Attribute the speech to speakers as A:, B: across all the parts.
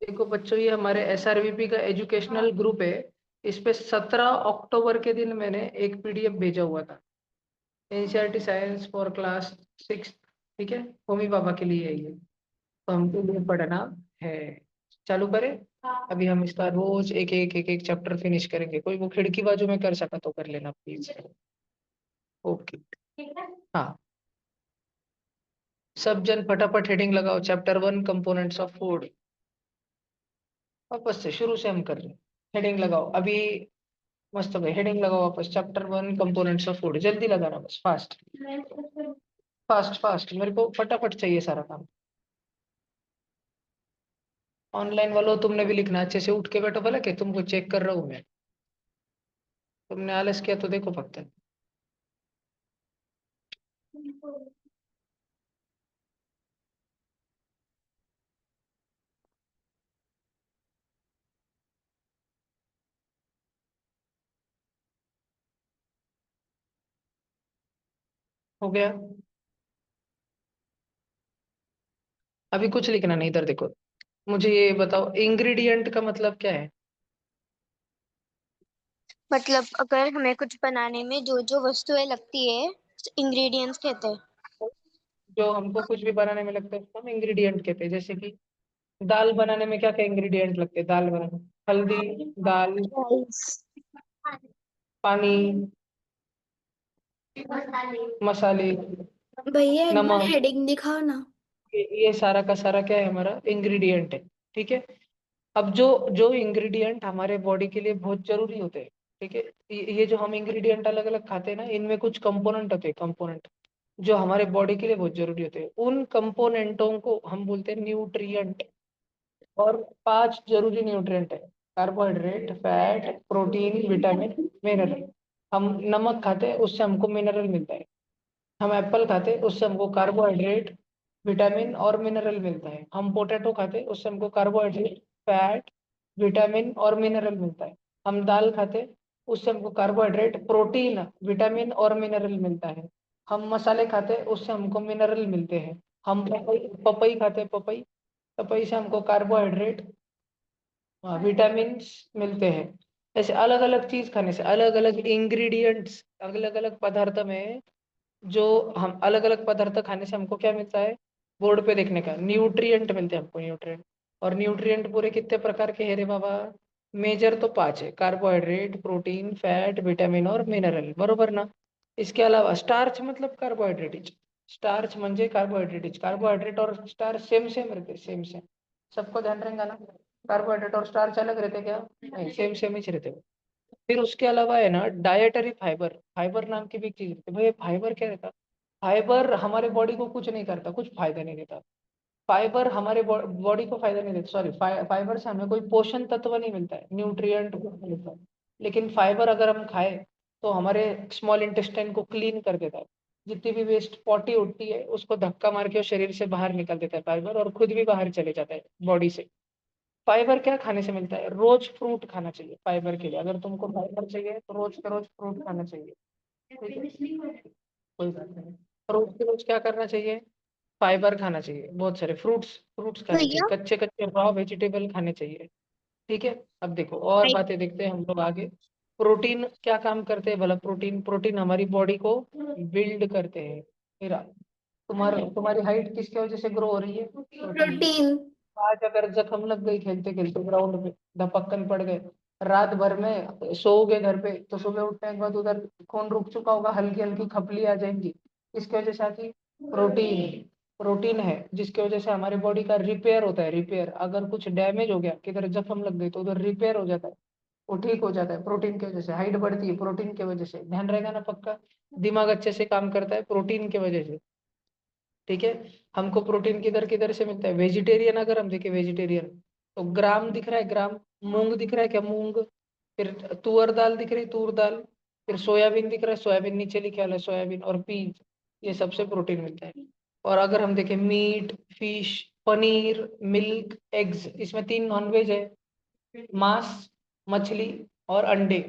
A: देखो बच्चों, ये हमारे SRVP का एजुकेशनल ग्रुप है। इस पे 17 अक्टूबर के दिन मैंने एक PDF भेजा हुआ था, NCERT साइंस फॉर क्लास 6। ठीक है, होमी बाबा के लिए है ये, तो हमको ये पढ़ना है। चालू करें। अभी हम इसका रोज एक एक चैप्टर फिनिश करेंगे। कोई वो खिड़की बाजू में कर सका तो कर लेना प्लीज। ओके। हाँ, सब जन फटाफट हेडिंग लगाओ, चैप्टर 1 कंपोनेंट्स ऑफ फूड। वापस से शुरू से हम कर रहे हैं। हेडिंग लगाओ अभी। मस्त हो गई, हेडिंग लगाओ वापस, चैप्टर 1 कंपोनेंट्स ऑफ फूड। जल्दी लगाना बस, फास्ट फास्ट फास्ट, मेरे को फटाफट चाहिए सारा काम। ऑनलाइन वालों, तुमने भी लिखना अच्छे से, उठ के बैठो भला के तुमको चेक कर रहा हूँ मैं। तुमने आलस किया तो देखो फक्त। हो गया। अभी कुछ लिखना नहीं, इधर देखो। मुझे ये बताओ, इंग्रेडिएंट का मतलब क्या है?
B: मतलब अगर हमें कुछ बनाने में जो जो वस्तुएं लगती है, इंग्रेडिएंट्स कहते हैं।
A: जो हमको कुछ भी बनाने में लगता है उसको हम इंग्रेडिएंट कहते हैं। जैसे कि दाल बनाने में क्या क्या इंग्रेडिएंट लगते हैं? दाल बनाने में हल्दी, दाल,
B: राइस।
A: पानी, मसाले,
C: भैया एक बार
A: नमक।
C: हेडिंग दिखाओ ना।
A: ये सारा का सारा क्या है? हमारा इंग्रेडिएंट है। ठीक है। अब जो जो इंग्रेडिएंट हमारे बॉडी के लिए बहुत जरूरी होते हैं, ठीक है, ये जो हम इंग्रेडिएंट अलग अलग खाते हैं ना, इनमें कुछ कंपोनेंट होते हैं, कंपोनेंट जो हमारे बॉडी के लिए बहुत जरूरी होते हैं। उन कंपोनेंटों को हम बोलते हैं न्यूट्रिएंट। और 5 जरूरी न्यूट्रिएंट है: carbohydrate, fat, protein, vitamin, mineral. हम नमक खाते हैं, उससे हमको मिनरल मिलता है। हम एप्पल खाते हैं, उससे हमको कार्बोहाइड्रेट, विटामिन और मिनरल मिलता है। हम पोटैटो खाते हैं, उससे हमको कार्बोहाइड्रेट, फैट, विटामिन और मिनरल मिलता है। हम दाल खाते हैं, उससे हमको कार्बोहाइड्रेट, प्रोटीन, विटामिन और मिनरल मिलता है। हम मसाले खाते हैं, उससे हमको मिनरल मिलते हैं। हम पपई पपई खाते हैं, पपई पपई से हमको कार्बोहाइड्रेट, विटामिन मिलते हैं। ऐसे अलग अलग चीज खाने से, अलग अलग इंग्रेडिएंट्स, अलग अलग पदार्थ में, जो हम अलग अलग पदार्थ खाने से हमको क्या मिलता है? बोर्ड पे देखने का, न्यूट्रिएंट मिलते हैं हमको, न्यूट्रिएंट। और न्यूट्रिएंट पूरे कितने प्रकार के हैं रे बाबा? मेजर तो 5 है: कार्बोहाइड्रेट, प्रोटीन, फैट, विटामिन और मिनरल, बरोबर ना? इसके अलावा स्टार्च मतलब कार्बोहाइड्रेट, स्टार्च म्हणजे कार्बोहाइड्रेट। कार्बोहाइड्रेट और स्टार्च सेम सेम रहते, सेम सेम। सबको ध्यान रहेगा ना? कार्बोहाइड्रेट और स्टार्च अलग रहते क्या? नहीं, सेम सेम ही रहते हो। फिर उसके अलावा है ना, डायटरी फाइबर, फाइबर नाम की भी एक चीज रहती है। भाई फाइबर क्या रहता? फाइबर हमारे बॉडी को कुछ नहीं करता, कुछ फायदा नहीं देता। फाइबर हमारे बॉडी को फायदा नहीं देता, सॉरी, फाइबर से हमें कोई पोषण तत्व नहीं मिलता है, न्यूट्रिएंट नहीं मिलता है। लेकिन फाइबर अगर हम खाए तो हमारे स्मॉल इंटेस्टाइन को क्लीन कर देता है। जितनी भी वेस्ट पॉटी उठती है उसको धक्का मार के वो शरीर से बाहर निकल देता है फाइबर, और खुद भी बाहर चले जाता है बॉडी से। फाइबर क्या खाने से मिलता है? रोज फ्रूट खाना चाहिए फाइबर के लिए। अगर तुमको फाइबर चाहिए तो रोज के रोज फ्रूट खाना चाहिए। ठीक है? कोई बात नहीं। रोज के रोज क्या करना चाहिए? फाइबर खाना चाहिए, बहुत सारे फ्रूट्स, फ्रूट्स खाने चाहिए,
B: भैया
A: कच्चे कच्चे रॉ वेजिटेबल खाने चाहिए। ठीक है। अब देखो और
B: राइस।
A: बातें देखते हैं हम लोग आगे। प्रोटीन क्या काम करते हैं भला? प्रोटीन, प्रोटीन हमारी बॉडी को बिल्ड करते हैं। फिर तुम्हारी हाइट किसकी वजह से ग्रो हो रही है? प्रोटीन।
C: प्रोटीन।
A: आज अगर जख्म लग गई खेलते खेलते ग्राउंड में, धपक्कन पड़ गए, रात भर में सोओगे घर पे, तो सुबह उठने के बाद उधर खून रुक चुका होगा, हल्की हल्की खपली आ जाएंगी। इसकी वजह से आती प्रोटीन। प्रोटीन है जिसकी वजह से हमारी बॉडी का रिपेयर होता है। रिपेयर, अगर कुछ डैमेज हो गया, किधर जख्म लग गई, तो उधर रिपेयर हो जाता है, वो ठीक हो जाता है प्रोटीन की वजह से। हाइट बढ़ती है प्रोटीन की वजह से, ध्यान रहेगा ना पक्का? दिमाग अच्छे से काम करता है प्रोटीन की वजह से। ठीक है। हमको प्रोटीन किधर किधर से मिलता है? वेजिटेरियन अगर हम देखें, वेजिटेरियन तो ग्राम दिख रहा है, ग्राम। मूंग दिख रहा है क्या? मूंग। फिर तुअर दाल दिख रही, तूर दाल। फिर सोयाबीन दिख रहा है, सोयाबीन नीचे लिखे वाला है, सोयाबीन और पीज। ये सबसे प्रोटीन मिलता है। और अगर हम देखें meat, fish, paneer, milk, eggs, इसमें 3 नॉनवेज है: मांस, मछली और अंडे।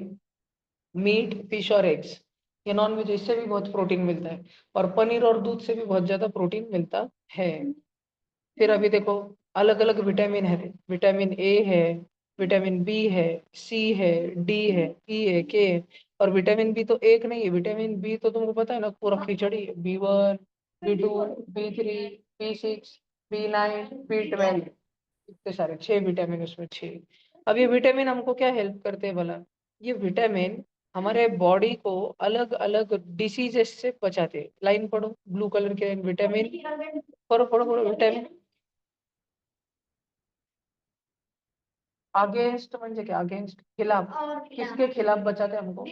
A: मीट, फिश और एग्स, ये नॉन वेज, इससे भी बहुत प्रोटीन मिलता है। और पनीर और दूध से भी बहुत ज्यादा प्रोटीन मिलता है। फिर अभी देखो, अलग अलग विटामिन है, विटामिन ए है, विटामिन बी है, सी है, डी है, ई है, के है। और विटामिन बी तो एक नहीं है, विटामिन बी तो तुमको पता है ना, पूरा खिचड़ी है। B1, B2, B3, B6, B9, B12, इतने सारे 6 विटामिन उसमें, 6। अब ये विटामिन हमको क्या हेल्प करते हैं भला? ये विटामिन हमारे बॉडी को अलग अलग डिसीजेस से बचाते हैं। लाइन पढ़ो, ब्लू कलर के लाइन, विटामिन, पढ़ो पढ़ो पढ़ो, विटामिन अगेंस्ट म्हणजे क्या? अगेंस्ट, खिलाफ। किसके खिलाफ बचाते हैं हमको?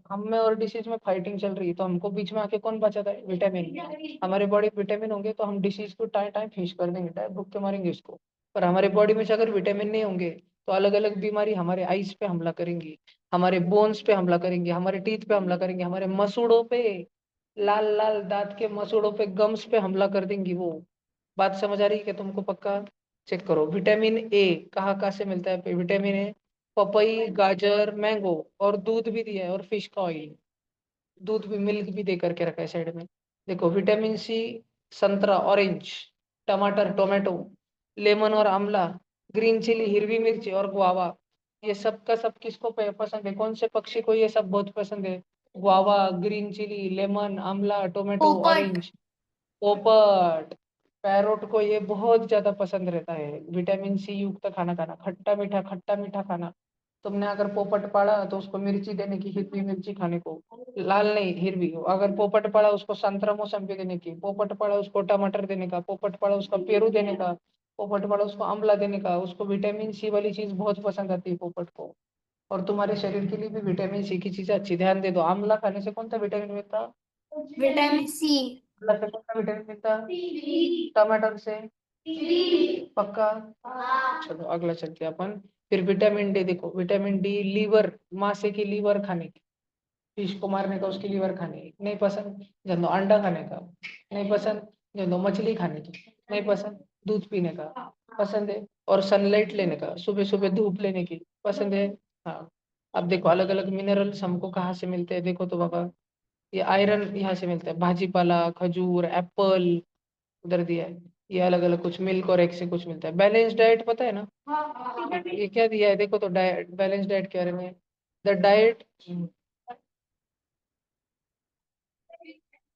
A: हम में और डिसीज में फाइटिंग चल रही है, तो हमको बीच में आके कौन बचाता है? विटामिन। हमारे बॉडी विटामिन होंगे तो हम डिसीज को टाइम टाइम फेस कर देंगे, टाइम भुक के मारेंगे उसको। पर हमारे बॉडी में से अगर विटामिन नहीं होंगे तो अलग अलग बीमारी हमारे आईज पे हमला करेंगी, हमारे बोन्स पे हमला करेंगे, हमारे टीथ पे हमला करेंगे, हमारे मसूड़ों पे, लाल लाल दांत के मसूड़ों पे, गम्स पे हमला कर देंगी वो। बात समझ आ रही है क्या तुमको? पक्का चेक करो। विटामिन ए कहाँ कहाँ से मिलता है? विटामिन ए पपई, गाजर, मैंगो, और दूध भी दिया है, और फिश का ऑयल, दूध भी, मिल्क भी दे करके रखा है साइड में। देखो, विटामिन सी संतरा, ऑरेंज, टमाटर, टोमेटो, लेमन और आंवला, ग्रीन चिली, हिरवी मिर्ची और गुआवा। ये सब का सब किसको पसंद है? कौन से पक्षी को ये सब बहुत पसंद है? गुआवा, ग्रीन चिली, लेमन, आंवला, टोमेटो,
C: पोपट।
A: ऑरेंज। पोपट, पैरोट को ये बहुत ज्यादा पसंद रहता है विटामिन सी युक्त खाना खाना, खट्टा मीठा खाना। तुमने अगर पोपट पाला तो उसको मिर्ची देने की, हिरवी मिर्ची खाने को, लाल नहीं हिरवी। अगर पोपट पाला उसको संतरा मौसम्बी देने की, पोपट पाला उसको टमाटर देने का, पोपट पाला उसको पेरू देने का, पोपट पाला उसको आंवला देने का। उसको विटामिन सी वाली चीज बहुत पसंद आती है पोपट को। और तुम्हारे शरीर के लिए भी विटामिन सी की चीजें अच्छी, ध्यान दे दो। आंवला खाने से कौन सा विटामिन मिलता?
C: Vitamin C.
A: आंवला से कौन सा विटामिन मिलता? टमाटर से? पक्का? चलो अगला चलते हैं अपन। फिर विटामिन डी देखो, विटामिन डी लीवर, मासे की लीवर खाने की, फिश को मारने का, उसकी लीवर खाने की नहीं पसंद। जनो अंडा खाने का नहीं पसंद। जनो मछली खाने की नहीं पसंद। दूध पीने का पसंद है। और सनलाइट लेने का, सुबह सुबह धूप लेने की पसंद है। हाँ। अब देखो, अलग अलग मिनरल्स हमको कहाँ से मिलते हैं, देखो तो बाबा। ये आयरन यहाँ से मिलता है, भाजीपाला, खजूर, एप्पल, उधर दिया है। ये अलग अलग कुछ मिल्क और एग से कुछ मिलता है। बैलेंस डाइट पता है ना? ये क्या दिया है देखो तो, डाइट, बैलेंस डाइट के बारे में। The diet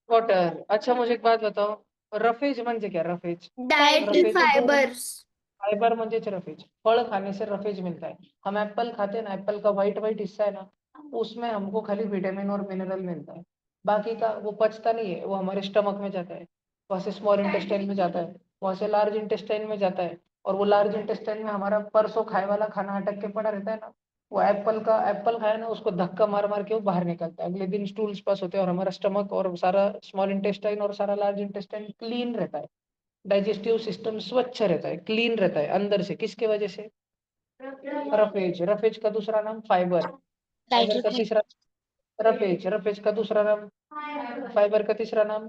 A: water. अच्छा मुझे एक बात बताओ, रफेज म्हणजे क्या? Roughage,
C: dietary
A: roughage
C: fibres.
A: Fibre म्हणजेच रफेज। फल खाने से रफेज मिलता है। हम एप्पल खाते हैं ना, एप्पल का व्हाइट व्हाइट हिस्सा है ना, उसमें हमको खाली विटामिन और मिनरल मिलता है। बाकी का वो पचता नहीं है, वो हमारे स्टमक में जाता है, वहां से स्मॉल इंटेस्टाइन में जाता है, वहां से लार्ज इंटेस्टाइन में जाता है। और वो लार्ज इंटेस्टाइन में हमारा परसों खाए वाला खाना अटक के पड़ा रहता है ना, वो एप्पल खाया ना, उसको धक्का मार मार के वो बाहर निकलता है। अगले दिन स्टूल्स पास होते हैं, और हमारा स्टमक और सारा स्मॉल इंटेस्टाइन और सारा लार्ज इंटेस्टाइन क्लीन रहता है। डाइजेस्टिव सिस्टम स्वच्छ रहता है, क्लीन रहता है अंदर से। किसके वजह से? रफेज। रफेज का दूसरा नाम फाइबर। फाइबर का
B: डाइटरी
A: तीसरा, रफेज। रफेज का दूसरा नाम, फाइबर का तीसरा नाम।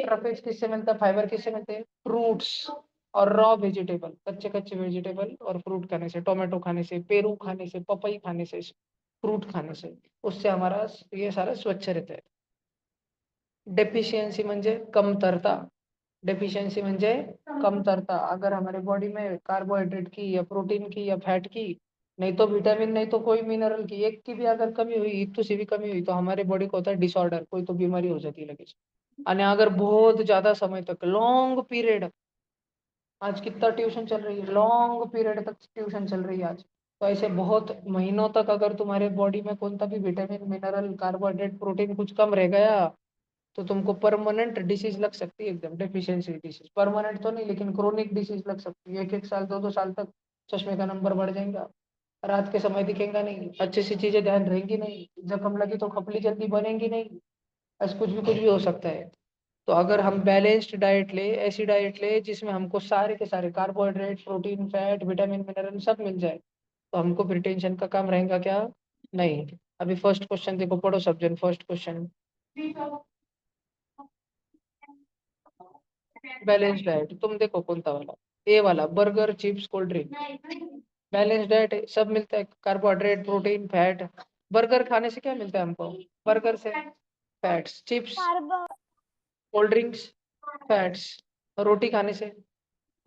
A: रफेज किससे मिलता है, फाइबर किससे मिलते हैं? फ्रूट्स और रॉ वेजिटेबल, कच्चे कच्चे वेजिटेबल और फ्रूट खाने से, टोमेटो खाने से, पेरू खाने से, पपई खाने से, फ्रूट खाने से, उससे हमारा ये सारा स्वच्छ रहता है। डेफिशिएंसी म्हणजे कमतरता। डेफिशिएंसी म्हणजे कमतरता। अगर हमारे बॉडी में कार्बोहाइड्रेट की या प्रोटीन की या फैट की, नहीं तो विटामिन, नहीं तो कोई मिनरल की, एक की भी अगर कमी हुई, इतू सी भी कमी हुई, तो हमारे बॉडी को होता है डिसऑर्डर, कोई तो बीमारी हो जाती है लगेच। आणि अगर बहुत ज्यादा समय तक, लॉन्ग पीरियड, आज कितना ट्यूशन चल रही है, लॉन्ग पीरियड तक ट्यूशन चल रही है आज, तो ऐसे बहुत महीनों तक अगर तुम्हारे बॉडी में कौन सा भी विटामिन, मिनरल, कार्बोहाइड्रेट, प्रोटीन कुछ कम रह गया, तो तुमको परमानेंट डिसीज लग सकती है, एकदम डेफिशिएंसी डिसीज। परमानेंट तो नहीं, लेकिन क्रोनिक डिसीज लग सकती है। 1-1 साल, 2-2 साल तक चश्मे का नंबर बढ़ जाएगा, रात के समय दिखेगा नहीं, अच्छी सी चीजें ध्यान रहेंगी नहीं, जख्म लगी तो खपली जल्दी बनेंगी नहीं, ऐसा कुछ भी हो सकता है। तो अगर हम बैलेंस्ड डाइट ले, ऐसी डाइट ले जिसमें हमको सारे के सारे carbohydrate, protein, fat, vitamin, mineral सब मिल जाए, तो हमको फिर टेंशन का काम रहेगा क्या? नहीं। अभी फर्स्ट क्वेश्चन देखो, पढ़ो सब जन। फर्स्ट क्वेश्चन, बैलेंस डाइट तुम देखो कौन सा वाला? ए वाला, burger, chips, cold drink. Balance diet है, सब मिलता है, कार्बोहाइड्रेट, प्रोटीन, फैट। बर्गर खाने से क्या मिलता है हमको? बर्गर से fats. Chips,
B: carb
A: cold drinks, fats. रोटी खाने से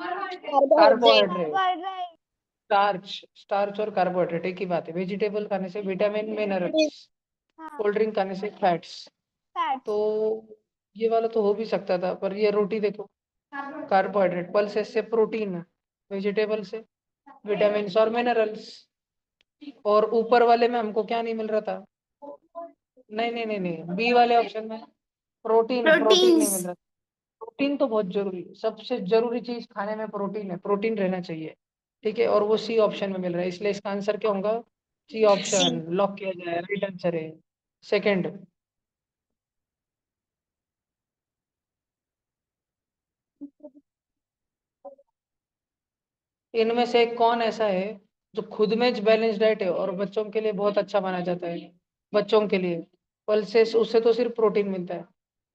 A: कार्बोहाइड्रेट, स्टार्च और कार्बोहाइड्रेट एक ही बात है। वेजिटेबल खाने से विटामिन, मिनरल्स, कोल्ड ड्रिंक खाने से फैट्स। तो ये वाला तो हो भी सकता था, पर ये रोटी देखो, कार्बोहाइड्रेट, पल्सेस से प्रोटीन, वेजिटेबल से विटामिन और मिनरल्स। और ऊपर वाले में हमको क्या नहीं मिल रहा था? नहीं नहीं नहीं नहीं, बी वाले ऑप्शन में प्रोटीन, प्रोटीन नहीं
C: Proteins.
A: मिल रहा। प्रोटीन तो बहुत जरूरी है, सबसे जरूरी चीज खाने में प्रोटीन है, प्रोटीन रहना चाहिए। ठीक है, और वो सी ऑप्शन में मिल रहा है, इसलिए इसका आंसर क्या होगा? सी
C: C.
A: ऑप्शन लॉक किया जाए, राइट आंसर है। सेकंड, इनमें से कौन ऐसा है जो खुद में बैलेंस डाइट है और बच्चों के लिए बहुत अच्छा माना जाता है? बच्चों के लिए पल्सेस, उससे तो सिर्फ प्रोटीन मिलता है।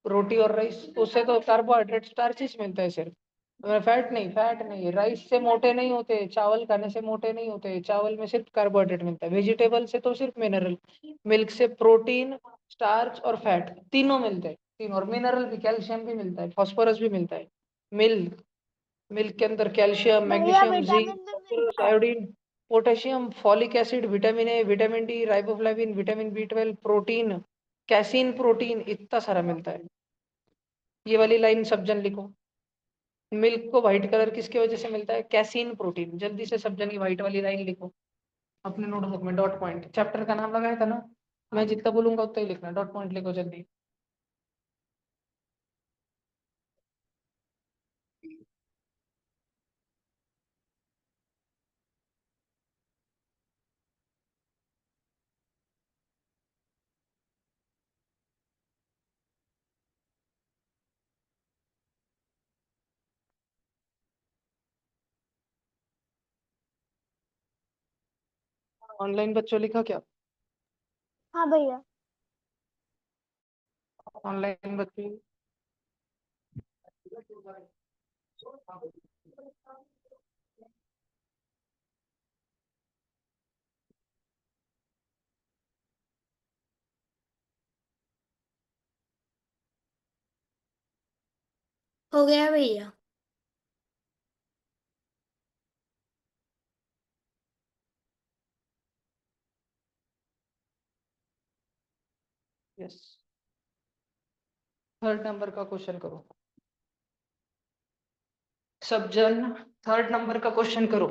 A: रोटी और राइस, उससे तो कार्बोहाइड्रेट, स्टार्चेस मिलता है सिर्फ, फैट नहीं, फैट नहीं। राइस से मोटे नहीं होते, चावल खाने से मोटे नहीं होते, चावल में सिर्फ कार्बोहाइड्रेट मिलता है। वेजिटेबल से तो सिर्फ मिनरल, मिल्क से प्रोटीन, स्टार्च और फैट, तीनों मिलते हैं, तीन। और मिनरल भी, कैल्शियम भी मिलता है, फास्फोरस भी मिलता है। मिल्क, मिल्क के अंदर कैल्शियम,
B: भैया
A: मैग्नीशियम, जिंक,
B: विटामिन भी
A: फास्फोरस,
B: मिलता है।
A: Iodine, potassium, folic acid, vitamin A, vitamin D, riboflavin, vitamin B 12, protein, casein protein, इतना सारा मिलता है। ये वाली लाइन सब जन लिखो। मिल्क को व्हाइट कलर किसकी वजह से मिलता है? Casein protein. जल्दी से सब जन ये व्हाइट वाली लाइन लिखो अपने नोटबुक में, डॉट पॉइंट। चैप्टर का नाम लगाया था ना, मैं जितना बोलूंगा उतना ही लिखना, डॉट पॉइंट लिखो जल्दी। ऑनलाइन बच्चों लिखा क्या?
B: हाँ भैया।
A: ऑनलाइन बच्चों,
C: हो गया भैया.
A: यस। थर्ड नंबर का क्वेश्चन करो सब जन, थर्ड नंबर का क्वेश्चन करो।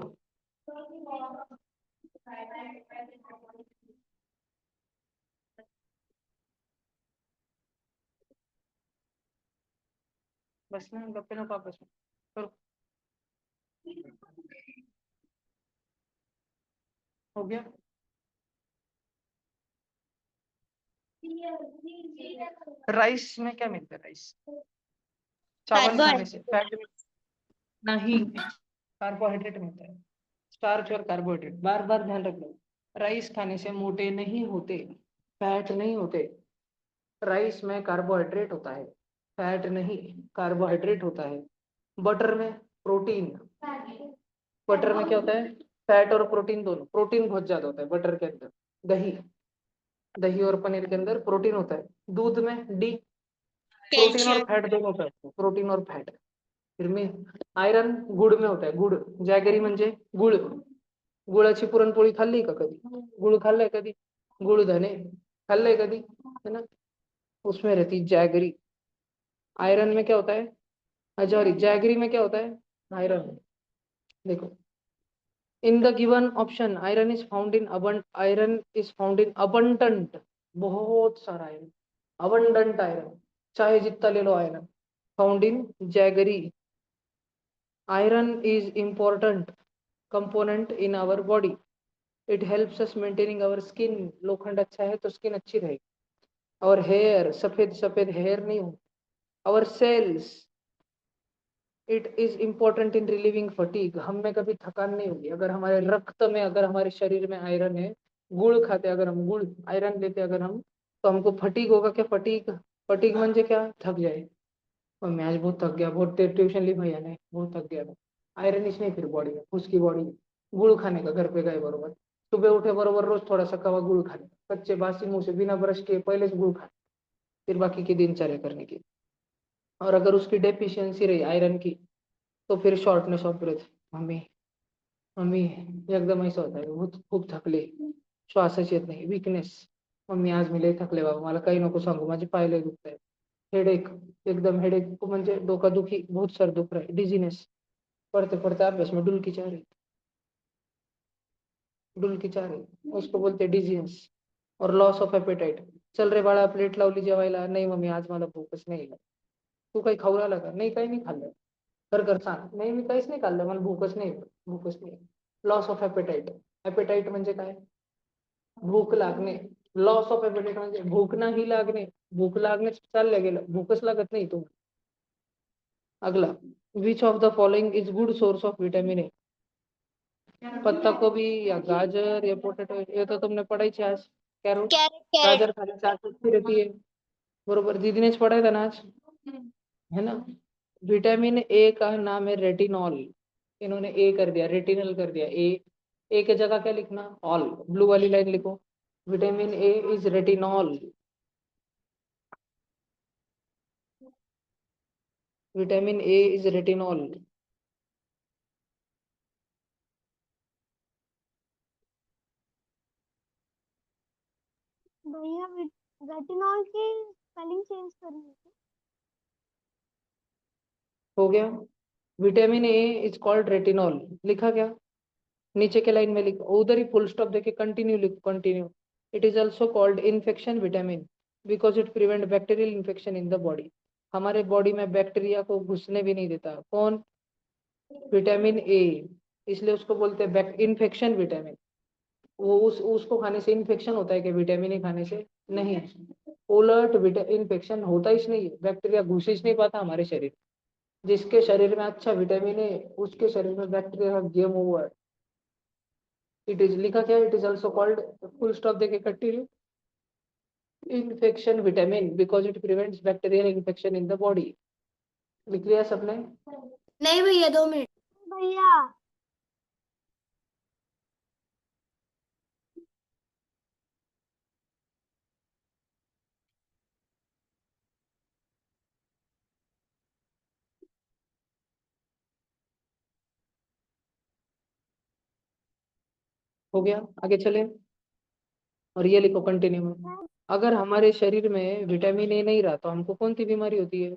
A: बस ना, गप्पे ना आपस में करो। हो गया। राइस में क्या मिलता है? राइस, चावल खाने से
B: कार्बोहाइड्रेट।
A: फैट नहीं, कार्बोहाइड्रेट मिलता है। स्टार्च और कार्बोहाइड्रेट, बार बार ध्यान रखना। राइस खाने से मोटे नहीं होते, फैट नहीं होते। राइस में कार्बोहाइड्रेट होता है, फैट नहीं, कार्बोहाइड्रेट होता है। बटर में प्रोटीन, बटर में क्या होता है? फैट और प्रोटीन दोनों, प्रोटीन बहुत ज्यादा होता है बटर के अंदर। दही, दही और पनीर के अंदर प्रोटीन होता है। दूध में डी, प्रोटीन और
B: कैल्शियम।
A: फैट दोनों होता है, प्रोटीन और फैट। फिर में आयरन गुड़ में होता है, गुड़, जॅगरी म्हणजे गुळ। गुळाची पुरणपोळी खाल्ली का कधी? गुळ खाल्लाय कधी? गुळधणे खाल्लंय कधी, है ना? उसमें रहती जैगरी। आयरन में क्या होता है? सॉरी, जैगरी में क्या होता है? आयरन। देखो, in the given option iron is found in abund, iron is found in abundant, बहुत सारा आयरन, अबंडंट आयरन, चाहे जितना ले लो iron, found in jaggery. Iron is important component in our body. It helps us maintaining our skin. लोखंड अच्छा है तो स्किन अच्छी रहेगी। और हेयर, सफेद सफेद हेयर नहीं हो। our cells, it is important in relieving fatigue. हम में कभी थकान नहीं होगी अगर हमारे रक्त में, अगर हमारे शरीर में आयरन है। गुड़ खाते अगर हम, गुड़ आयरन लेते अगर हम, तो हमको फटीग होगा क्या? फटीग, फटीग म्हणजे क्या? थक जाए, और मैं आज बहुत थक गया, बहुत ट्यूशन ली भैया ने, बहुत थक गया मैं। आयरन इच नहीं फिर बॉडी में, उसकी बॉडी में। गुड़ खाने का, घर पे गए बरोबर, सुबह उठे बरोबर रोज थोड़ा सा कवा गुड़ खाने, कच्चे बासी मुंह से बिना ब्रश किए पहले से गुड़ खाने, फिर बाकी की दिनचर्या करने की। और अगर उसकी डेफिशिएंसी रही आयरन की, तो फिर shortness of breath, mummy mummy एकदम ऐसा होता है, खूप थकले, श्वासच येत नाही, विकनेस, मम्मी आज मी लय थकले बाबा, मला काही नको सांगू, माझे पाय लय दुखत आहे, हेडेक, एकदम हेडेक म्हणजे डोकादुखी, बहुत सर दुख रहा है, डिजीनेस, पढ़ते पढ़ते अभ्यास में डुलकी चाह रही, उसको बोलते डिजीनेस, और लॉस ऑफ एपेटाइट, चल रे बाळा प्लेट लावली जेवायला, नाही मम्मी आज मला भूकच नाही, तू काही खाऊ राहिला का, नाही काही नाही खाल्लं, कर कर सांग, नाही मी काहीच नाही खाल्लं, मला भूकच नाही, लॉस ऑफ एपेटाइट, एपेटाइट म्हणजे काय, भूक लागणे, लॉस ऑफ एपेटाइट म्हणजे भूक नाही लागणे, भूक लागणे चाललं गेलं, भूकच लागत नाही तुम्ही. अगला, विच of the following is good source of vitamin A, पत्ता गोभी या गाजर या पोटैटो, ये तो तुमने पढ़ाई थी आज, कैरोट,
B: कैरेट
A: गाजर खाने से आंख अच्छी रहती है, बरोबर, दीदी ने पढ़ाया था ना आज, है ना। विटामिन ए का नाम है रेटिनॉल, इन्होंने ए कर दिया, रेटिनल कर दिया, ए के जगह क्या लिखना, ऑल, ब्लू वाली लाइन लिखो, vitamin A is retinol, vitamin A is retinol.
B: भैया रेटिनॉल की स्पेलिंग चेंज करनी है।
A: हो गया, vitamin A is called retinol, लिखा क्या, नीचे के लाइन में लिखो, उधर ही फुल स्टॉप देके कंटिन्यू लिखो, continue, it is also called infection vitamin because it prevent bacterial infection in the body, हमारे बॉडी में बैक्टीरिया को घुसने भी नहीं देता, कौन, विटामिन ए, इसलिए उसको बोलते हैं इन्फेक्शन विटामिन, वो उसको खाने से इन्फेक्शन होता है कि विटामिन ए खाने से नहीं, उलट इन्फेक्शन होता ही नहीं है, बैक्टीरिया घुस ही नहीं पाता हमारे शरीर, जिसके शरीर में अच्छा विटामिन ए, उसके शरीर में बैक्टीरिया का गेम ओवर, इट इज, लिखा क्या, it is also called, full stop देके continue, infection vitamin because it prevents bacterial infection in the body, लिख लिया सबने,
C: नहीं भैया 2 मिनट।
B: भैया
A: हो गया, आगे चले, और ये लिखो कंटिन्यू में, अगर हमारे शरीर में विटामिन ए नहीं रहा तो हमको कौन सी बीमारी होती है,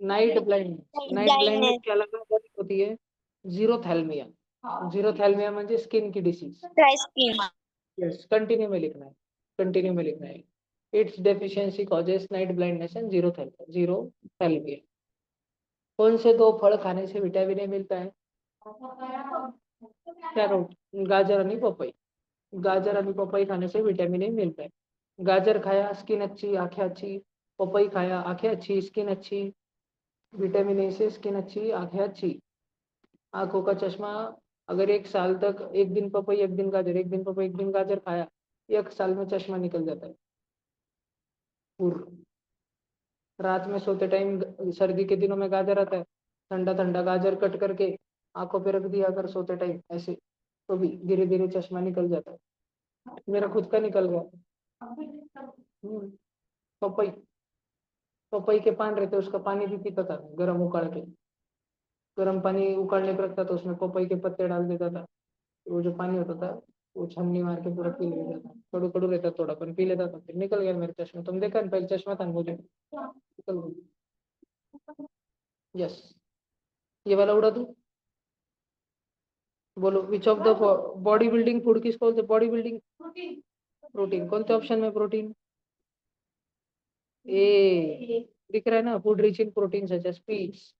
A: night blindness, night blindness
B: blindness,
A: की अलग होती है, जीरोथैल्मिया, जीरोथैल्मिया म्हणजे स्किन की disease,
B: dry skin,
A: yes, continue में लिखना है, कंटिन्यू में लिखना है, it's deficiency causes night blindness and xerophthalmia, कौन से दो फल खाने से विटामिन ए मिलता है, कैरोट, गाजर आणि पपई, गाजर आणि पपई खाने से विटामिन ए मिलता है, गाजर खाया स्किन अच्छी, आंखें अच्छी, पपई खाया आंखें अच्छी, स्किन अच्छी, विटामिन ए से स्किन अच्छी, आंखें अच्छी, आंखों का चश्मा, अगर 1 साल तक एक दिन पपई एक दिन गाजर, एक दिन पपई एक दिन गाजर खाया, 1 साल में चश्मा निकल जाता है, रात में सोते टाइम, सर्दी के दिनों में गाजर आता है, ठंडा ठंडा गाजर कट करके आंखों पे रख दिया अगर सोते टाइम ऐसे, तो भी धीरे धीरे चश्मा निकल जाता है, मेरा खुद का निकल गया, पपई, पपई के पान रहते उसका पानी भी पीता था, गर्म उकाड़ के, गर्म पानी उकाड़ने पे रखता था, उसमें पपई के पत्ते डाल देता था, वो जो पानी होता था वो छन्नी मार के पूरा पी लेता था, कड़ू कड़ू रहता थोड़ा, पर पी लेता था, फिर निकल गया मेरे चश्मा, तुम देखा ना, पहले चश्मा था मुझे, निकल गया, यस, ये वाला उड़ा दूं, बोलो, विच of the body building food किसको बोलते, बॉडी बिल्डिंग प्रोटीन, कौन से ऑप्शन में प्रोटीन, ए, दिख रहा है ना, food rich in protein such as peas,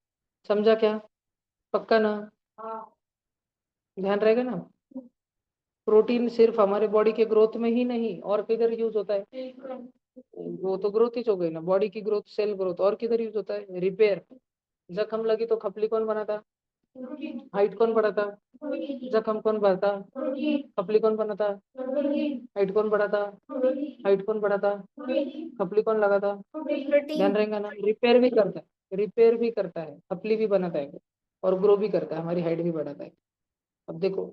A: समझा क्या, पक्का ना, ध्यान रहेगा ना, प्रोटीन सिर्फ हमारे बॉडी के ग्रोथ में ही नहीं और किधर यूज होता है, वो तो ग्रोथ ही हो गई ना, बॉडी की ग्रोथ, सेल ग्रोथ, और किधर यूज होता है, रिपेयर, जख्म लगी तो खपली कौन बनाता, हाइट कौन बढ़ाता, जख्म कौन बढ़ाता, खपली कौन बनाता, हाइट कौन बढ़ाता, हाइट कौन बढ़ाता, खपली कौन लगाता, ध्यान
C: प्रोटीन।
A: रहेगा ना, रिपेयर भी करता है, रिपेयर भी करता है, खपली भी बनाता है, और ग्रो भी करता है, हमारी हाइट भी बढ़ाता है। अब देखो,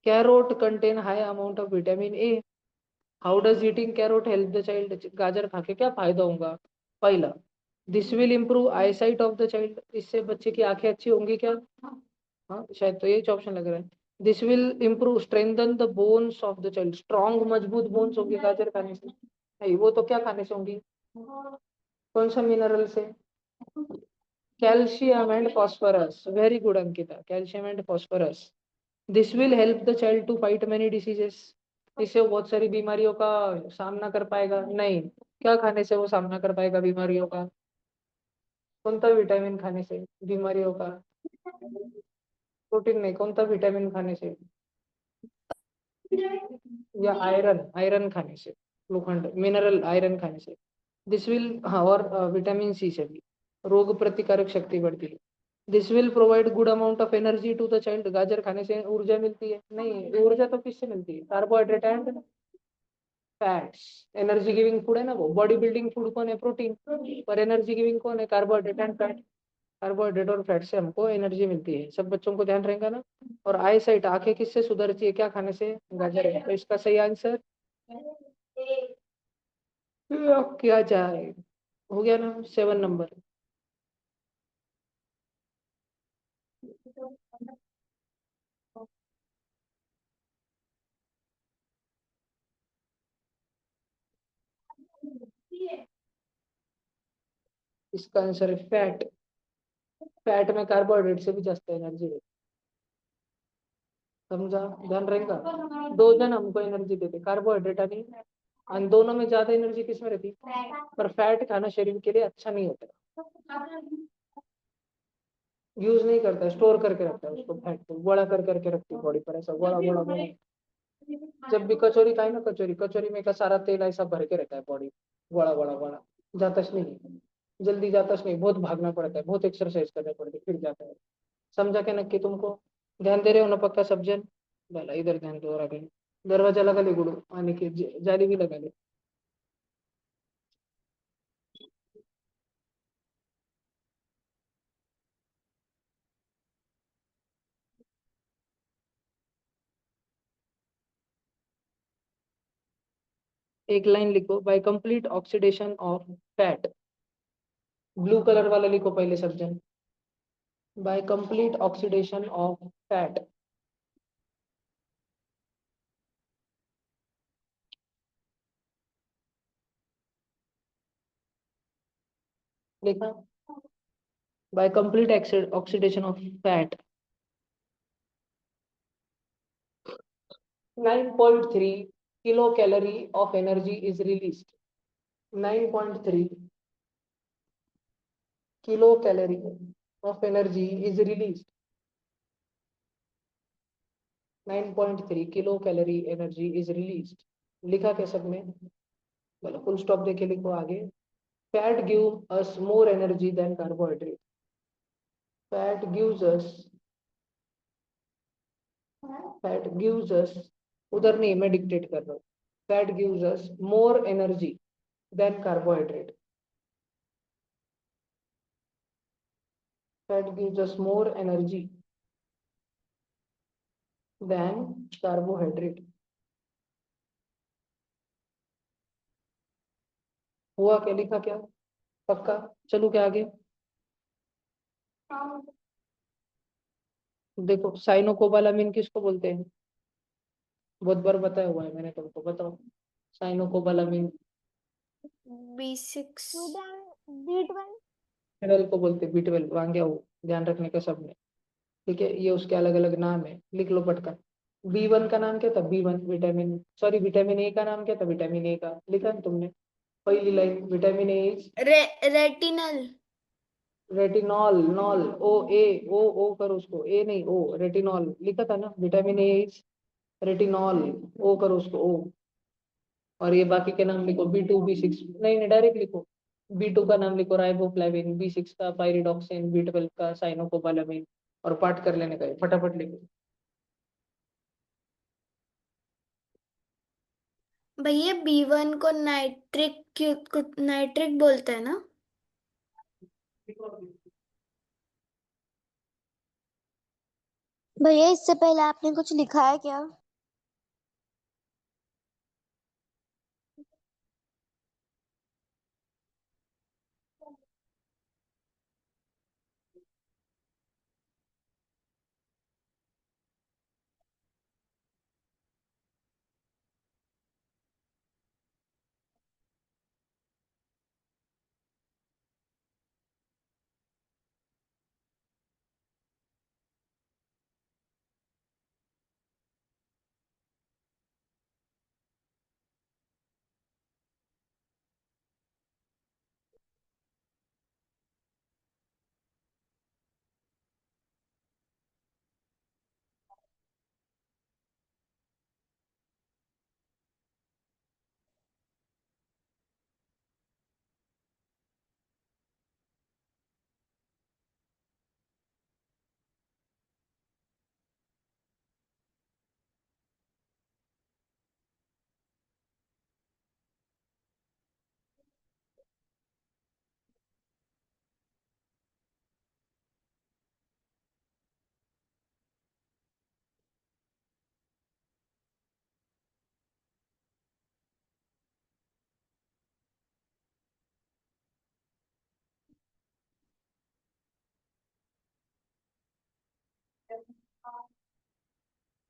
A: carrot contain high amount of vitamin A, how does eating carrot help the child, गाजर खा के क्या फायदा होगा, पहला this will improve I site of the child, इससे बच्चे की आंखें अच्छी होंगी क्या? हाँ शायद, तो ये ऑप्शन लग रहा है। This will improve strengthen the bones of the child, strong मजबूत बोन्स होंगे गाजर खाने से? नहीं, वो तो क्या खाने से होंगी? कौन सा मिनरल से? Calcium and phosphorus, very good Ankita, calcium and phosphorus. This will help the child to fight many diseases, इससे वो बहुत सारी बीमारियों का सामना कर पाएगा? नहीं, क्या खाने से वो सामना कर पाएगा बीमारियों का? कौन सा विटामिन खाने से बीमारियों का? प्रोटीन नहीं, कौन सा विटामिन खाने से? या आयरन, आयरन खाने से, लोखंड मिनरल आयरन खाने से। दिस विल, हाँ, और विटामिन सी से भी रोग प्रतिकारक शक्ति बढ़ती है। This will provide good amount of energy to the child, गाजर खाने से ऊर्जा मिलती है? नहीं, ऊर्जा तो किससे मिलती है? Carbohydrate and fats, energy giving food है ना वो। बॉडी बिल्डिंग फूड कौन है? प्रोटीन। पर एनर्जी गिविंग कौन है? Carbohydrate and fat. कार्बोहाइड्रेट और फैट से हमको एनर्जी मिलती है, सब बच्चों को ध्यान रहेगा ना। और आई साइट, आंखें किससे सुधरती है? क्या खाने से? गाजर है, तो इसका सही आंसर क्या जाए, हो गया ना 7 नंबर। इसका आंसर है फैट। फैट में कार्बोहाइड्रेट से भी जास्त एनर्जी है, समझा? ध्यान रहेगा। दो जन हमको एनर्जी देते, कार्बोहाइड्रेट और दोनों में ज्यादा एनर्जी किस में रहती? पर फैट खाना शरीर के लिए अच्छा नहीं होता, यूज नहीं करता, स्टोर करके रखता है उसको, फैट को बड़ा कर करके रखती है बॉडी पर, ऐसा बड़ा बड़ा बड़ा। जब भी कचौरी खाए ना, कचौरी कचौरी में का सारा तेल ऐसा भर के रहता है बॉडी, बड़ा बड़ा बड़ा, जाता नहीं, जल्दी जाता नहीं, बहुत भागना पड़ता है, बहुत एक्सरसाइज करना पड़ती है, फिर जाता है। समझा के नक्की तुमको? ध्यान दे रहे हो ना पक्का सब जन? भला इधर ध्यान दो, और आगे दरवाजा लगा ले गुरु, आने की जाली भी लगा ले। एक लाइन लिखो, by complete oxidation of fat, blue colour वाला लिखो पहले सब जन, by complete oxidation of fat. लिखा? By complete oxidation of fat 9.3 kilo calorie of energy is released. 9.3 kilo calorie of energy is released. 9.3 kilo calorie energy is released. लिखा क्या सब में? बोलो, फुल स्टॉप देके लिखो आगे। Fat give us more energy than carbohydrate. Fat gives us, fat gives us, उधर नहीं, मैं डिक्टेट कर रहा हूँ। Fat gives us more energy than carbohydrate. Fat gives us more energy than carbohydrate. हुआ क्या? लिखा क्या? पक्का? चलू क्या आगे? देखो, साइनोकोबालामिन किसको बोलते हैं? बहुत बार बताया हुआ है मैंने तुमको, बताओ। साइनोकोबालामिन
B: B6 B12
A: मिनरल को बोलते हैं, B12 वांगे हो, ध्यान रखने का सब में। ठीक है, ये उसके अलग अलग नाम है, लिख लो पटका। B1 का नाम क्या था? B1 vitamin, sorry vitamin A का नाम क्या था? विटामिन ए का, लिखा ना तुमने पहली line, vitamin A is
B: retinal
A: retinol. नॉल, ओ ए, ओ करो उसको, ए नहीं ओ, रेटिनॉल लिखा था ना, vitamin A is retinol, O करो उसको ओ। और ये बाकी के नाम लिखो, B2 B6, नहीं नहीं डायरेक्ट लिखो। B2 का नाम लिखो राइबोफ्लाविन, B6 का पायरिडॉक्सिन, B12 का साइनोकोबालामिन, और पाठ कर लेने का है, फटाफट लिखो।
C: भैया B1 को नाइट्रिक बोलते हैं ना?
B: भैया इससे पहले आपने कुछ लिखा है क्या?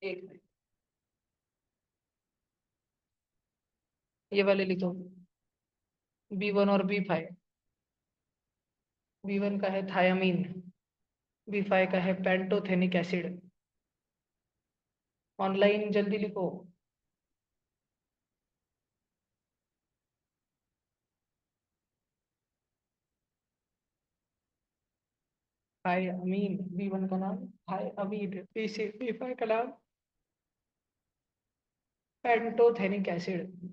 A: एक ये वाले लिखो, B1 और B5। B1 का है थायामीन, B5 का है पेंटोथेनिक एसिड। ऑनलाइन जल्दी लिखो। थायामीन, B1 का नाम थायामीन, B5 का नाम पेंटोथेनिक एसिड।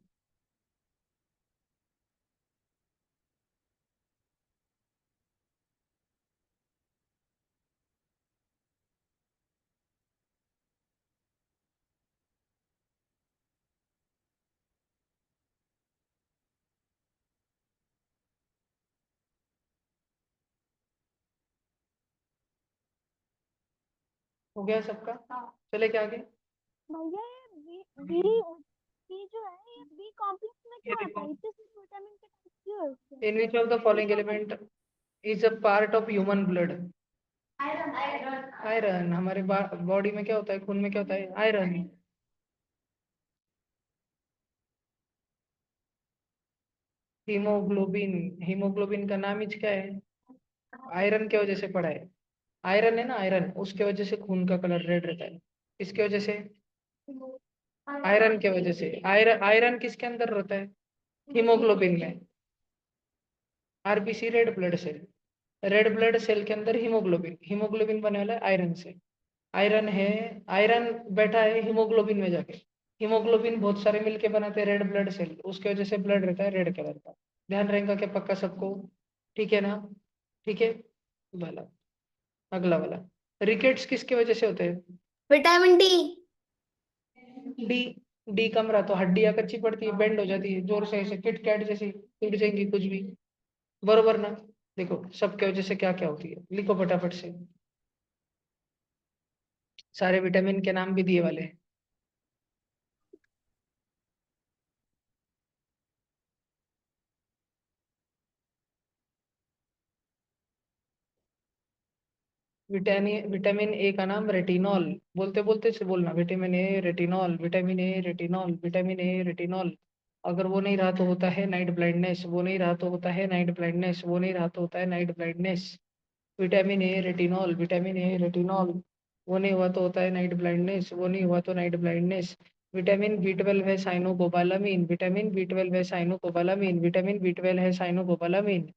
A: हो गया सबका? चले क्या आगे?
B: भैया ये बी बी जो है ये बी कॉम्प्लेक्स में
A: ये
B: क्यों आता
A: देखो,
B: है? इतने सारे विटामिन के टाइप क्यों है उसके?
A: In which of the following element is a part of human blood? Iron. हमारे बॉडी में क्या होता है, खून में क्या होता है? आयरन। हीमोग्लोबिन, हीमोग्लोबिन का नाम ही क्या है? आयरन के वजह से पड़ा है। आयरन है ना, आयरन, उसके वजह से खून का कलर रेड रहता है। किसके वजह से? आयरन के वजह से। आयरन, आयरन किसके अंदर रहता है? हीमोग्लोबिन में। RBC red blood cell, red blood cell के अंदर हीमोग्लोबिन, हीमोग्लोबिन बने वाला है आयरन से। आयरन है, आयरन बैठा है हीमोग्लोबिन में जाके। हीमोग्लोबिन बहुत सारे मिलके बनाते हैं रेड ब्लड सेल, उसके वजह से ब्लड रहता है रेड कलर का। ध्यान रहेगा क्या पक्का सबको? ठीक है ना? ठीक है वाला। अगला वाला, रिकेट्स किसके वजह से होते हैं?
C: Vitamin D.
A: डी। डी कम रहा तो हड्डियां कच्ची पड़ती है, बेंड हो जाती है जोर से, ऐसे किट कैट जैसी टूट जाएंगी कुछ भी। बरोबर ना? देखो सबके वजह से क्या क्या होती है, लिखो फटाफट से। सारे विटामिन के नाम भी दिए वाले हैं। विटामिन, विटामिन ए का नाम रेटिनॉल। बोलते बोलते से बोलना, vitamin A retinol, vitamin A retinol, vitamin A retinol. अगर वो नहीं रहा तो होता है नाइट ब्लाइंडनेस, वो नहीं रहा तो होता है नाइट ब्लाइंडनेस, वो नहीं रहा तो होता है night blindness. Vitamin A retinol, vitamin A retinol. वो नहीं हुआ तो होता है नाइट ब्लाइंडनेस, वो नहीं हुआ तो नाइट ब्लाइंडनेस। विटामिन B12 है साइनोकोबालामीन, विटामिन B12 है साइनोकोबालामीन, विटामिन B12 है साइनोकोबालामीन।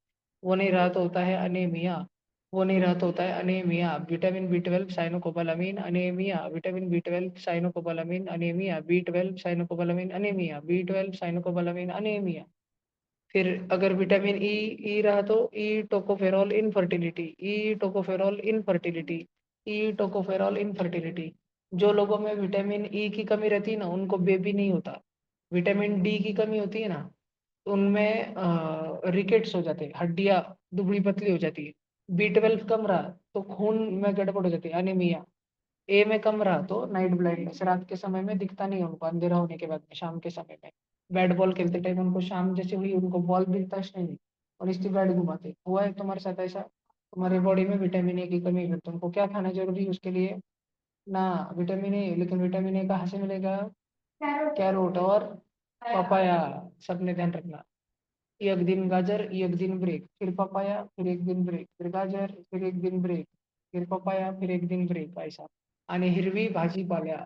A: वो नहीं रहा तो होता है अनेमिया, वो नहीं रहा तो होता है anaemia. Vitamin B12 cyanocobalamin anaemia, vitamin B12 cyanocobalamin anaemia, B12 cyanocobalamin anaemia, B12 cyanocobalamin anaemia. फिर अगर विटामिन ई, ई रहा तो E tocopherol infertility, E tocopherol infertility, E tocopherol infertility. जो लोगों में विटामिन ई की कमी रहती है ना, उनको बेबी नहीं होता। विटामिन डी की कमी होती है ना, तो उनमें रिकेट्स हो जाते हैं, हड्डियां दुबली पतली हो जाती है। B12 कम रहा तो खून में गड़बड़ हो जाती है, अनीमिया। ए में कम रहा तो नाइट ब्लाइंडनेस, रात के समय में दिखता नहीं है उनको, अंधेरा होने के बाद में, शाम के समय में बैट बॉल खेलते टाइम उनको शाम जैसे हुई उनको बॉल भी टच नहीं, और इसकी बैट घुमाते। हुआ है तुम्हारे साथ ऐसा? तुम्हारी बॉडी में विटामिन ए की कमी है, तुमको क्या खाना जरूरी है उसके लिए? ना, विटामिन ए। लेकिन विटामिन ए कहाँ से मिलेगा? कैरोट और पपाया। सबने ध्यान रखना। एक दिन गाजर, एक दिन ब्रेक, फिर पपाया, फिर एक दिन ब्रेक, फिर गाजर, फिर एक दिन ब्रेक, फिर पपाया, फिर एक दिन ब्रेक, ऐसा। आणि हिरवी भाजीपाला,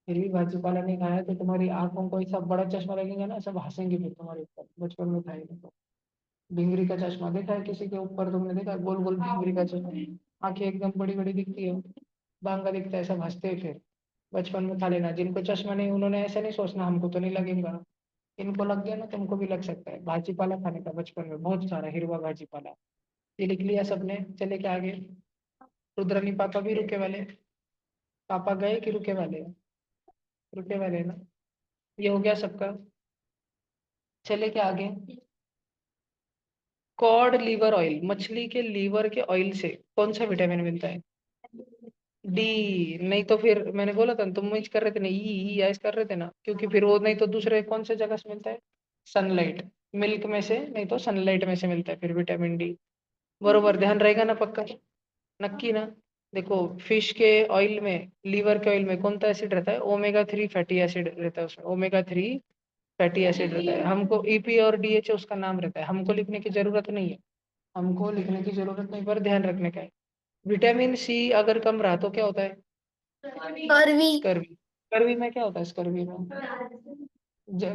A: हिरवी भाजीपाला नहीं खाया तो तुम्हारी आंखों को ऐसा बड़ा चश्मा लगेगा ना, सब हंसेंगे फिर तुम्हारे ऊपर, बचपन में खाएंगे तो। भिंगरी का चश्मा देखा है किसी के ऊपर तुमने? देखा गोल गोल भिंगरी का चश्मा, आंखें एकदम बड़ी बड़ी दिखती है, बांगा दिखता है, सब हंसते हैं फिर। बचपन में खा लेना, जिनको चश्मा नहीं उन्होंने ऐसा नहीं सोचना हमको तो नहीं लगेगा, इनको लग गया ना तुमको भी लग सकता है। भाजीपाला खाने का बचपन में बहुत सारा हिरवा भाजीपाला। ये लिख लिया सबने? चले क्या आगे? रुद्रानी पापा भी रुके वाले? पापा गए कि रुके वाले? रुके वाले ना? ये हो गया सबका। चले क्या आगे? कॉड लीवर ऑयल, मछली के लीवर के ऑयल से कौन सा विटामिन मिलता है? डी। नहीं तो फिर मैंने बोला था ना, तुम मिस कर रहे थे ना, ई ऐस कर रहे थे ना, क्योंकि फिर वो नहीं तो दूसरे कौन से जगह से मिलता है? सनलाइट, मिल्क में से नहीं तो सनलाइट में से मिलता है फिर विटामिन डी। बरोबर, ध्यान रहेगा ना पक्का? नक्की ना? देखो फिश के ऑयल में, लीवर के ऑयल में कौन सा एसिड रहता है? ओमेगा 3 फैटी एसिड रहता है उसमें, ओमेगा 3 फैटी एसिड रहता है। हमको ईपी और डीएचए उसका नाम रहता है, हमको लिखने की जरूरत नहीं है, हमको लिखने की जरूरत नहीं, पर ध्यान रखने का है। विटामिन सी अगर कम रहा तो क्या होता है?
C: कर्वी।
A: स्कर्वी। स्कर्वी में क्या होता है? स्कर्वी में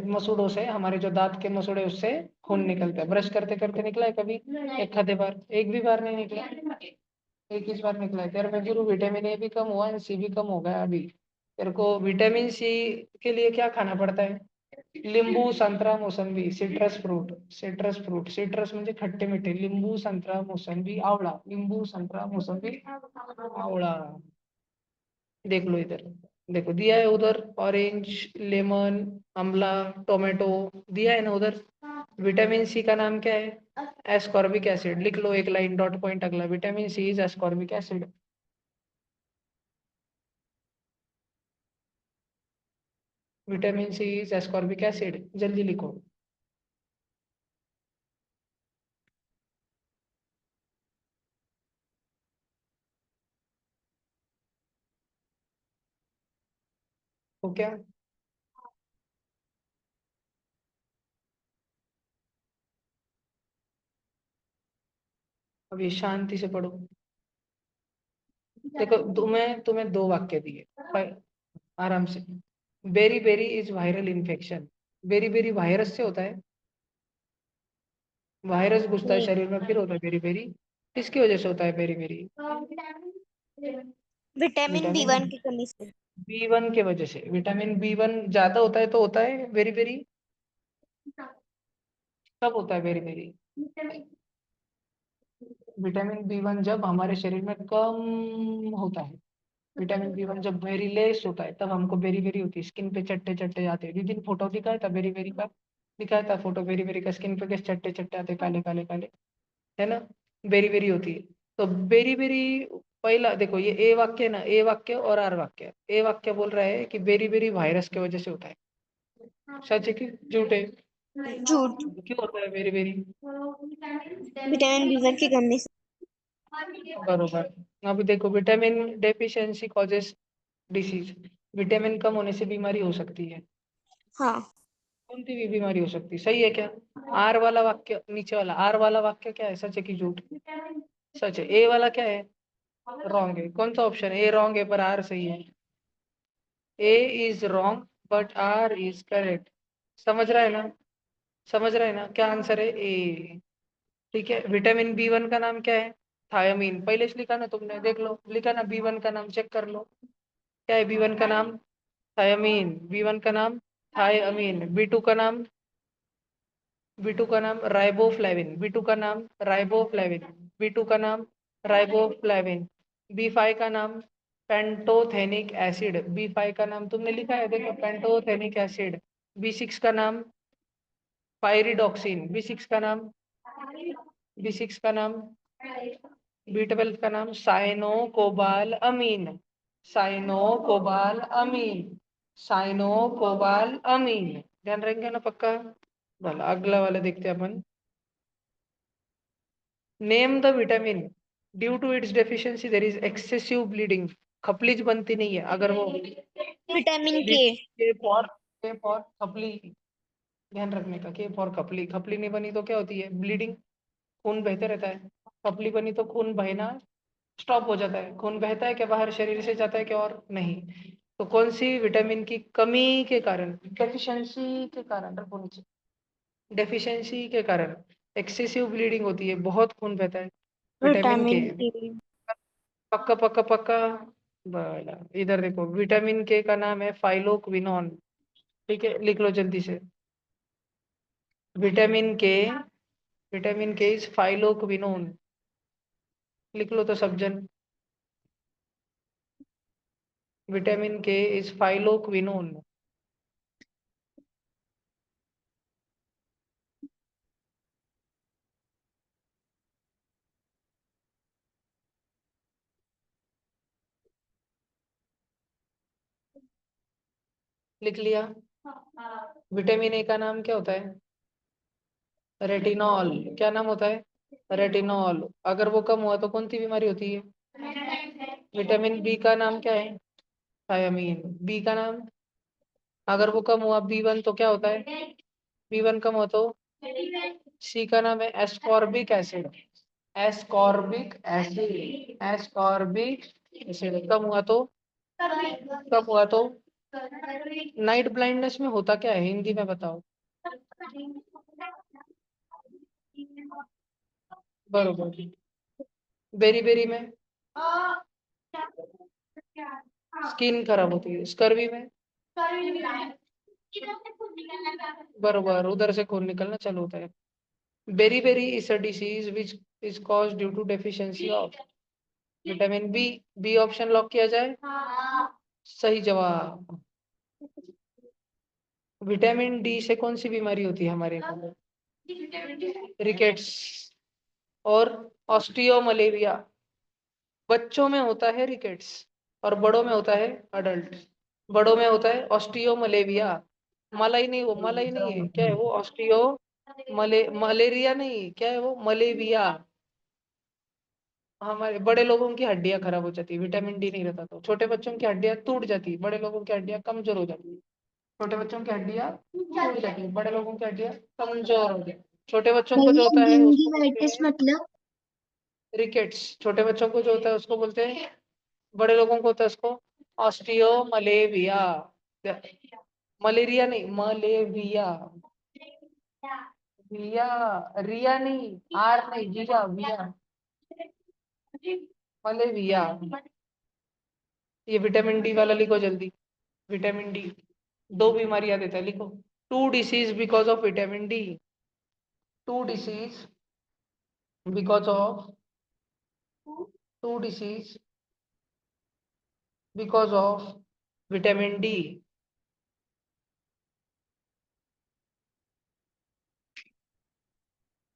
A: मसूड़ों से, हमारे जो दांत के मसूड़े, उससे खून निकलता है। ब्रश करते करते निकला है कभी? एक आधे बार, एक भी बार नहीं निकला, एक ही बार निकला है। तेरे में गुरु विटामिन ए भी कम हुआ है, सी भी कम हो गया अभी। तेरे को विटामिन सी के लिए क्या खाना पड़ता है? लिंबू, संतरा, mosambi, citrus fruit. Citrus fruit, citrus म्हणजे खट्टे मीठे, लिंबू, संतरा, मौसंबी, आवळा, लिंबू, संतरा, मौसंबी, आवळा। देख लो इधर, देखो दिया है उधर, ऑरेंज, लेमन, आंवला, टोमेटो, दिया है ना उधर। विटामिन सी का नाम क्या है? Ascorbic acid. लिख लो एक लाइन, डॉट पॉइंट अगला, vitamin C is ascorbic acid. Vitamin C is ascorbic acid, जल्दी लिखो। तो क्या? अभी शांति से पढ़ो। देखो तुम्हें तुम्हें दो वाक्य दिए, आराम से। Beriberi is viral infection. Beriberi virus से होता है, वायरस घुसता है शरीर में, फिर होता है बेरी बेरी। किसकी वजह से होता है beriberi?
B: Vitamin B
A: vitamin
B: one की कमी से।
A: B1 के वजह से। विटामिन B1 ज्यादा होता है तो होता है बेरी बेरी। कब होता है बेरी बेरी? विटामिन B1 जब हमारे शरीर में कम होता है, विटामिन B1 जब वेरी लेस होता है, तब हमको बेरी बेरी होती है, स्किन पे चट्टे चट्टे आते हैं। जिस फोटो दिखाया था बेरी बेरी का, दिखाया था फोटो बेरी बेरी का, स्किन पे कैसे चट्टे चट्टे आते, काले काले काले, है ना? बेरी बेरी होती है। तो बेरी बेरी, पहला देखो ये ए वाक्य है ना, ए वाक्य और आर वाक्य। ए वाक्य बोल रहा है कि बेरी बेरी वायरस की वजह से होता है। सच है कि झूठ है?
B: झूठ।
A: क्यों होता है beriberi?
B: Vitamin B one की कमी से।
A: बरोबर। अब देखो vitamin deficiency causes disease. Vitamin कम होने से बीमारी हो सकती है।
B: हाँ।
A: कौन सी भी बीमारी हो सकती है, सही है क्या? आर वाला वाक्य, नीचे वाला आर वाला वाक्य क्या है? सच है कि झूठ? सच है। ए वाला क्या है? रॉन्ग है। कौन सा ऑप्शन? ए रॉन्ग है पर आर सही है। A is wrong but R is correct. समझ रहा है ना? समझ रहा है ना? क्या आंसर है? ए। ठीक है। विटामिन B1 का नाम क्या है? थायमीन। पहले से लिखा ना तुमने, देख लो, लिखा ना B1 का नाम, चेक कर लो। क्या है B1 का नाम? थायमीन। B1 का नाम थायमीन। B2 का नाम, B2 का नाम राइबोफ्लेविन। B2 का नाम राइबोफ्लेविन। B2 का नाम राइबोफ्लेविन। B5 का नाम पेंटोथेनिक एसिड। B5 का नाम तुमने लिखा है, देखो, पेंटोथेनिक एसिड। B6 का नाम पायरिडॉक्सिन। B6 का नाम, B6 का नाम, B12 का नाम cyanocobalamin. Cyanocobalamin. Cyanocobalamin. ध्यान रहेंगे ना पक्का? भला अगला वाला देखते हैं अपन। Name the vitamin due to its deficiency there is excessive bleeding. खपलीज बनती नहीं है अगर वो,
B: विटामिन के।
A: के फॉर, के फॉर खपली। ध्यान रखने का, के फॉर खपली। खपली नहीं बनी तो क्या होती है? ब्लीडिंग, खून बहते रहता है। खपली बनी तो खून बहना स्टॉप हो जाता है। खून बहता है क्या बाहर शरीर से जाता है क्या? और नहीं। तो कौन सी विटामिन की कमी के कारण, डेफिशिएंसी के कारण, रखो नीचे, डेफिशिएंसी के कारण एक्सेसिव ब्लीडिंग होती है, बहुत खून बहता है? विटामिन के।
B: विटामिन के।
A: पक्का पक्का पक्का। बड़ा इधर देखो, विटामिन के का नाम है फाइलोक्विनोन। ठीक है, लिख लो जल्दी से। विटामिन के, विटामिन के इज फाइलोक्विनोन। लिख लो तो सब जन। विटामिन के इज फाइलोक्विनोन। लिख लिया? विटामिन ए का नाम क्या होता है? रेटिनॉल। क्या नाम होता है? रेटिनॉल। अगर वो कम हुआ तो कौन सी बीमारी होती है? विटामिन बी का नाम क्या है? थायामीन। बी का नाम, अगर वो कम हुआ B1 तो क्या होता है? B1 कम हो तो सी का नाम है ascorbic acid. Ascorbic acid, ascorbic acid. कम हुआ तो नाइट ब्लाइंडनेस में होता क्या है, हिंदी में बताओ। बरोबर। बेरी बेरी में स्किन खराब होती है। स्कर्वी में बरोबर, उधर से खून निकलना चालू होता है। Beriberi is a disease which is cause due to deficiency of vitamin B. B option lock किया जाए। सही जवाब। विटामिन डी से कौन सी बीमारी होती है हमारे को? रिकेट्स और ऑस्टियोमलेरिया। बच्चों में होता है रिकेट्स और बड़ों में होता है अडल्ट। बड़ों में होता है ऑस्टियोमलेरिया। मलाई नहीं, वो मलाई नहीं है, क्या है वो? ऑस्टियो मलेरिया नहीं, क्या है वो? मलेरिया। हमारे बड़े लोगों की हड्डियां खराब हो जाती है, विटामिन डी नहीं रहता तो। छोटे बच्चों की हड्डियां टूट जाती है, बड़े लोगों की हड्डियां कमजोर हो जाती है। छोटे बच्चों की हड्डियां टूट जाती है, बड़े लोगों की हड्डियां कमजोर हो जाती है। छोटे बच्चों को जो
B: भैया
A: होता है उसको बोलते
B: गिंगिवाइटिस
A: हैं
B: मतलब?
A: रिकेट्स। छोटे बच्चों को जो होता है उसको बोलते हैं, बड़े लोगों को होता है उसको ऑस्टियोमलेरिया। मलेरिया नहीं, मलेरिया। विया, रिया नहीं, आर नहीं, जिया, विया, मलेरिया। ये विटामिन डी वाला लिखो जल्दी। विटामिन डी, दो बीमारियां देता है, लिखो। Two disease because of vitamin D. Two disease because of, two disease because of vitamin D.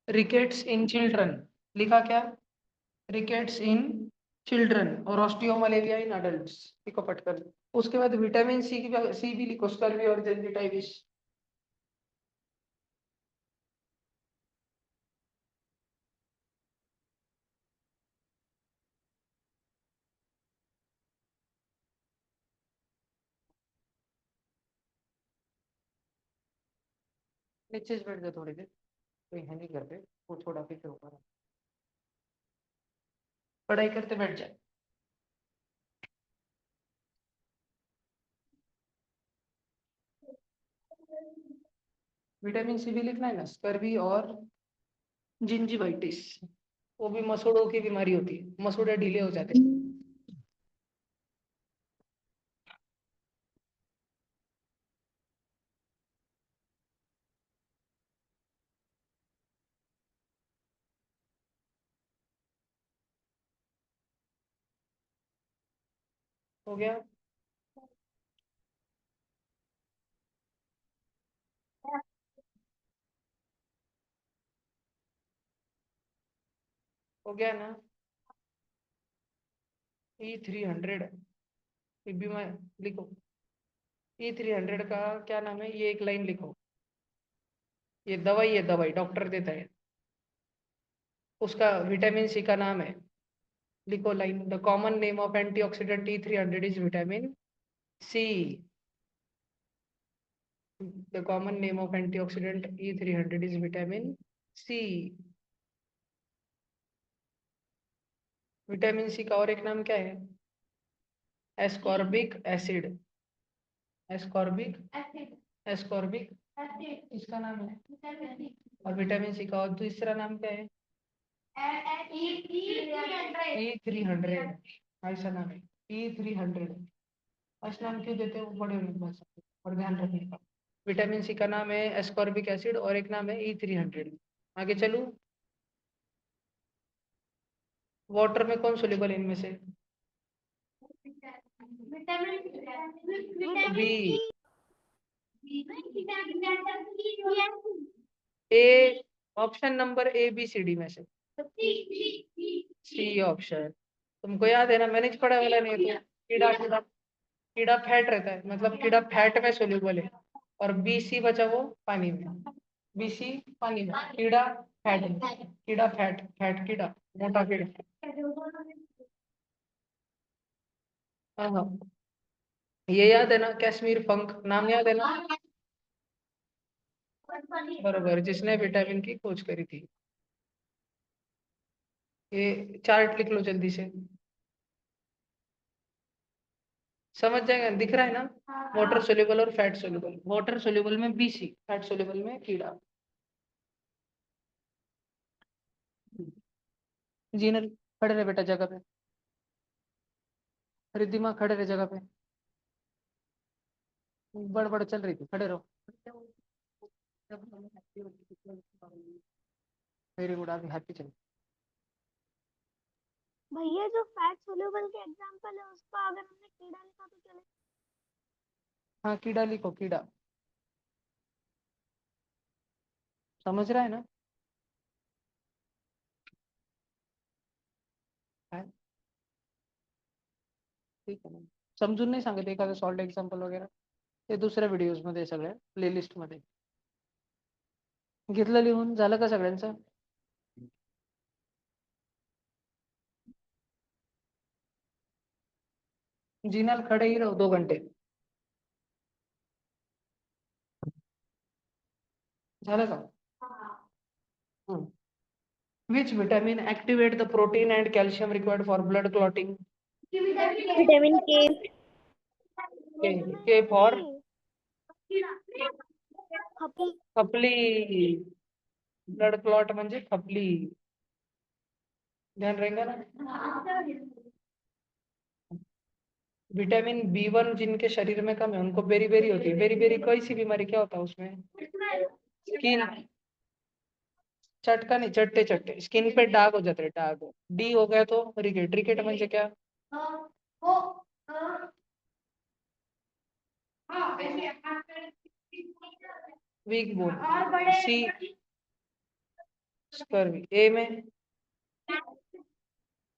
A: Rickets in children, लिखा क्या? रिकेट्स इन चिल्ड्रन और ऑस्टियोमलेरिया इन अडल्ट्स, लिखो पट कर। उसके बाद विटामिन सी भी लिखो, स्कर्वी और जेंजिटाइविस। नीचे से बैठ जाओ थोड़ी देर, कोई है नहीं घर पे, वो थोड़ा फिक्र होगा। पढ़ाई करते बैठ जाए। विटामिन सी भी लिखना है ना, स्कर्वी और जिंजीवाइटिस। वो भी मसूड़ों की बीमारी होती है, मसूड़े ढीले हो जाते हैं। हो गया? हो गया ना? E300, ये भी मैं, लिखो। E300 का क्या नाम है? ये एक लाइन लिखो। ये दवाई है, दवाई डॉक्टर देता है, उसका विटामिन सी का नाम है। लिखो line. The common name of antioxidant E300 is vitamin C. The common name of antioxidant E300 is vitamin C. Vitamin C का और एक नाम क्या है? Ascorbic acid. एस्कॉर्बिक एस्कॉर्बिक इसका नाम है। और विटामिन सी का और दूसरा नाम क्या है? E300, ऐसा नाम है। E300 ऐसा नाम क्यों देते हैं, वो बड़े होने के बाद सकते, और ध्यान रखने का। विटामिन सी का नाम है एस्कॉर्बिक एसिड और एक नाम है E300। आगे चलूं। वाटर में कौन सोल्यूबल है इनमें से? बी। ए, ऑप्शन नंबर ABCD में से सी ऑप्शन। तुमको याद है ना, मैंने पढ़ा वाला नहीं है तो। कीड़ा कीड़ा कीड़ा फैट रहता है, मतलब कीड़ा फैट में सोल्यूबल है। और BC बचा वो पानी में। BC पानी में, कीड़ा फैट में। कीड़ा फैट, फैट कीड़ा, मोटा कीड़ा। हाँ हाँ, ये याद है ना, कश्मीर फंक नाम याद है ना? बरोबर, जिसने विटामिन की खोज करी थी। ये चार्ट लिख लो जल्दी से, समझ जाएगा, दिख रहा है ना? वाटर सोल्यूबल और फैट सोल्यूबल, वाटर सोल्यूबल में बीसी, फैट सोल्यूबल में कीड़ा। जीनल, खड़े रहे बेटा जगह पे, रिद्धिमा खड़े रहे जगह पे, बड़बड़ चल रही थी, खड़े रहो। वेरी गुड, आगे हैप्पी चलो।
B: भैया जो फैट सोल्यूबल के एग्जांपल है उसका अगर हमने कीड़ा लिखा तो चले?
A: हाँ कीड़ा लिखो, कीड़ा, समझ रहा है ना? है? ठीक आहे ना, समजून नाही सांगत एखादं सॉल्ट एक्झाम्पल वगैरे, ते दुसऱ्या व्हिडिओज मध्ये सगळ्या प्लेलिस्ट मध्ये घेतलं लिहून, झालं का सगळ्यांचं? जिनल खड़े ही रहो 2 घंटे, झालं का? Which vitamin activate the protein and calcium required for blood clotting?
B: Vitamin के।
A: के फॉर
B: खपली।
A: खपली, ब्लड क्लॉट म्हणजे खपली, ध्यान रहेगा ना? विटामिन B1 जिनके शरीर में कम है उनको बेरी बेरी होती है, बेरी बेरी कोई सी बीमारी, क्या होता है उसमें? स्किन, चटका नहीं, चट्टे चट्टे, स्किन पे दाग हो जाते हैं, दाग। डी हो गया तो रिकेट, रिकेट म्हणजे क्या? Weak bone. C scurvy, A में,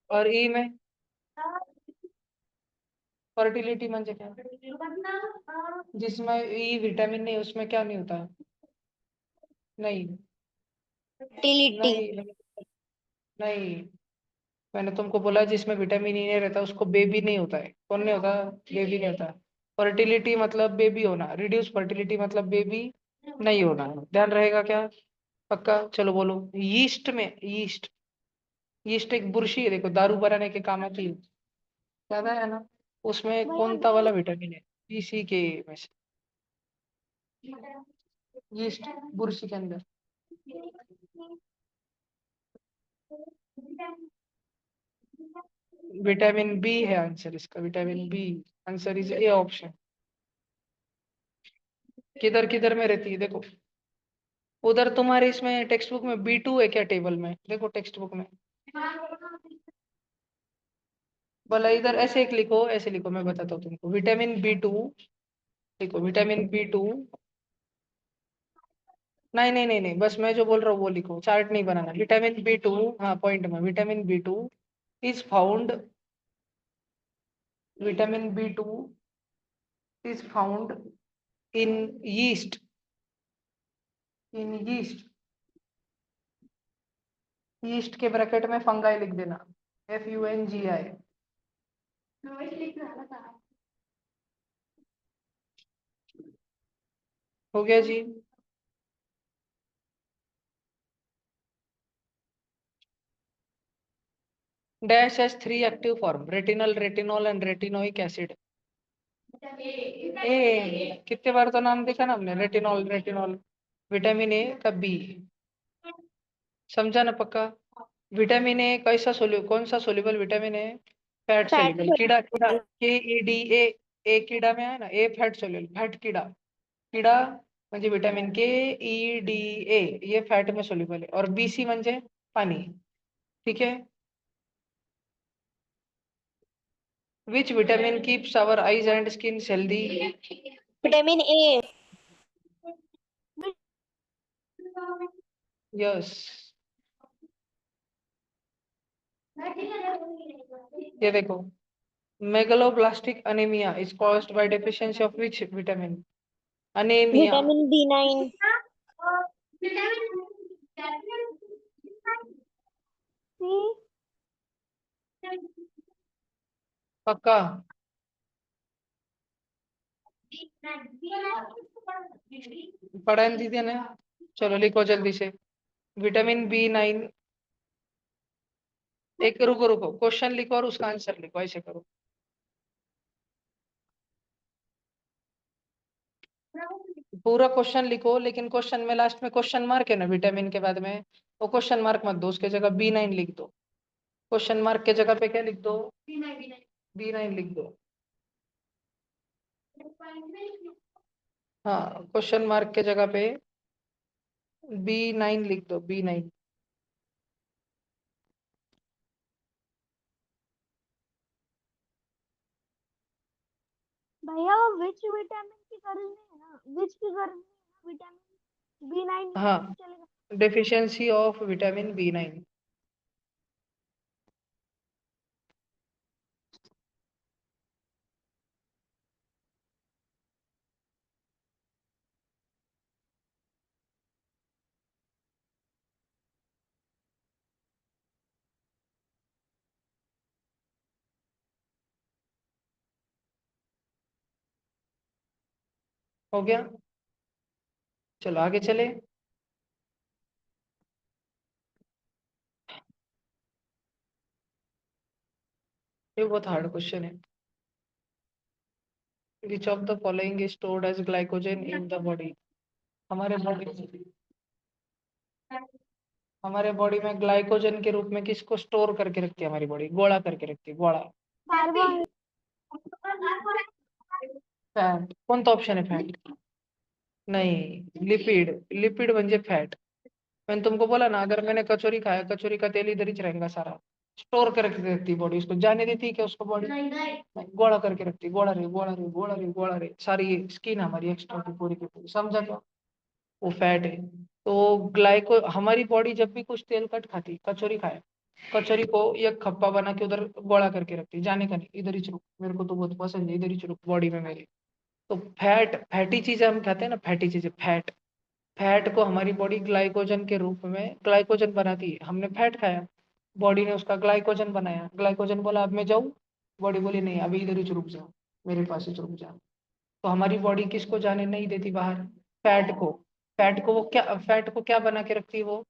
A: और ई में फर्टिलिटी म्हणजे क्या? जिसमें ई विटामिन नहीं उसमें क्या नहीं होता? नहीं,
B: फर्टिलिटी।
A: नहीं, नहीं, मैंने तुमको बोला जिसमें विटामिन ई नहीं रहता उसको बेबी नहीं होता है, कौन नहीं होता? बेबी नहीं होता। फर्टिलिटी मतलब बेबी होना, रिड्यूस फर्टिलिटी मतलब बेबी नहीं होना, ध्यान रहेगा क्या? पक्का, चलो बोलो। यीस्ट में, यीस्ट, यीस्ट एक बुरशी है, देखो दारू बनाने के काम आती है, याद है ना? उसमें
B: भैया
A: कौन सा
B: गाय।
A: वाला विटामिन है? इसी के में से, यीस्ट बुरशी के अंदर। विटामिन बी है आंसर इसका, vitamin B, answer is A option. किधर किधर में रहती है देखो, उधर तुम्हारे इसमें टेक्स्ट बुक में B2 है क्या टेबल में? देखो टेक्स्ट बुक में, बोला इधर ऐसे एक लिखो, ऐसे लिखो, मैं बताता हूँ तुमको, विटामिन B2 लिखो, विटामिन B2। नहीं नहीं नहीं नहीं, बस मैं जो बोल रहा हूँ वो लिखो, चार्ट नहीं बनाना। विटामिन B2, हाँ पॉइंट में, vitamin B2 is found, vitamin B2 is found in yeast, in yeast, yeast के ब्रैकेट में फंगाई लिख देना, FUNGI। हो गया जी? Dash has 3 active form, retinal, retinol and retinoic acid. A कितने बार तो नाम देखा ना हमने, रेटिनॉल, रेटिनॉल, विटामिन ए का बी, समझा ना पक्का? विटामिन ए कैसा कौन सा सोल्यूबल विटामिन है? Fat
B: fat
A: soluble. कीड़ा, कीड़ा,
B: सोल्यूबल।
A: KEDA, ए कीड़ा में है ना, ए फैट सोल्यूबल, फैट कीड़ा, कीड़ा म्हणजे विटामिन KEDA, ये फैट में सोल्यूबल है, और BC म्हणजे पानी, ठीक है? Which vitamin keeps our eyes and skin healthy?
B: Vitamin A.
A: Yes, ये देखो, megaloblastic anaemia is caused by deficiency of which vitamin? Anaemia,
B: vitamin B9।
A: पक्का? पढ़ा है दीदी ने? चलो लिखो जल्दी से। Vitamin B9। एक रुको रुको, क्वेश्चन लिखो और उसका आंसर लिखो, ऐसे करो। पूरा क्वेश्चन लिखो, लेकिन क्वेश्चन में लास्ट में क्वेश्चन मार्क है ना विटामिन के बाद में, वो क्वेश्चन मार्क मत दो, उसके जगह B9 लिख दो। क्वेश्चन मार्क के जगह पे क्या लिख दो? B9 लिख दो। हाँ, क्वेश्चन मार्क के जगह पे B9 लिख दो, B9।
B: भैया वो विच विटामिन की गरज नहीं है ना, विच की गरज नहीं है ना, विटामिन B9
A: हाँ,
B: चलेगा।
A: Deficiency of vitamin B9। हो गया? चलो आगे चले। ये बहुत हार्ड क्वेश्चन है। Which of the following is stored as glycogen in the body? हमारे बॉडी हमारे बॉडी में ग्लाइकोजन के रूप में किसको स्टोर करके रखती है? हमारी बॉडी गोला करके रखती है, गोला।
B: कार्बन।
A: फैट। कौन सा ऑप्शन है फैट? नहीं, लिपिड। लिपिड म्हणजे फैट। मैंने तुमको बोला ना, अगर मैंने कचौरी खाया, कचौरी का तेल इधर ही रहेगा सारा। स्टोर करके रखती बॉडी, उसको जाने देती है क्या उसको बॉडी? नहीं, गोला करके रखती, गोला रे गोला रे गोला रे गोला रे, सारी स्किन हमारी एक्स्ट्रा की पूरी की पूरी, समझा क्या? वो फैट है। तो ग्लाइको हमारी बॉडी जब भी कुछ तेल कट खाती, कचौरी खाए, कचौरी को एक खप्पा बना के उधर गोला करके रखती, जाने का नहीं, इधर ही चुरुक, मेरे को तो बहुत पसंद है, इधर ही चुरुक बॉडी में मेरे। तो फैट, फैटी चीजें हम खाते हैं ना, फैटी चीजें, फैट। फैट को हमारी बॉडी ग्लाइकोजन के रूप में ग्लाइकोजन बनाती है। हमने फैट खाया, बॉडी ने उसका ग्लाइकोजन बनाया, ग्लाइकोजन बोला अब मैं जाऊं, बॉडी बोली नहीं, अभी इधर ही रुक जाओ, मेरे पास ही रुक जाओ। तो हमारी बॉडी किसको जाने नहीं देती बाहर? फैट को। फैट को क्या बना के रखती है वो?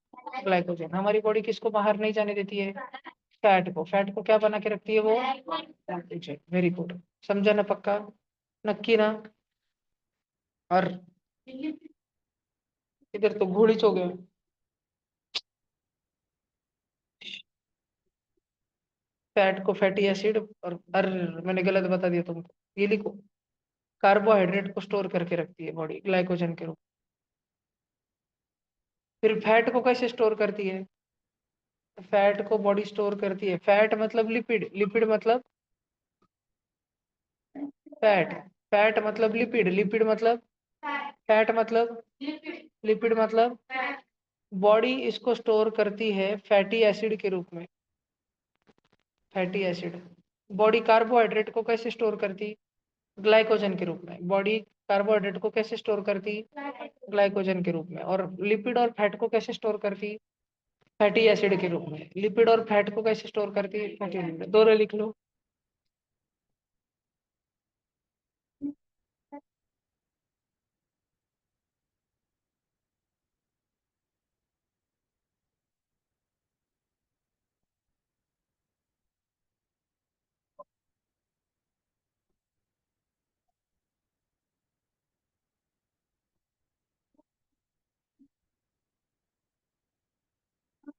A: ग्लाइकोजन। हमारी बॉडी किसको बाहर नहीं जाने देती है? फैट को। फैट को क्या बना के रखती है वो? ग्लाइकोजन। Very good. समझा ना पक्का? नक्की ना? और इधर तो घोड़ी हो गए। फैट को फैटी एसिड, और मैंने गलत बता दिया तुमको, ये लिखो। कार्बोहाइड्रेट को स्टोर करके रखती है बॉडी ग्लाइकोजन के रूप। फिर फैट को कैसे स्टोर करती है? फैट को बॉडी स्टोर करती है, फैट मतलब लिपिड, लिपिड मतलब फैट, फैट मतलब लिपिड, लिपिड मतलब फैट, मतलब लिपिड मतलब बॉडी इसको स्टोर करती है फैटी एसिड के रूप में। Fatty acid. बॉडी कार्बोहाइड्रेट को कैसे स्टोर करती? ग्लाइकोजन के रूप में। बॉडी कार्बोहाइड्रेट को कैसे स्टोर करती? ग्लाइकोजन के रूप में। और लिपिड और फैट को कैसे स्टोर करती? फैटी एसिड के रूप में। लिपिड और फैट को कैसे स्टोर करती? Fatty acid. दोनों लिख लो।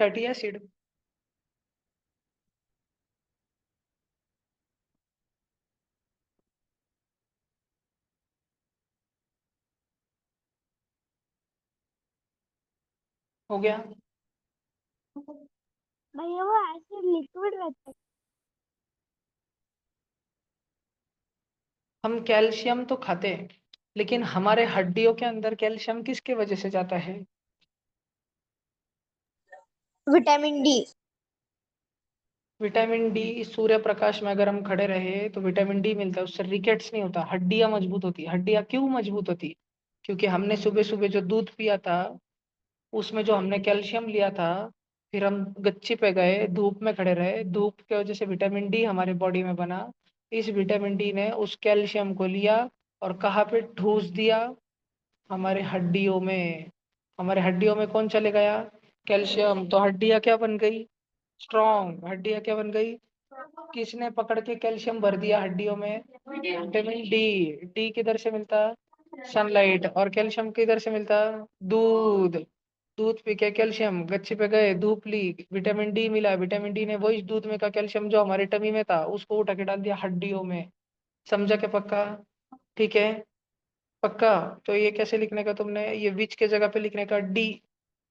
A: Fatty acid. हो गया?
B: भैया वो एसिड लिक्विड रहता है।
A: हम कैल्शियम तो खाते हैं, लेकिन हमारे हड्डियों के अंदर कैल्शियम किसके वजह से जाता है?
B: Vitamin D.
A: Vitamin D, Surya Prakash में अगर हम खड़े रहे तो विटामिन डी मिलता है, उससे रिकेट्स नहीं होता, हड्डियां मजबूत होती है। हड्डियां क्यों मजबूत होती है? क्योंकि हमने सुबह सुबह जो दूध पिया था, उसमें जो हमने कैल्शियम लिया था, फिर हम गच्ची पे गए, धूप में खड़े रहे, धूप की वजह से विटामिन डी हमारे बॉडी में बना। इस विटामिन डी ने उस कैल्शियम को लिया और कहाँ पे ठूस दिया? हमारे हड्डियों में। हमारे हड्डियों में कौन चले गया? कैल्शियम। तो हड्डियां क्या बन गई? स्ट्रॉन्ग। हड्डियां क्या बन गई? किसने पकड़ के कैल्शियम भर दिया हड्डियों में? Vitamin D. डी किधर से मिलता? सनलाइट। और कैल्शियम किधर से मिलता? दूध। दूध पी के कैल्शियम, गच्ची पे गए, धूप ली, विटामिन डी मिला, विटामिन डी ने वही दूध में का कैल्शियम जो हमारे टमी में था उसको उठा के डाल दिया हड्डियों में। समझा क्या? पक्का? ठीक है, पक्का। तो ये कैसे लिखने का तुमने? ये विच के जगह पे लिखने का डी।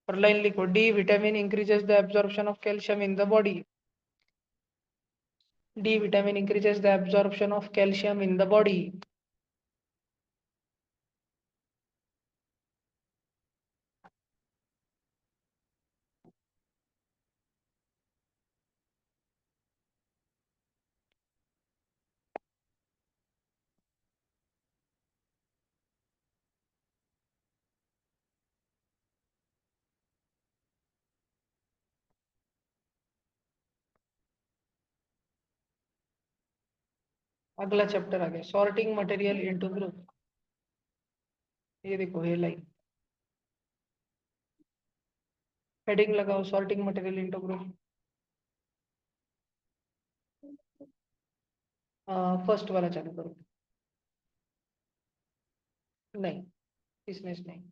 A: और लाइन लिखो, D vitamin increases the absorption of calcium in the body. D vitamin increases the absorption of calcium in the body. अगला चैप्टर आ गया, सॉर्टिंग मटेरियल इनटू ग्रुप। ये देखो ये लाइन, हेडिंग लगाओ, sorting material into group. First वाला चालू करो। नहीं, इसमें से नहीं।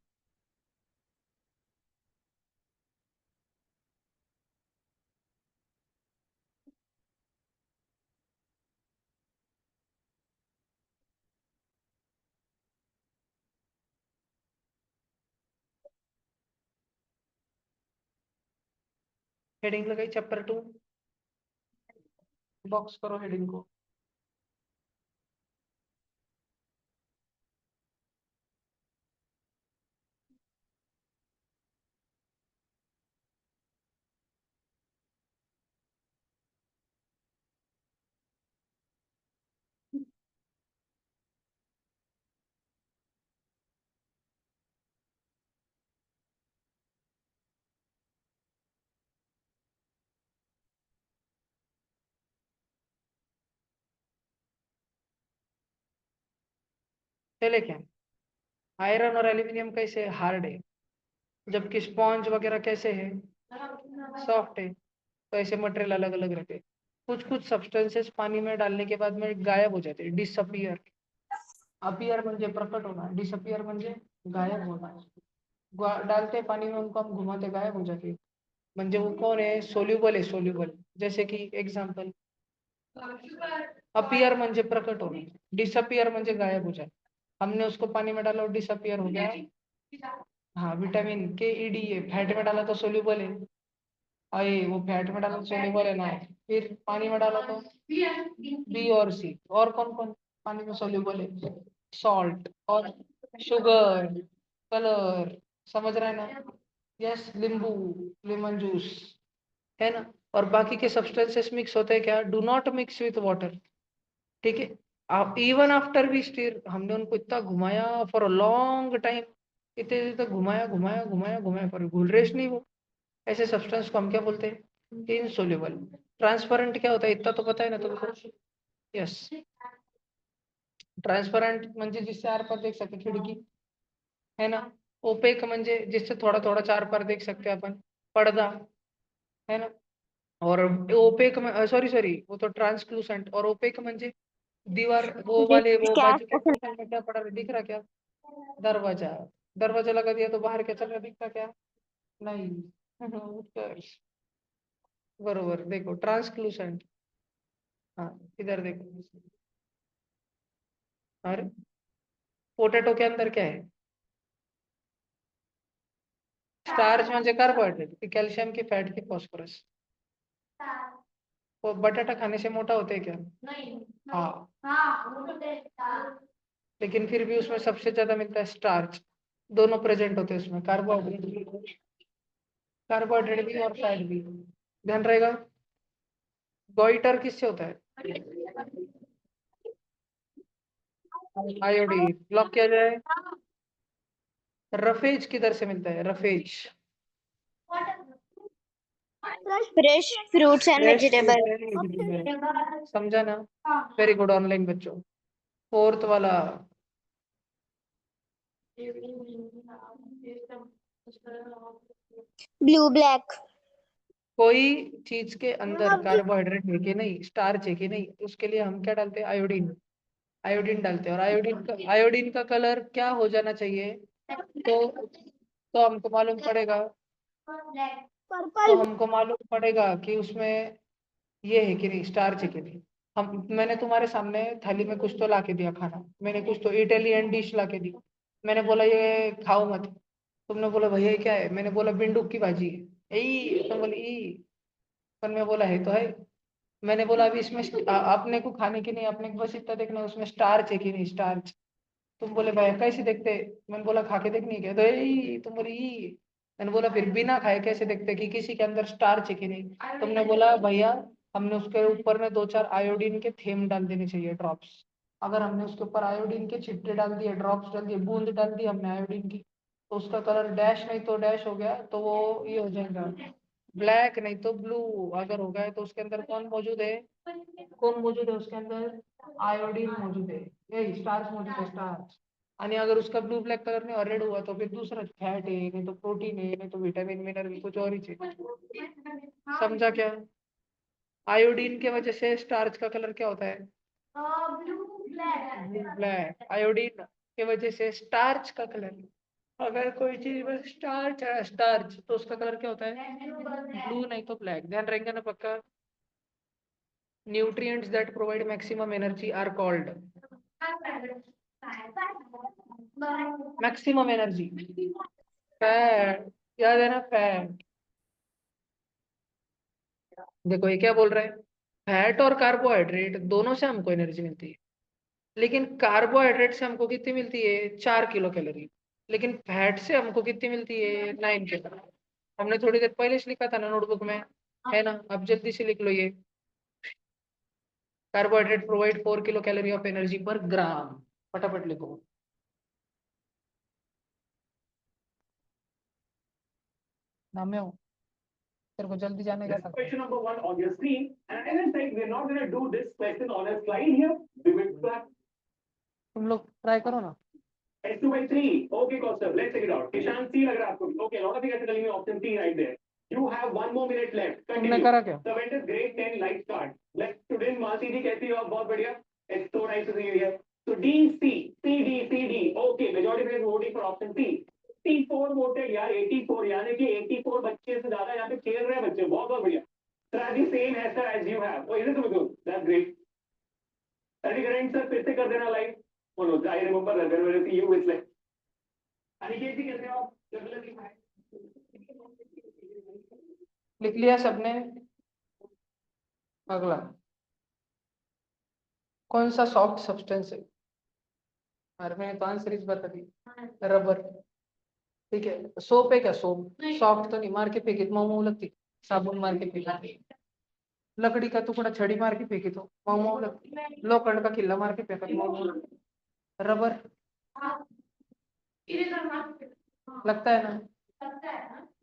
A: हेडिंग लगाई चैप्टर 2। बॉक्स करो हेडिंग को। चले क्या? आयरन और एल्यूमिनियम कैसे हार्ड है, जबकि स्पॉन्ज वगैरह कैसे है? सॉफ्ट है। तो ऐसे मटेरियल अलग अलग रहते हैं। कुछ कुछ सब्सटेंसेस पानी में डालने के बाद में गायब हो जाते हैं, डिसअपियर। अपीयर म्हणजे प्रकट होना, डिसअपियर म्हणजे गायब होना। डालते हैं पानी में, उनको हम घुमाते, गायब हो जाते हैं। म्हणजे वो कौन है? सोल्यूबल है, सोल्यूबल। जैसे कि एग्जांपल, अपीयर म्हणजे प्रकट होना, डिसअपियर म्हणजे गायब हो जाए। हमने उसको पानी में डाला और डिसअपियर हो गया। हाँ, विटामिन के ई डी है, फैट में डाला तो सोल्यूबल है। अरे वो फैट में डाला तो सोल्यूबल है ना। फिर पानी में डाला तो बी और सी। और कौन कौन पानी में सोल्यूबल है? सॉल्ट और शुगर, कलर। समझ रहे हैं ना? यस, नींबू, लेमन जूस, है ना। और बाकी के सब्सटेंसेस मिक्स होते हैं क्या? Do not mix with water. ठीक है। आप इवन आफ्टर वी स्टीर, हमने उनको इतना घुमाया फॉर अ लॉन्ग टाइम, इतने देर तक घुमाया घुमाया घुमाया घुमाया, पर घुल रहे नहीं वो। ऐसे सब्सटेंस को हम क्या बोलते हैं? इनसोल्युबल। ट्रांसपेरेंट क्या होता है इतना तो पता है ना तुमको? यस, ट्रांसपेरेंट म्हणजे जिससे आर पार देख सके, खिड़की, है ना। ओपेक म्हणजे जिससे थोड़ा थोड़ा चार पार देख सकते हैं अपन, पर्दा, है ना। और ओपेक में, सॉरी सॉरी, वो तो ट्रांसलूसेंट। और ओपेक म्हणजे दीवार, वो वाले,
B: दिस
A: वो
B: क्या
A: बाजू के पोर्शन में क्या पड़ा है, दिख रहा क्या? दरवाजा। दरवाजा लगा दिया तो बाहर क्या चल रहा, दिखता क्या? नहीं। उत्कर्ष, बरोबर। देखो ट्रांसलूसेंट। हाँ, इधर देखो। अरे, पोटैटो के अंदर क्या है? स्टार्च म्हणजे कार्बोहाइड्रेट, कैल्शियम की, फैट की, फॉस्फोरस। वो बटाटा खाने से मोटा होते हैं क्या? नहीं। हाँ, लेकिन फिर भी उसमें सबसे ज्यादा मिलता है स्टार्च। दोनों प्रेजेंट होते हैं उसमें, कार्बोहाइड्रेट, कार्बोहाइड्रेट भी और फैट भी। ध्यान रहेगा। गोइटर किससे होता है? आयोडीन। लॉक किया जाए। रफेज किधर से मिलता है? Roughage
B: fresh fruits and
A: fresh
B: vegetable.
A: समझा ना? वेरी गुड ऑनलाइन बच्चों। फोर्थ वाला,
B: ब्लू ब्लैक।
A: कोई चीज के अंदर कार्बोहाइड्रेट है कि नहीं, स्टार्च है कि नहीं, उसके लिए हम क्या डालते हैं? आयोडीन। आयोडीन डालते हैं। और आयोडीन का कलर क्या हो जाना चाहिए? तो हमको मालूम पड़ेगा, तो
B: पर्पल।
A: हमको मालूम पड़ेगा कि उसमें ये है कि नहीं, स्टार्च है कि नहीं। हम मैंने तुम्हारे सामने थाली में कुछ तो ला के दिया खाना, मैंने कुछ तो इटालियन डिश ला के दी, मैंने बोला ये खाओ मत, तुमने बोला भैया ये क्या है, मैंने बोला बिंडुक की भाजी है, ई तुम बोली ई, पर मैं बोला है तो है। मैंने बोला अभी इसमें अपने को खाने की नहीं, अपने को बस इतना देखना उसमें स्टार्च है कि नहीं, स्टार्च। तुम बोले भैया कैसे देखते? मैंने बोला खा के देखनी है क्या? तो ई तुम बोली ई। मैंने बोला फिर बिना खाए कैसे देखते कि किसी के अंदर स्टार्च है कि नहीं? तुमने बोला भैया हमने उसके ऊपर में 2-4 आयोडीन के थेम डाल देने चाहिए, ड्रॉप्स। अगर हमने उसके ऊपर आयोडीन के छिट्टे डाल दिए, ड्रॉप्स डाल दिए, बूंद डाल दी हमने आयोडीन की, तो उसका कलर डैश नहीं तो डैश हो गया, तो वो ये हो जाएगा ब्लैक नहीं तो ब्लू। अगर हो गया तो उसके अंदर कौन मौजूद है? कौन मौजूद है उसके अंदर? आयोडीन मौजूद है, यही स्टार्च मौजूद है, स्टार्च। आणि अगर उसका ब्लू ब्लैक कलर में और रेड हुआ तो फिर दूसरा फैट है, नहीं तो प्रोटीन है, नहीं तो विटामिन मिनरल कुछ और ही चीज। समझा क्या? आयोडीन के वजह से स्टार्च का कलर क्या होता है? Blue black. आयोडीन के वजह से स्टार्च का कलर, अगर कोई चीज में स्टार्च है, स्टार्च, तो उसका कलर क्या होता है? ब्लू नहीं तो ब्लैक। ध्यान रहेंगे ना पक्का? Nutrients that provide maximum energy are called maximum energy fat. याद है ना, फैट। देखो ये क्या बोल रहा है, फैट और कार्बोहाइड्रेट दोनों से हमको एनर्जी मिलती है, लेकिन कार्बोहाइड्रेट से हमको कितनी मिलती है? 4 किलो कैलोरी। लेकिन फैट से हमको कितनी मिलती है? 9 किलो। हमने थोड़ी देर पहले से लिखा था ना नोटबुक में, है ना? अब जल्दी से लिख लो ये, carbohydrate provide 4 kilo calorie of energy पर ग्राम। फटाफट लिखो। नाम में हो, तेरे को जल्दी जाने का था।
D: Question number one on your screen. And as I said, we're not going to do this question on a slide here. We will start
A: तुम लोग ट्राई करो ना।
D: S2 by 3. Okay, Kaustav, let's check it out. Ishan C लग रहा है आपको? Okay, a lot of you guys are telling me option C right there. You have 1 more minute left.
A: तुमने
D: Continue.
A: करा क्या?
D: The event is grade 10 light start. Let's student मासी जी कैसी हो आप? बहुत बढ़िया. It's so nice to see you here. So D, C, C, D, C, D. Okay, majority of you are voting for option C. 84 voted यार, 84 यानी कि 84 बच्चे से ज्यादा यहाँ पे खेल रहे हैं बच्चे. बहुत बहुत बढ़िया. So the same answer as you have. Oh, is it good? That's great. Any current sir फिर से कर देना live. Oh no, I remember that when I see you it's like Aniket जी कैसे हो आप?
A: लिख लिया सबने? अगला कौन सा सॉफ्ट सब्सटेंस है? अरे मैंने तो आंसर इस बता दी, रबर। ठीक है, सोप है क्या? सोप सॉफ्ट तो नहीं, मार के फेंकी तो मोमो लगती, साबुन मार के फेंकी, लकड़ी का टुकड़ा छड़ी मार के फेंकी तो मोमो लगती, लोखंड का किल्ला मार के फेंका तो मोमो लगती। रबर लगता है ना?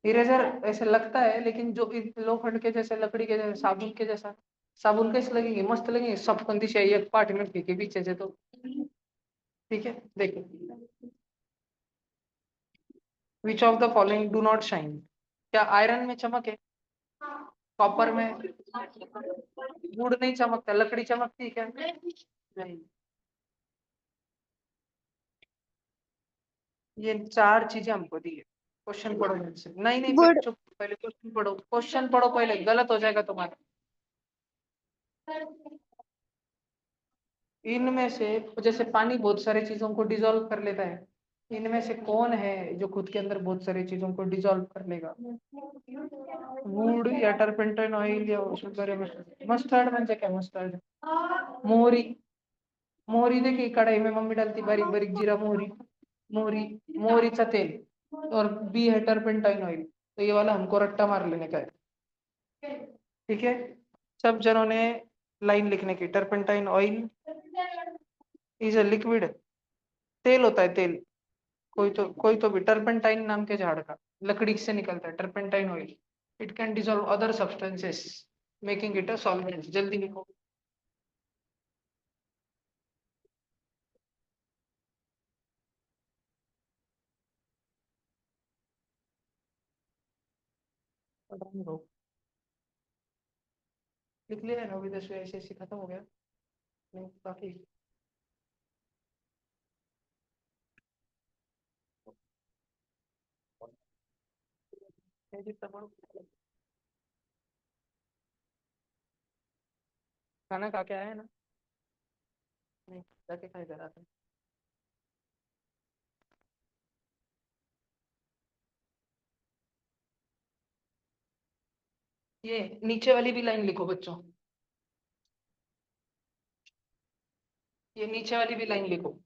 A: इरेजर ऐसे लगता है, लेकिन जो लोखंड के जैसे, लकड़ी के जैसे, साबुन के जैसा, साबुन कैसे लगेंगे? मस्त लगेंगे, सब कंदी से एक पार्ट में फेंके पीछे से तो। ठीक है, देखो, विच of the following do not shine? क्या आयरन में चमक है? कॉपर में? वुड नहीं चमकता, लकड़ी चमकती है क्या? नहीं। ये 4 चीजें हमको दी है। क्वेश्चन पढ़ो मेरे से। नहीं नहीं,
B: वुड।
A: चुप, पहले क्वेश्चन पढ़ो, क्वेश्चन पढ़ो पहले, गलत हो जाएगा तुम्हारा। इनमें से जैसे पानी बहुत सारी चीजों को डिसॉल्व कर लेता है, इनमें से कौन है जो खुद के अंदर बहुत सारी चीजों को डिसॉल्व कर लेगा? वुड या टर्पेंटाइन ऑयल या शुगर या मस्टर्ड? म्हणजे क्या मस्टर्ड? मोहरी। मोहरी देखी कढ़ाई में मम्मी डालती बारीक बारीक जीरा, मोहरी, मोहरी, मोहरीचा तेल। और बी है टर्पेंटाइन ऑयल। तो ये वाला हमको रट्टा मार लेने का है। ठीक है, सब जनों ने लाइन लिखने की। Turpentine oil is a liquid, तेल होता है तेल। कोई तो भी टर्पेंटाइन नाम के झाड़ का, लकड़ी से निकलता है turpentine oil. It can dissolve other substances making it a solvent. जल्दी लिखो। पढ़ रही हो, लिख लिया है ना अभी 10वीं ऐसे ऐसे खत्म हो गया। नहीं काफी। है जितना पढ़ो। खाना खा के आया है ना? नहीं जाके खाए घर आते। ये नीचे वाली भी लाइन लिखो बच्चों, ये नीचे वाली भी लाइन लिखो।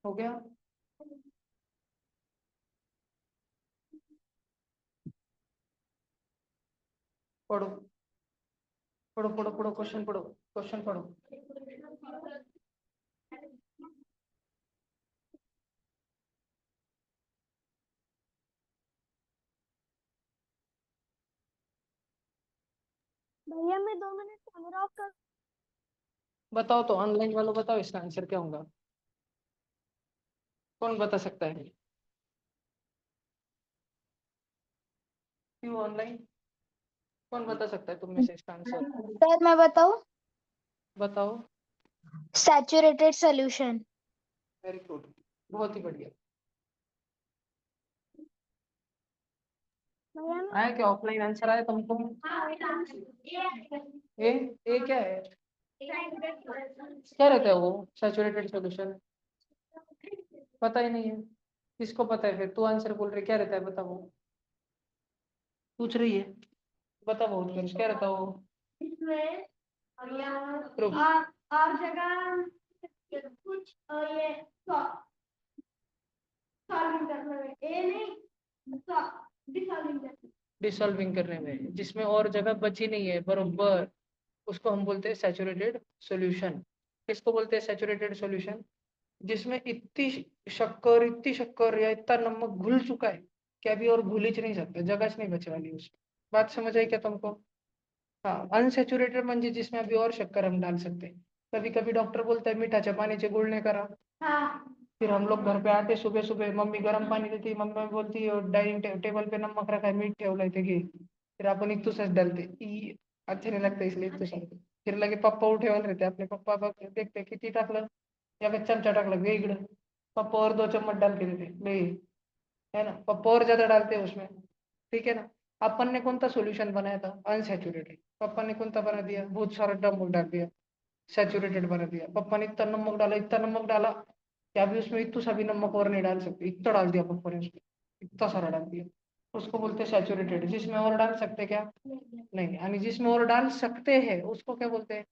A: हो गया? पढ़ो पढ़ो पढ़ो पढ़ो, क्वेश्चन पढ़ो, क्वेश्चन पढ़ो।
B: भैया मैं 2 मिनट कैमरा ऑफ कर।
A: बताओ तो ऑनलाइन वालों, बताओ इसका आंसर क्या होगा? कौन बता सकता है? क्यों ऑनलाइन? कौन बता सकता है तुम में से इसका आंसर?
B: सर मैं बताऊं?
A: बताओ।
B: Saturated solution.
A: वेरी गुड, बहुत ही बढ़िया।
B: भैया मैं
A: आया क्या ऑफलाइन आंसर आया तुमको? ए ए क्या है? क्या रहता है वो सैचुरेटेड सॉल्यूशन? पता ही नहीं है। किसको पता है फिर? तू आंसर बोल रही, क्या रहता है बता वो। पूछ रही है, बता बहुत फिर क्या रहता है वो।
C: इसमें
A: रुक।
C: और जगह कुछ ये सॉल्विंग करने में ए नहीं डिसॉल्विंग करने
A: डिसॉल्विंग करने में जिसमें और जगह बची नहीं है बरोबर, उसको हम बोलते हैं सैचुरेटेड सॉल्यूशन। किसको बोलते हैं सैचुरेटेड सॉल्यूशन? जिसमें इतनी शक्कर या इतना नमक घुल चुका है कि अभी और घुल ही नहीं सकता, जगह नहीं बचे वाली उसमें। बात समझ आई क्या तुमको? हाँ, अनसैचुरेटेड म्हणजे जिसमें अभी और शक्कर हम डाल सकते हैं। कभी कभी डॉक्टर बोलता है मीठाच्या पाण्याचे गुळणे करा।
C: हाँ
A: फिर हम लोग घर पे आते सुबह सुबह, मम्मी गर्म पानी देती, मम्मी बोलती है डाइनिंग टेबल पे नमक रखा है, मीठ ठेवलंय ते घे। फिर आपण इतुसच डालते अच्छे नहीं लगता इसलिए इतुस डालते। फिर लगे पप्पा उठेवाल रहते, अपने पप्पा देखते किती टाकलं, या फिर चमचा टाकलं घे इकडं, पप्पा और 2 चम्मच डाल के देते ले, है ना? पप्पा और ज्यादा डालते हैं उसमें, ठीक है ना? अपन ने कौन सा सोल्यूशन बनाया था? अनसैचुरेटेड। पापा ने कौन सा बना दिया? बहुत सारा नमक डाल दिया, सैचुरेटेड बना दिया। पापा ने इतना नमक डाला कि अभी उसमें इतना सा भी नमक और नहीं डाल सकते, इतना डाल दिया पापा ने उसमें, इतना सारा डाल दिया। उसको बोलते हैं सैचुरेटेड। जिसमें और डाल सकते क्या? नहीं। यानी जिसमें और डाल सकते हैं उसको क्या बोलते हैं?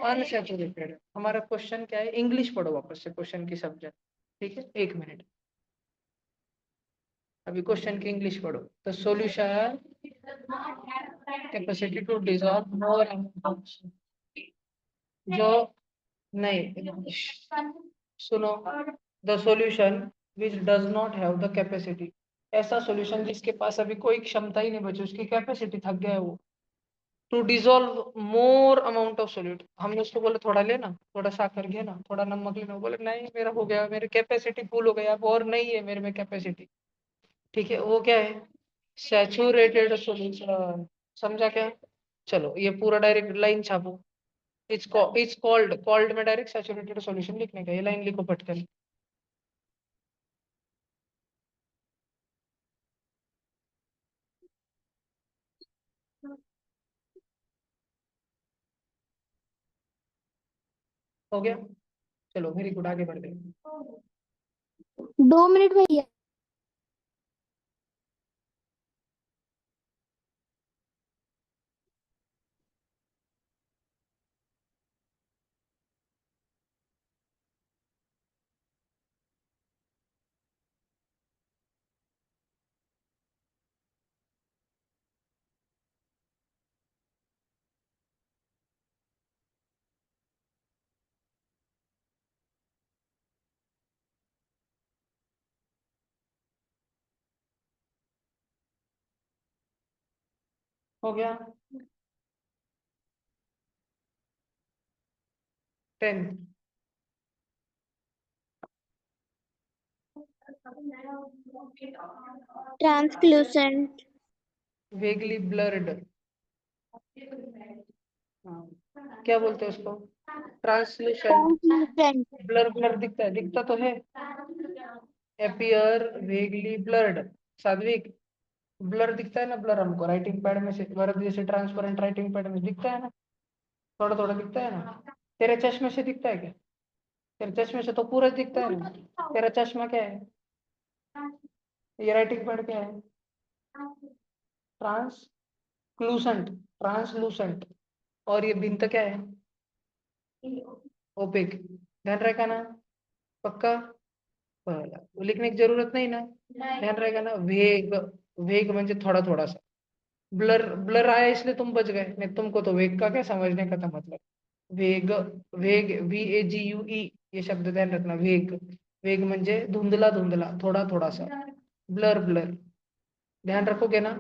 A: अनसैचुरेटेड। हमारा क्वेश्चन क्या है? इंग्लिश पढ़ो वापस से क्वेश्चन की सब्जेक्ट, ठीक है? 1 मिनट, अभी क्वेश्चन की इंग्लिश पढ़ो। The solution capacity to dissolve more, जो नहीं, सुनो, the solution which does not have the capacity, ऐसा सॉल्यूशन जिसके पास अभी कोई क्षमता ही नहीं बची, उसकी कैपेसिटी थक गया है वो, to dissolve more amount of solute. हमने उसको बोले थोड़ा लेना, थोड़ा साकर लेना, थोड़ा नमक लेना, बोले नहीं मेरा हो गया, मेरी कैपेसिटी फुल हो गया, अब और नहीं है मेरे में कैपेसिटी, ठीक है? वो क्या है? Saturated solution. समझा क्या? चलो ये पूरा डायरेक्ट लाइन छापो। इट्स कॉल्ड में डायरेक्ट सैचुरेटेड सॉल्यूशन लिखने का, ये लाइन लिखो पटकन। हो गया? चलो वेरी गुड, आगे बढ़ गए।
B: 2 मिनट भैया।
A: हो गया 10।
B: ट्रांसलूसेंट,
A: वेगली ब्लर्ड, क्या बोलते हैं उसको? ट्रांसलूसेंट।
B: ट्रांसलूसेंट,
A: ब्लर ब्लर दिखता है, दिखता तो है। Appear vaguely blurred. सात्विक, ब्लर दिखता है ना, ब्लर हमको राइटिंग पैड में से, वर्ड जैसे ट्रांसपेरेंट राइटिंग पैड में दिखता है ना, थोड़ा थोड़ा दिखता है ना। तेरे चश्मे से दिखता है क्या? तेरे चश्मे से तो पूरा दिखता है ना। तेरा चश्मा क्या है? ये राइटिंग पैड क्या है? ट्रांसलूसेंट। ट्रांसलूसेंट। और ये बिंद क्या है? ओपेक। ध्यान रखा ना? पक्का? वो लिखने की जरूरत नहीं ना? ध्यान रहेगा ना? वेग, वेग म्हणजे थोड़ा थोड़ा सा। ब्लर, ब्लर आया इसलिए तुम बच गए, नहीं तुमको तो वेग का क्या समझने का था मतलब। वेग, वेग VAGUE, ये शब्द ध्यान रखना। वेग, वेग म्हणजे धुंधला धुंधला, थोड़ा थोड़ा सा। ब्लर ब्लर, ध्यान रखोगे ना?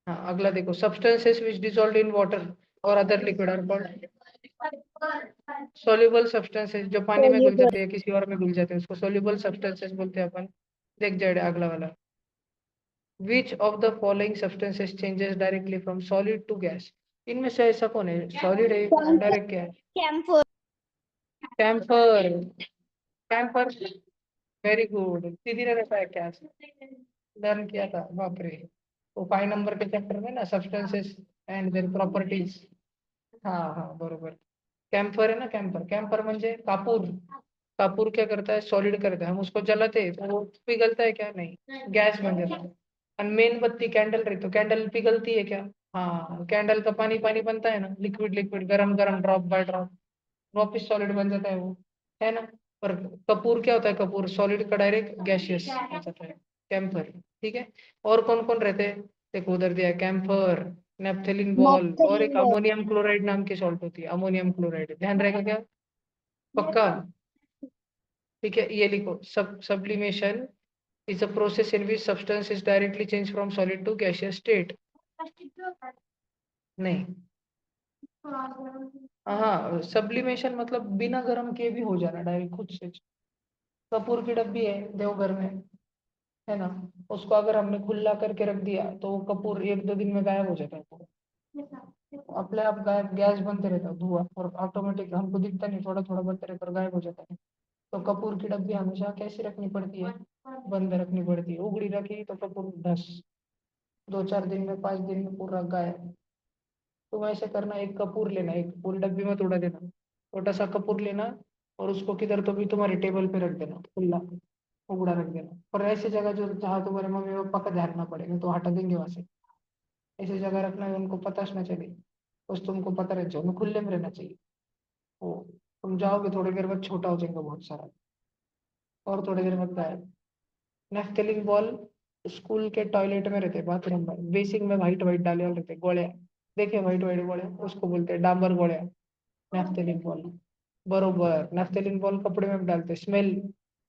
A: हाँ, अगला देखो। Substances which dissolve in water और other liquid are called soluble substances. जो पानी में घुल
B: सोल्यूबल,
A: जाते हैं, किसी और में घुल जाते हैं, उसको सोल्यूबल सब्सटेंसेस बोलते हैं अपन। देख जाए अगला वाला। Which of the following substances changes directly from solid to gas? इनमें से ऐसा कौन है? सॉलिड है, डायरेक्ट क्या है?
B: Camphor,
A: camphor. Camphor, very good. सीधी ने रहता है क्या? लर्न किया था, बाप रे। वो 5 नंबर के चैप्टर में ना, सब्सटेंसेस एंड देयर प्रॉपर्टीज। हाँ हाँ बरोबर। कैम्फर है ना, कैम्फर। कैम्फर म्हणजे कापूर। कापूर क्या करता है? सॉलिड करता है। हम उसको जलाते हैं तो वो पिघलता है क्या? नहीं, गैस बन जाता है। और मेनबत्ती कैंडल रही तो कैंडल पिघलती है क्या? हाँ, कैंडल का पानी पानी बनता है ना, लिक्विड लिक्विड, गरम गरम, ड्रॉप बाय ड्रॉप, वापिस सॉलिड बन जाता है वो, है ना? पर कपूर क्या होता है? कपूर सॉलिड का डायरेक्ट गैसियस हो जाता है। कैम्फर, ठीक है। और कौन कौन रहते हैं? देखो उधर दिया है, कैम्फर, नेपथेलिन बॉल, और एक
B: नेफ्थलीन बॉल,
A: अमोनियम क्लोराइड नाम की सॉल्ट होती है, अमोनियम क्लोराइड। ध्यान रहेगा क्या? पक्का? ठीक है, ये लिखो। Sublimation is a process in which substance is directly changed from solid to gaseous state। नहीं, हाँ, सब्लिमेशन मतलब बिना गर्म किए भी हो जाना, डायरेक्ट खुद से। कपूर की डब्बी है देवघर में, है ना, उसको अगर हमने खुला करके रख दिया तो वो कपूर 1-2 दिन में गायब हो जाता है पूरा। अपने आप गायब, गैस बनते रहता है, धुआं, और ऑटोमेटिक हमको दिखता नहीं, थोड़ा थोड़ा बनते रहता और गायब हो जाता है। तो कपूर की डब्बी हमेशा कैसी रखनी पड़ती है? बंद रखनी पड़ती है। उगड़ी रखी तो कपूर धस, 2-4 दिन में, 5 दिन में पूरा गायब। तुम ऐसे करना, एक कपूर लेना, एक पूरी डब्बी में तोड़ा देना, छोटा सा कपूर लेना, और उसको किधर तो भी तुम्हारे टेबल पे रख देना, खुला उगड़ा रख देना। पर ऐसी जगह जो जहाँ तुम्हारे मम्मी पापा का ध्यान ना पड़े, नहीं तो हटा देंगे वहां से। ऐसी जगह रखना है उनको पता ना चले, बस तुमको पता रह जाओ, खुले में रहना चाहिए। वो तुम जाओगे थोड़ी देर बाद छोटा हो जाएगा बहुत सारा, और थोड़ी देर बाद गायब। नेफ्थेलिन बॉल स्कूल के टॉयलेट में रहते, बाथरूम में, बेसिन में व्हाइट व्हाइट डाले वाले रहते, गोले देखे, व्हाइट व्हाइट गोले, उसको बोलते हैं डांबर गोले। नेफ्थेलिन बॉल, बरोबर। नेफ्थेलिन बॉल कपड़े में भी डालते, स्मेल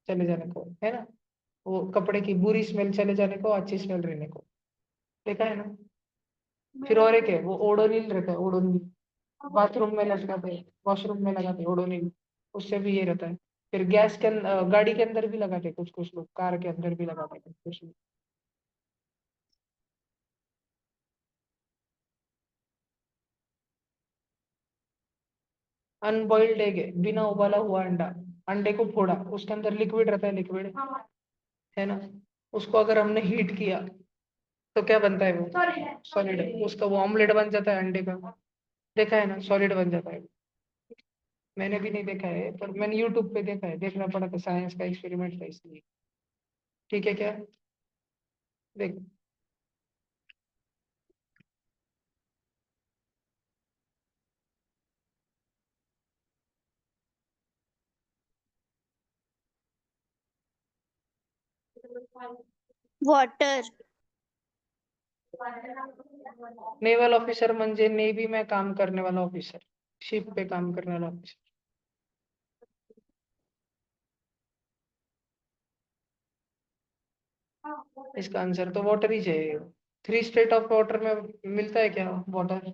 A: चले जाने को, है ना? वो कपड़े की बुरी स्मेल चले जाने को, अच्छी स्मेल रहने को, देखा है ना? फिर और एक है, वो ओडोनिल रहता है, ओडोनिल, बाथरूम में लगाते, वॉशरूम में लगाते ओडोनिल, उससे भी ये रहता है। फिर गैस के गाड़ी के अंदर भी लगाते, कुछ कुछ लोग कार के अंदर भी लगाते, कुछ कुछ लोग। अनबॉइल्ड एग है, बिना उबाला हुआ अंडा। अंडे को फोड़ा, उसके अंदर लिक्विड रहता है, लिक्विड, है ना? उसको अगर हमने हीट किया तो क्या बनता है? वो सॉलिड, उसका वो ऑमलेट बन जाता है अंडे का। देखा है ना, सॉलिड बन जाता है। मैंने भी नहीं देखा है, पर मैंने यूट्यूब पे देखा है, देखना पड़ा था, साइंस का एक्सपेरिमेंट था इसलिए। ठीक है क्या? देख,
B: वाटर,
A: नेवल ऑफिसर म्हणजे नेवी में काम करने वाला ऑफिसर, शिप पे काम करने वाला ऑफिसर। इसका आंसर तो वाटर ही है। 3 स्टेट ऑफ वाटर में मिलता है क्या वाटर?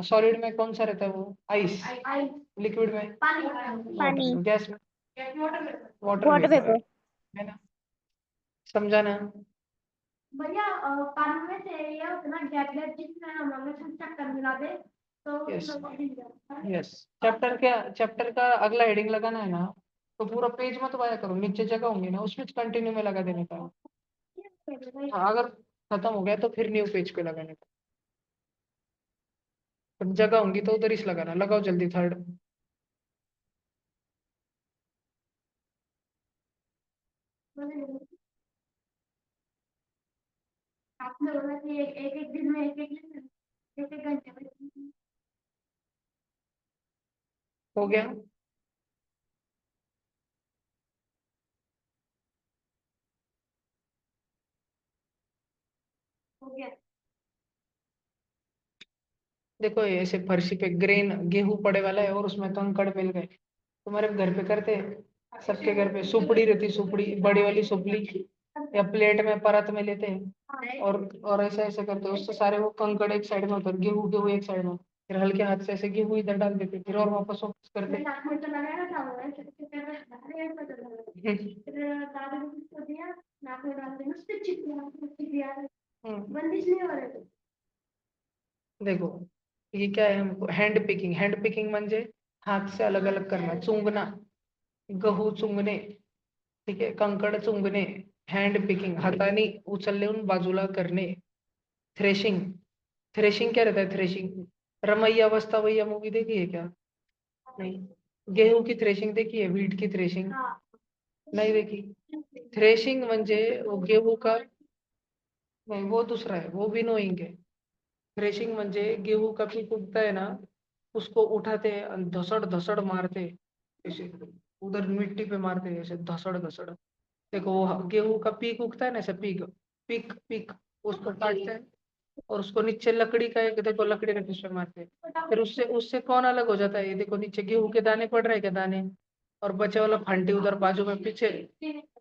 A: सॉलिड में कौन सा रहता है वो? आइस। लिक्विड में?
B: पानी।
A: वाटर। गैस में? Water
B: water
A: vapour
B: vapour.
A: है ना? समझा ना?
C: भैया पानी में से ये होता ना गैप जिसमें हम लोग चक्कर मिला दे तो
A: Yes.
C: उसमें वो मिल जाता है।
A: यस। चैप्टर का अगला हेडिंग लगाना है ना, तो पूरा पेज मत वाया करो, नीचे जगह होंगी ना उसमें कंटिन्यू में लगा देने का। हाँ, अगर खत्म हो गया तो फिर न्यू पेज पे लगाने का। जब जगह होंगी तो उधर ही से लगाना। लगाओ जल्दी थर्ड।
C: आपने बोला कि एक एक दिन में एक एक घंटे में
A: हो गया?
C: हो गया।
A: देखो ये ऐसे फर्शी पे ग्रेन गेहूं पड़े वाला है और उसमें कंकड़ मिल गए। तुम्हारे घर पे करते हैं? सबके घर पे सुपड़ी रहती, सुपड़ी बड़ी वाली सुपड़ी, या प्लेट में परत में लेते हैं और ऐसे ऐसे करते हैं, उससे सारे वो कंकड़ एक साइड में होते हैं, गेहूं गेहूं एक साइड में, फिर हल्के हाथ से ऐसे गेहूं इधर डाल देते, फिर और वापस करते।
C: नाक में तो लगाया था वो ऐसे ऐसे कर रहा है फिर दादा ने उसको दिया नाक में डाल देना उससे चिपचिया बंदिश नहीं हो रही।
A: देखो ये क्या है, हमको हैंड पिकिंग, हैंड पिकिंग म्हणजे हाथ से अलग अलग करना, चुंगना, गहू चुंगणे, ठीक आहे, कंकड चुंगणे, हँड पिकिंग, हाताने उचलून बाजूला करणे, थ्रेशिंग। थ्रेशिंग क्या रहता है? थ्रेशिंग रमैया वस्तावैया मूवी देखी है क्या? नहीं। गेहूं की थ्रेशिंग देखी है? व्हीट की थ्रेशिंग नहीं देखी? थ्रेशिंग म्हणजे वो गेहूं का, नहीं वो दूसरा है, वो विनोइंग है। थ्रेशिंग म्हणजे गेहूं का पीक उगता है ना, उसको उठाते हैं और धसड़ धसड़ मारते हैं, ऐसे उधर मिट्टी पे मारते हैं ऐसे धसड़ धसड़। देखो वो गेहूं का पीक उगता है ना, ऐसे पीक पीक पीक, उसको काटते हैं और उसको नीचे लकड़ी का एक, देखो लकड़ी का किस पे मारते हैं, फिर उससे उससे कौन अलग हो जाता है? ये देखो नीचे गेहूं के दाने पड़ रहे हैं क्या? दाने, और बचे वाला फंटी उधर बाजू में पीछे,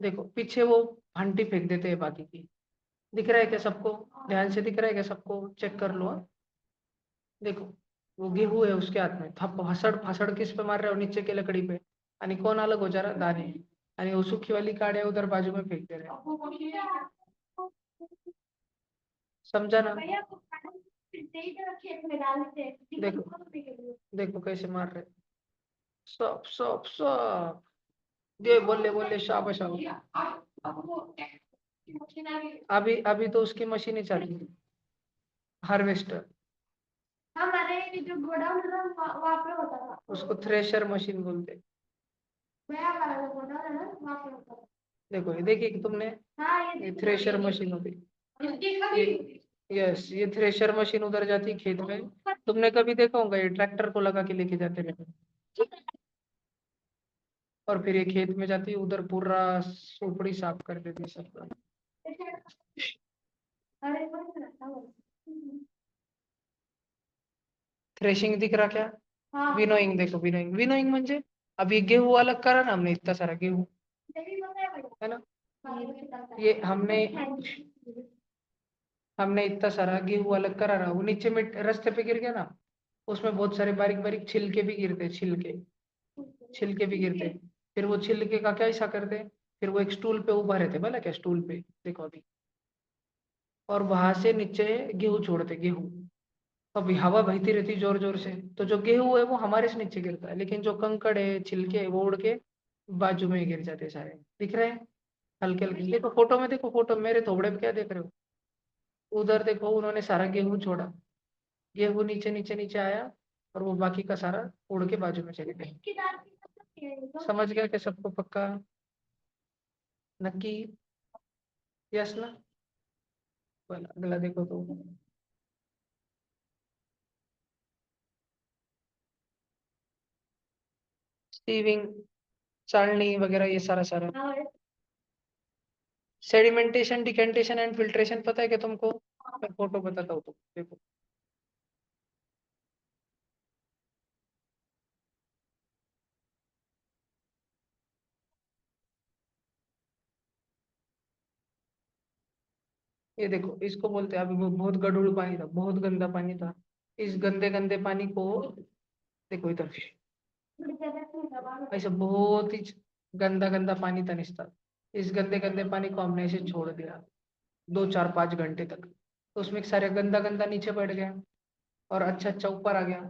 A: देखो पीछे वो फंटी फेंक देते हैं बाकी की। दिख रहा है क्या सबको? ध्यान से दिख रहा है क्या सबको? चेक कर लो हाँ? देखो वो गेहूं है उसके हाथ में, थप हसड़ फसड़ किस पे मार रहे हो? नीचे की लकड़ी पे। आणि कौन अलग हो जा रहा? दाने। आणि वो सूखी वाली काड़िया उधर बाजू में फेंक दे रहे हैं। समझा ना?
C: भैया को खेत में डालते हैं
A: देखो देखो कैसे मार रहे, सब सब सब, ये बोले बोले शाबाश शाबाश। अभी अभी तो उसकी मशीन ही चल रही है, हार्वेस्टर।
C: हमारे जो गोडाउन है ना वहाँ पे होता था
A: उसको थ्रेशर मशीन बोलते हैं।
C: भैया वाला जो गोडाउन है ना वहाँ पे होता था।
A: देखो ये देखी कि तुमने?
C: हाँ
A: ये थ्रेशर मशीन होती है। यस, ये थ्रेशर मशीन उधर जाती है खेत में। तुमने कभी देखा होगा ये ट्रैक्टर को लगा के लेके जाते रहते, और फिर ये खेत में जाती है, उधर पूरा सोपड़ी साफ कर देती है सब।
C: अरे कौन सा रहता है
A: थ्रेशिंग दिख रहा क्या?
C: हाँ
A: विनोइंग देखो, विनोइंग, विनोइंग म्हणजे अब ये गेहूं अलग करा ना हमने, इतना सारा गेहूं
C: तेरी बताया भैया
A: है ना,
C: हाँ, ये बताता है।
A: ये हमने इतना सारा गेहूं अलग करा ना, वो नीचे में रास्ते पे गिर गया ना, उसमें बहुत सारे बारीक बारीक छिलके भी गिरते, छिलके छिलके भी गिरते। फिर वो छिलके का क्या ऐसा करते, फिर वो एक स्टूल पे उभा रहते, बोला क्या स्टूल पे, देखो अभी, और वहां से नीचे गेहूं छोड़ते, गेहूं। अभी हवा बहती रहती जोर जोर से, तो जो गेहूं है वो हमारे से नीचे गिरता है, लेकिन जो कंकड़ है छिलके है वो उड़ के बाजू में ही गिर जाते सारे। दिख रहे हैं हल्के हल्के? देखो फोटो में, देखो फोटो, मेरे थोबड़े पे क्या देख रहे हो? उधर देखो उन्होंने सारा गेहूं छोड़ा, गेहूं नीचे नीचे नीचे आया, और वो बाकी का सारा उड़ के बाजू में चले गए।
C: इसकी दाल की कसम है, ये तो
A: समझ गया कि सबको पक्का? नक्की? यस ना? बोला अगला देखो तो, सीविंग, चालनी वगैरह ये सारा सारा।
C: हाँ,
A: सेडिमेंटेशन, डिकेंटेशन एंड फिल्ट्रेशन पता है क्या तुमको? मैं फोटो बताता हूँ तुमको, देखो। ये देखो, इसको बोलते हैं, अभी वो बहुत गढ़ूल पानी था, बहुत गंदा पानी था। इस गंदे गंदे पानी को देखो इधर, ऐसा बहुत ही गंदा गंदा पानी था निस्ता। इस गंदे गंदे पानी को हमने ऐसे छोड़ दिया 2 4 5 घंटे तक, तो उसमें सारे गंदा गंदा नीचे बैठ गया और अच्छा अच्छा ऊपर आ गया।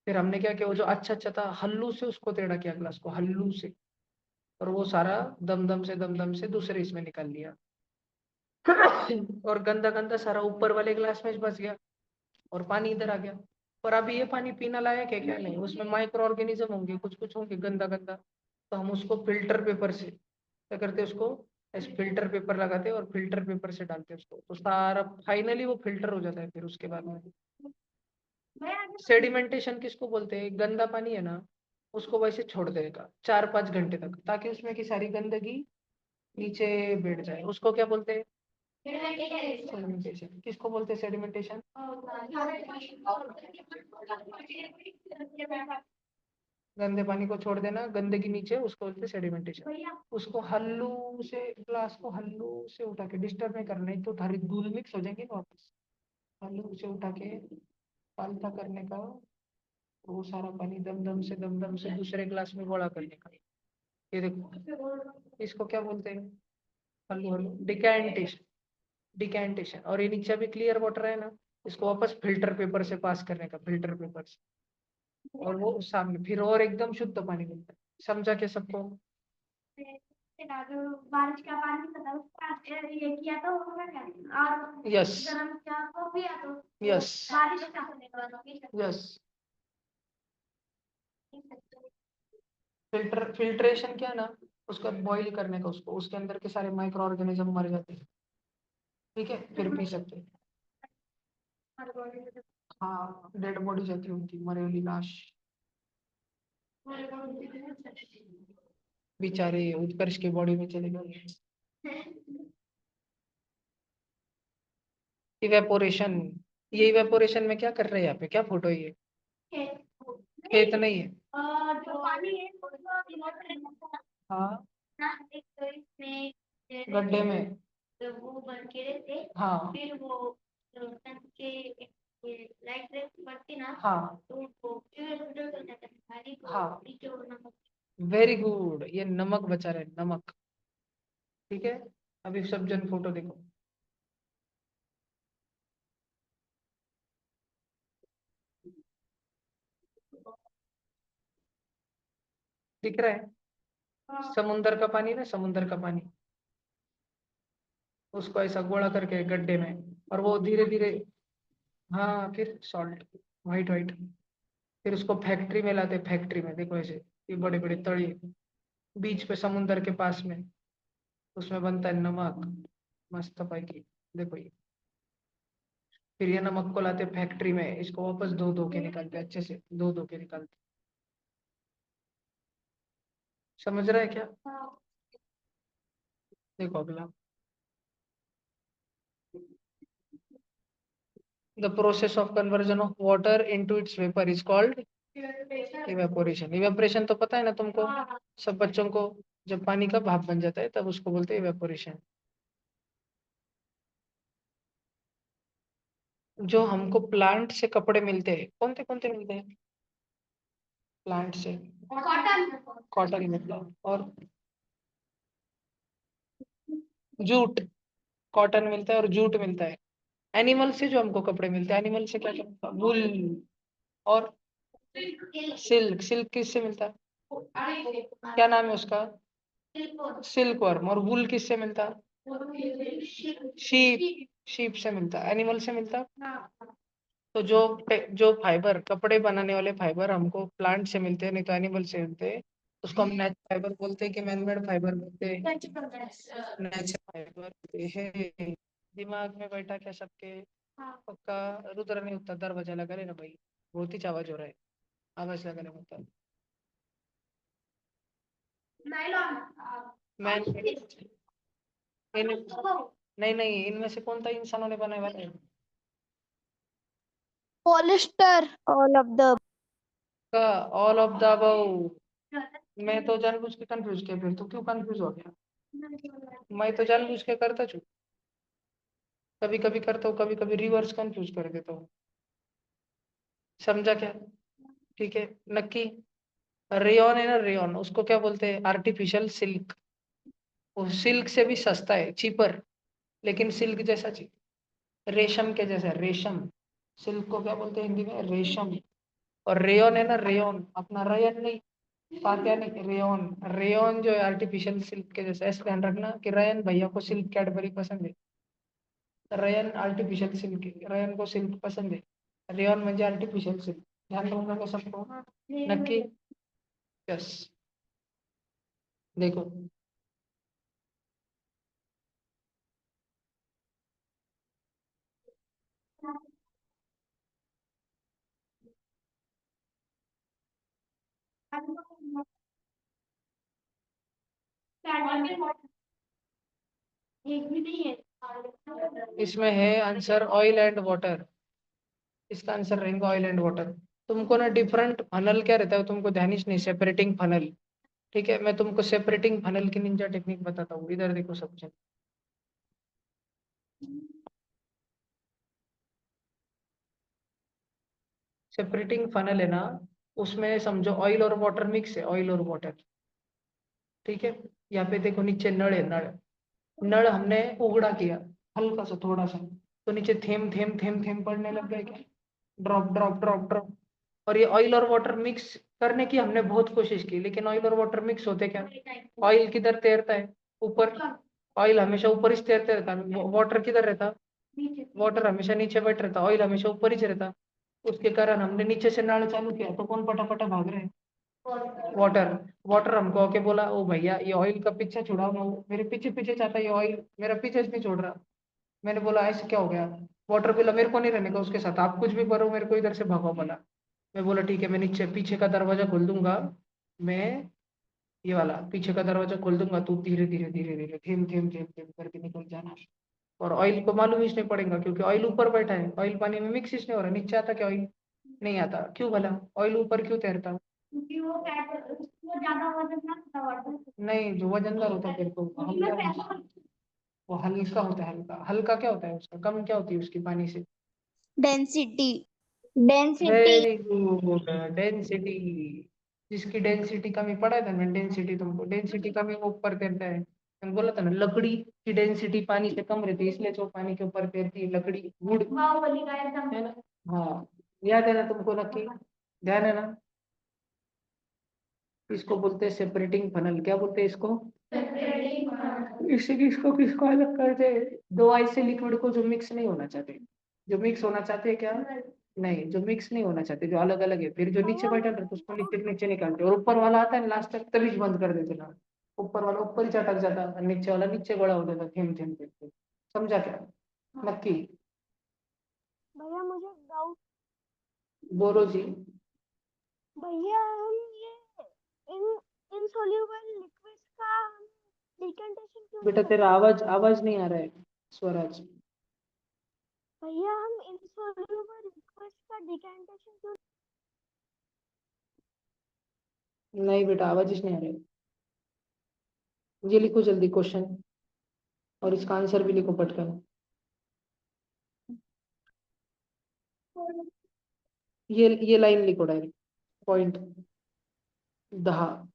A: फिर हमने क्या किया, वो जो अच्छा अच्छा था हल्लू से उसको टेढ़ा किया, ग्लास को हल्लू से, और वो सारा दम दम से दूसरे इसमें निकाल लिया। और गंदा गंदा सारा ऊपर वाले ग्लास में बच गया और पानी इधर आ गया। पर अभी ये पानी पीना लायक है क्या? नहीं, उसमें माइक्रो ऑर्गेनिज्म होंगे, कुछ कुछ होंगे गंदा गंदा। तो हम उसको फिल्टर पेपर से क्या करते हैं, उसको इस फिल्टर पेपर लगाते हैं और फिल्टर पेपर से डालते हैं उसको, तो सारा फाइनली वो फिल्टर हो जाता है। फिर उसके बाद में सेडिमेंटेशन किसको बोलते हैं? गंदा पानी है ना, उसको वैसे छोड़ देगा 4 5 घंटे तक, ताकि उसमें की सारी गंदगी नीचे बैठ जाए। उसको क्या बोलते हैं? सेडिमेंटेशन। किसको बोलते हैं सेडिमेंटेशन? गंदे पानी को छोड़ देना, गंदगी नीचे, उसको बोलते हैं सेडिमेंटेशन। उसको हल्लू से, ग्लास को हल्लू से उठा के, डिस्टर्ब नहीं करना, नहीं तो सारी धूल मिक्स हो जाएंगे ना वापस। हल्लू से उठा के पालथा करने का, वो सारा पानी दम दम से दूसरे ग्लास में घोड़ा करने का। ये देखो, इसको क्या बोलते हैं? हल्लू हल्लू, डिकैंटेशन। डिकैंटेशन। और ये नीचे भी क्लियर वाटर है ना, इसको वापस फिल्टर पेपर से पास करने का, फिल्टर पेपर से, और वो सामने फिर और एकदम शुद्ध पानी मिलता है। समझा क्या सबको?
C: बारिश का पानी था उसका ये किया तो और
A: यस
C: गरम किया तो पिया तो
A: यस
C: बारिश का
A: यस। फिल्ट्रेशन क्या ना, उसका बॉईल करने का, उसको, उसके अंदर के सारे माइक्रो ऑर्गेनिज्म मर जाते हैं। ठीक है, फिर पी सकते हैं। हाँ, डेड बॉडी जाती है उनकी, मरी हुई लाश। बेचारे उत्कर्ष की बॉडी में चले गए। इवेपोरेशन। ये इवेपोरेशन में क्या कर रहे हैं यहाँ पे? क्या फोटो है ये? खेत नहीं है।
C: जो पानी है
A: हाँ,
C: एक तो इसमें
A: गड्ढे में।
C: वो बन के रहते
A: हाँ
C: फिर वो टंकी के लाइट पड़ती ना
A: हाँ
C: तो वो फिर हो जाता है पानी को
A: हाँ,
C: नीचे वो नमक
A: वेरी गुड। ये नमक बचा रहे, नमक। ठीक है, अभी सब जन फोटो देखो। दिख रहा है? समुंदर का पानी ना, समुंदर का पानी, उसको ऐसा गोला करके गड्ढे में, और वो धीरे धीरे, हाँ, फिर सॉल्ट, वाइट वाइट, फिर उसको फैक्ट्री में लाते, फैक्ट्री में देखो ऐसे, ये बड़े बड़े तड़े बीच पे समुंदर के पास में, उसमें बनता है नमक, मस्त पैकी। देखो ये, फिर ये नमक को लाते फैक्ट्री में, इसको वापस धो धो के निकालते, अच्छे से धो धो के निकालते। समझ रहा है क्या? देखो अगला, the process of conversion of water into its vapour is called evaporation. Evaporation तो पता है ना तुमको, सब बच्चों को, जब पानी का भाप बन जाता है तब उसको बोलते हैं इवेपोरेशन। जो हमको प्लांट से कपड़े मिलते हैं, कौन से मिलते हैं प्लांट से?
C: कॉटन
A: कॉटन मिलता है, और जूट, कॉटन मिलता है और जूट मिलता है। एनिमल से जो हमको कपड़े मिलते हैं, एनिमल से क्या मिलता है? वुल। और सिल्क, सिल्क किससे मिलता है? क्या नाम है उसका? Silk worm. और वुल किससे मिलता है? शीप, शीप से मिलता है। एनिमल से मिलता है। तो जो फाइबर, कपड़े बनाने वाले फाइबर हमको प्लांट से मिलते हैं, नहीं तो एनिमल से मिलते हैं, उसको हम नेचुरल फाइबर बोलते हैं कि मैनमेड फाइबर बोलते हैं? नेचुरल फाइबर बोलते हैं। दिमाग में बैठा क्या सबके? पक्का। रुद्र नहीं उठता, दरवाजा लगा लेना भाई, बहुत ही आवाज हो रहा है, आवाज लगा लेना होता है।
C: नायलॉन
A: मैं नहीं नहीं, इनमें से कौन सा इंसानों ने बनाया हुआ है?
B: पॉलिस्टर, ऑल ऑफ द
A: का ऑल ऑफ द अबव। मैं तो जानबूझ के कंफ्यूज किया, फिर तो क्यों कंफ्यूज हो गया? मैं तो जानबूझ के करता छू। कभी कभी करता हूँ, कभी कभी रिवर्स कंफ्यूज कर देता हूँ। समझा क्या? ठीक है। नक्की रेयन है ना, रेयन उसको क्या बोलते हैं? Artificial silk. वो सिल्क से भी सस्ता है, चीपर, लेकिन सिल्क जैसा चीप, रेशम के जैसा, रेशम। सिल्क को क्या बोलते हैं हिंदी में? रेशम। और रेयन है ना, रेयन, अपना रयन नहीं, पात्या नहीं, रेयन। रेयन जो है आर्टिफिशियल सिल्क के जैसा। ऐसे ध्यान रखना कि रयन भैया को सिल्क कैडबरी पसंद है, रयन आर्टिफिशियल सिल्क है, रयन को सिल्क पसंद है, रेयन म्हणजे आर्टिफिशियल सिल्क। ध्यान दूंगा का सबको? नक्की? यस। देखो
C: एक भी नहीं है।
A: इसमें है आंसर ऑयल एंड वाटर। इसका आंसर रहेगा ऑयल एंड वाटर। तुमको ना डिफरेंट फनल क्या रहता है तुमको ध्यान ही नहीं, सेपरेटिंग फनल। ठीक है, मैं तुमको सेपरेटिंग फनल की निंजा टेक्निक बताता हूँ, इधर देखो सब जन। सेपरेटिंग फनल है ना, उसमें समझो ऑयल और वाटर मिक्स है, ऑयल और वाटर। ठीक है, यहाँ पे देखो नीचे नल है, नल। नल हमने उगड़ा किया हल्का सा, थोड़ा सा, तो नीचे थेम थेम थेम थेम पड़ने लग गए क्या? Drop drop drop drop. और ये ऑयल और वाटर मिक्स करने की हमने बहुत कोशिश की, लेकिन ऑयल और वाटर मिक्स होते क्या? ऑयल किधर तैरता है? ऊपर। ऑयल हमेशा ऊपर ही तैरते रहता है। वाटर किधर रहता? वाटर हमेशा नीचे बैठ रहता, ऑयल हमेशा ऊपर ही रहता। उसके कारण हमने नीचे से नल चालू किया, तो कौन पटापटा भाग रहे हैं? वाटर। वाटर हमको आके बोला, ओ भैया ये ऑयल का पीछा छुड़ाओ ना, वो मेरे पीछे पीछे चाहता है, ये ऑयल मेरा पीछे नहीं छोड़ रहा। मैंने बोला ऐसे क्या हो गया? वाटर बोला मेरे को नहीं रहने का उसके साथ, आप कुछ भी करो, मेरे को इधर से भगाओ बोला। मैं बोला ठीक है, मैं नीचे पीछे का दरवाजा खोल दूंगा, मैं ये वाला पीछे का दरवाजा खोल दूंगा, तू धीरे धीरे धीरे धीरे थेम थेम थेम थेम करके निकल जाना। और ऑयल को मालूम ही नहीं पड़ेगा, क्योंकि ऑयल ऊपर बैठा है, ऑयल पानी में मिक्स ही नहीं हो रहा। नीचे आता क्या ऑयल? नहीं आता। क्यों भला? ऑयल ऊपर क्यों तैरता?
C: क्योंकि वो फैट, वो ज्यादा वजन ना होता वाटर।
A: नहीं, जो वजनदार होता है फिर तो हल्का, वो हल्का होता है। हल्का हल्का क्या होता है उसका? कम क्या होती है उसकी पानी से?
B: Density. Density.
A: Very good, density. जिसकी डेंसिटी कमी पड़ा था ना, डेंसिटी, तुमको डेंसिटी कमी वो ऊपर तैरता है। मैंने बोला था ना, लकड़ी की डेंसिटी पानी से कम रहती है, इसलिए जो पानी के ऊपर तैरती है, लकड़ी, वुड,
C: बाहुबली का एकदम।
A: है ना? हाँ, याद है ना तुमको? नक्की ध्यान है ना? इसको बोलते हैं सेपरेटिंग फनल। क्या बोलते हैं इसको? इससे किसको किसको अलग करते हैं? दो ऐसे लिक्विड को जो मिक्स नहीं होना चाहते। जो मिक्स होना चाहते हैं क्या? नहीं, जो मिक्स नहीं होना चाहते, जो अलग अलग है, फिर जो नीचे बैठा रहता है उसको नीचे नीचे निकालते, और ऊपर वाला आता है लास्ट तक तभी बंद कर देते ना। ऊपर वाला ऊपर ही चटक जाता और नीचे वाला नीचे बड़ा हो जाता, थेम थेम थेम थेम। समझा क्या? नक्की
B: भैया मुझे डाउट।
A: बोलो जी।
B: भैया हम ये इन इनसॉल्युबल लिक्विड्स का हम डिकैंटेशन क्यों नहीं
A: बेटा
B: कर
A: तेरा
B: सकते?
A: आवाज आवाज नहीं आ रहा है, स्वराज।
B: भैया हम इनसॉल्युबल लिक्विड्स का डिकैंटेशन क्यों?
A: नहीं बेटा, आवाज ही नहीं आ रहा है। ये लिखो जल्दी क्वेश्चन, और इसका आंसर भी लिखो पटकन। ये लाइन लिखो डायरेक्ट, पॉइंट 10।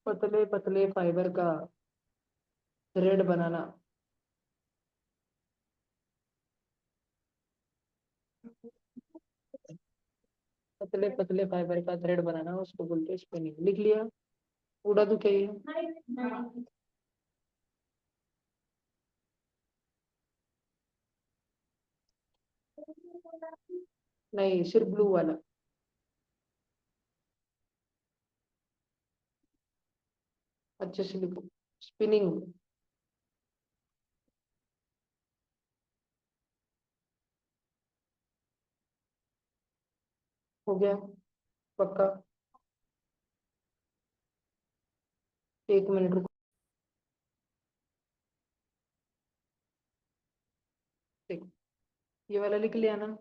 A: पतले पतले फाइबर का थ्रेड बनाना। पतले पतले फाइबर का थ्रेड बनाना उसको बोलते हैं स्पिनिंग। लिख लिया? उड़ा दूं क्या ये? नहीं, सिर्फ ब्लू वाला। अच्छे से लिखो, स्पिनिंग। हो गया? पक्का? 1 मिनट रुको। देखो, ये वाला लिख लिया ना?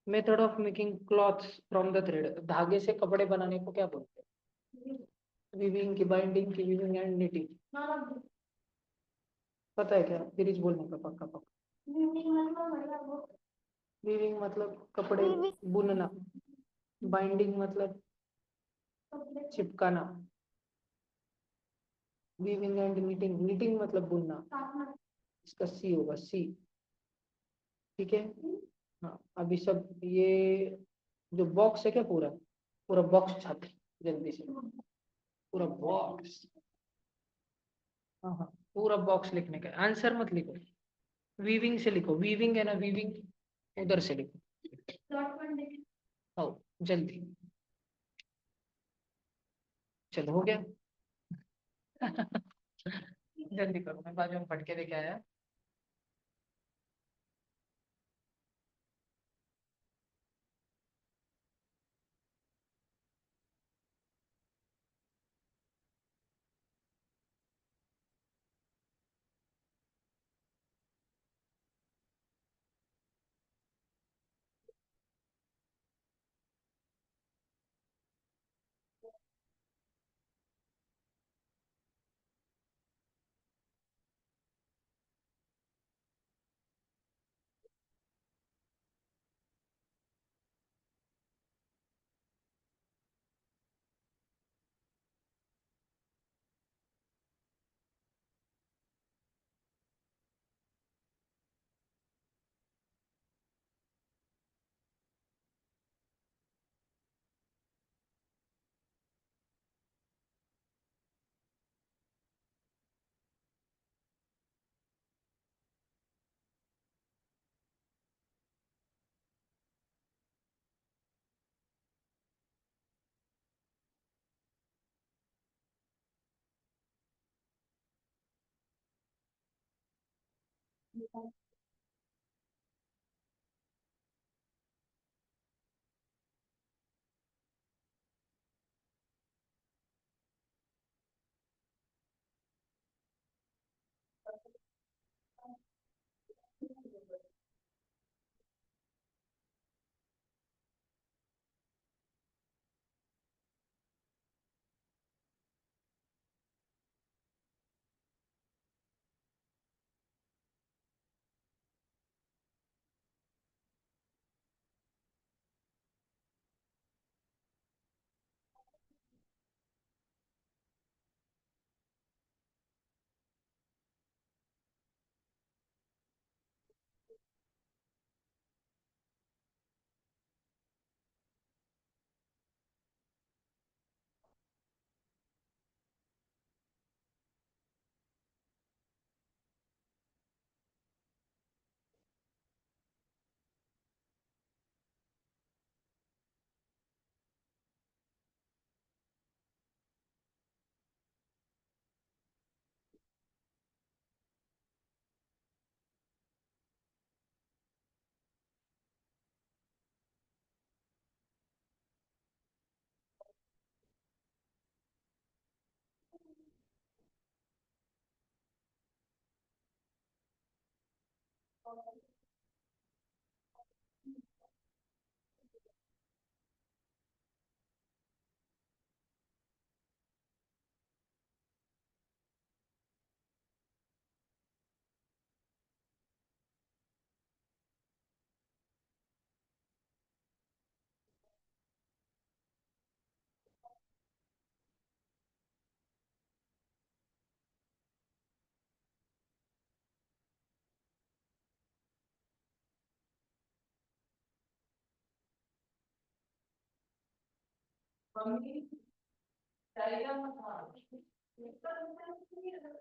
A: Method of making clothes from the thread. धागे से कपड़े बनाने को क्या बोलते हैं? वीविंग की, बाइंडिंग की, वीविंग एंड निटिंग। पता है क्या? फिर बोलने का पक्का पक्का। वीविंग मतलब कपड़े
B: Weaving.
A: बुनना, बाइंडिंग मतलब चिपकाना, वीविंग एंड निटिंग, निटिंग मतलब बुनना, इसका सी होगा, सी। ठीक है। हाँ, अभी सब ये जो बॉक्स है क्या, पूरा पूरा बॉक्स छापे जल्दी से, पूरा बॉक्स। हाँ हाँ, पूरा बॉक्स लिखने का, आंसर मत लिखो, वीविंग से लिखो, वीविंग है ना, वीविंग उधर से लिखो। आओ जल्दी, चलो हो गया। जल्दी करो, मैं बाजू में फटके लेके आया।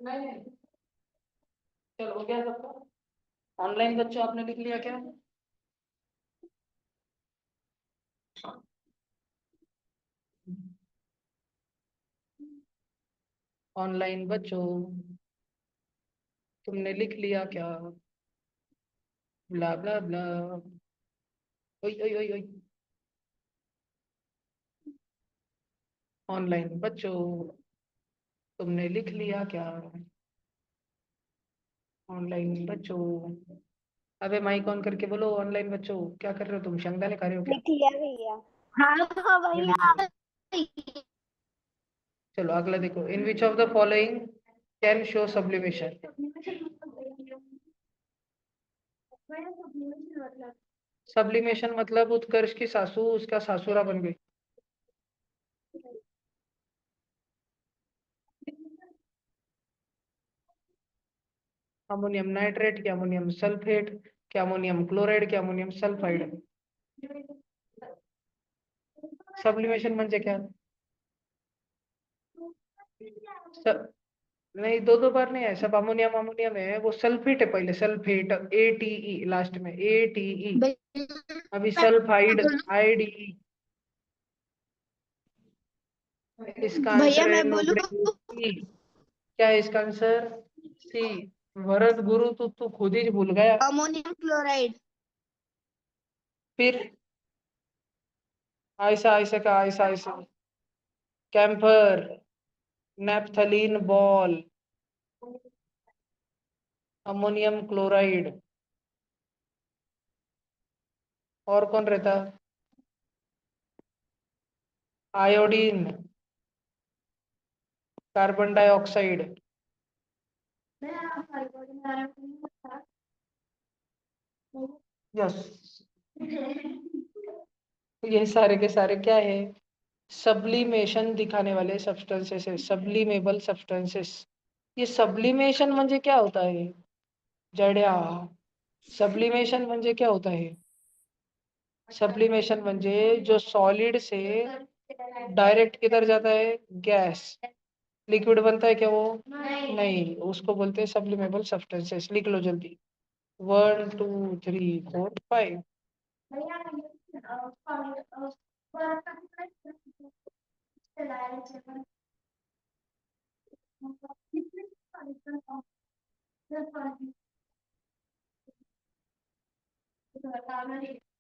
A: नहीं, चलो हो गया सबका। ऑनलाइन बच्चों आपने लिख लिया क्या? ऑनलाइन बच्चों तुमने लिख लिया क्या? ब्ला ब्ला ब्ला। ओई ओई ओई ओई। ऑनलाइन बच्चों तुमने लिख लिया क्या? ऑनलाइन बच्चों, अबे माइक ऑन करके बोलो, ऑनलाइन बच्चों क्या कर रहे हो तुम, शंगदाने खा रहे हो क्या?
B: लिख लिया भैया।
C: हाँ
A: जल्दी करो।
C: भैया
A: चलो अगला देखो, in which of the following can show sublimation. Sublimation मतलब उत्कर्ष की सासू उसका सासुरा बन गई। अमोनियम नाइट्रेट की अमोनियम सल्फेट की अमोनियम क्लोराइड की अमोनियम सल्फाइड। सब्लिमेशन म्हणजे क्या? सब नहीं, दो बार नहीं है, सब अमोनियम अमोनियम है, वो सल्फेट है पहले, सल्फेट ATE लास्ट में ATE, अभी सल्फाइड IDE। इसका
B: भैया
A: आंसर है
B: मैं बोलूं?
A: C। क्या है इसका आंसर? C। भरत गुरु तू खुद ही भूल गया।
B: Ammonium chloride.
A: फिर ऐसा ऐसा का ऐसा ऐसा, कैम्फर, नेपथलीन बॉल, अमोनियम क्लोराइड। और कौन रहता? Iodine, carbon dioxide. यस, ये सारे के सारे क्या है? सब्लिमेशन दिखाने वाले सब्सटेंसेस है, सब्लिमेबल सब्सटेंसेस। ये सब्लिमेशन म्हणजे क्या होता है जड्या? सब्लिमेशन म्हणजे क्या होता है? सब्लिमेशन म्हणजे जो सॉलिड से डायरेक्ट किधर जाता है? गैस, लिक्विड बनता है क्या वो? नहीं, उसको बोलते हैं सब्लिमेबल सब्सटेंसेस। लिख लो जल्दी, 1 2 3 4 5।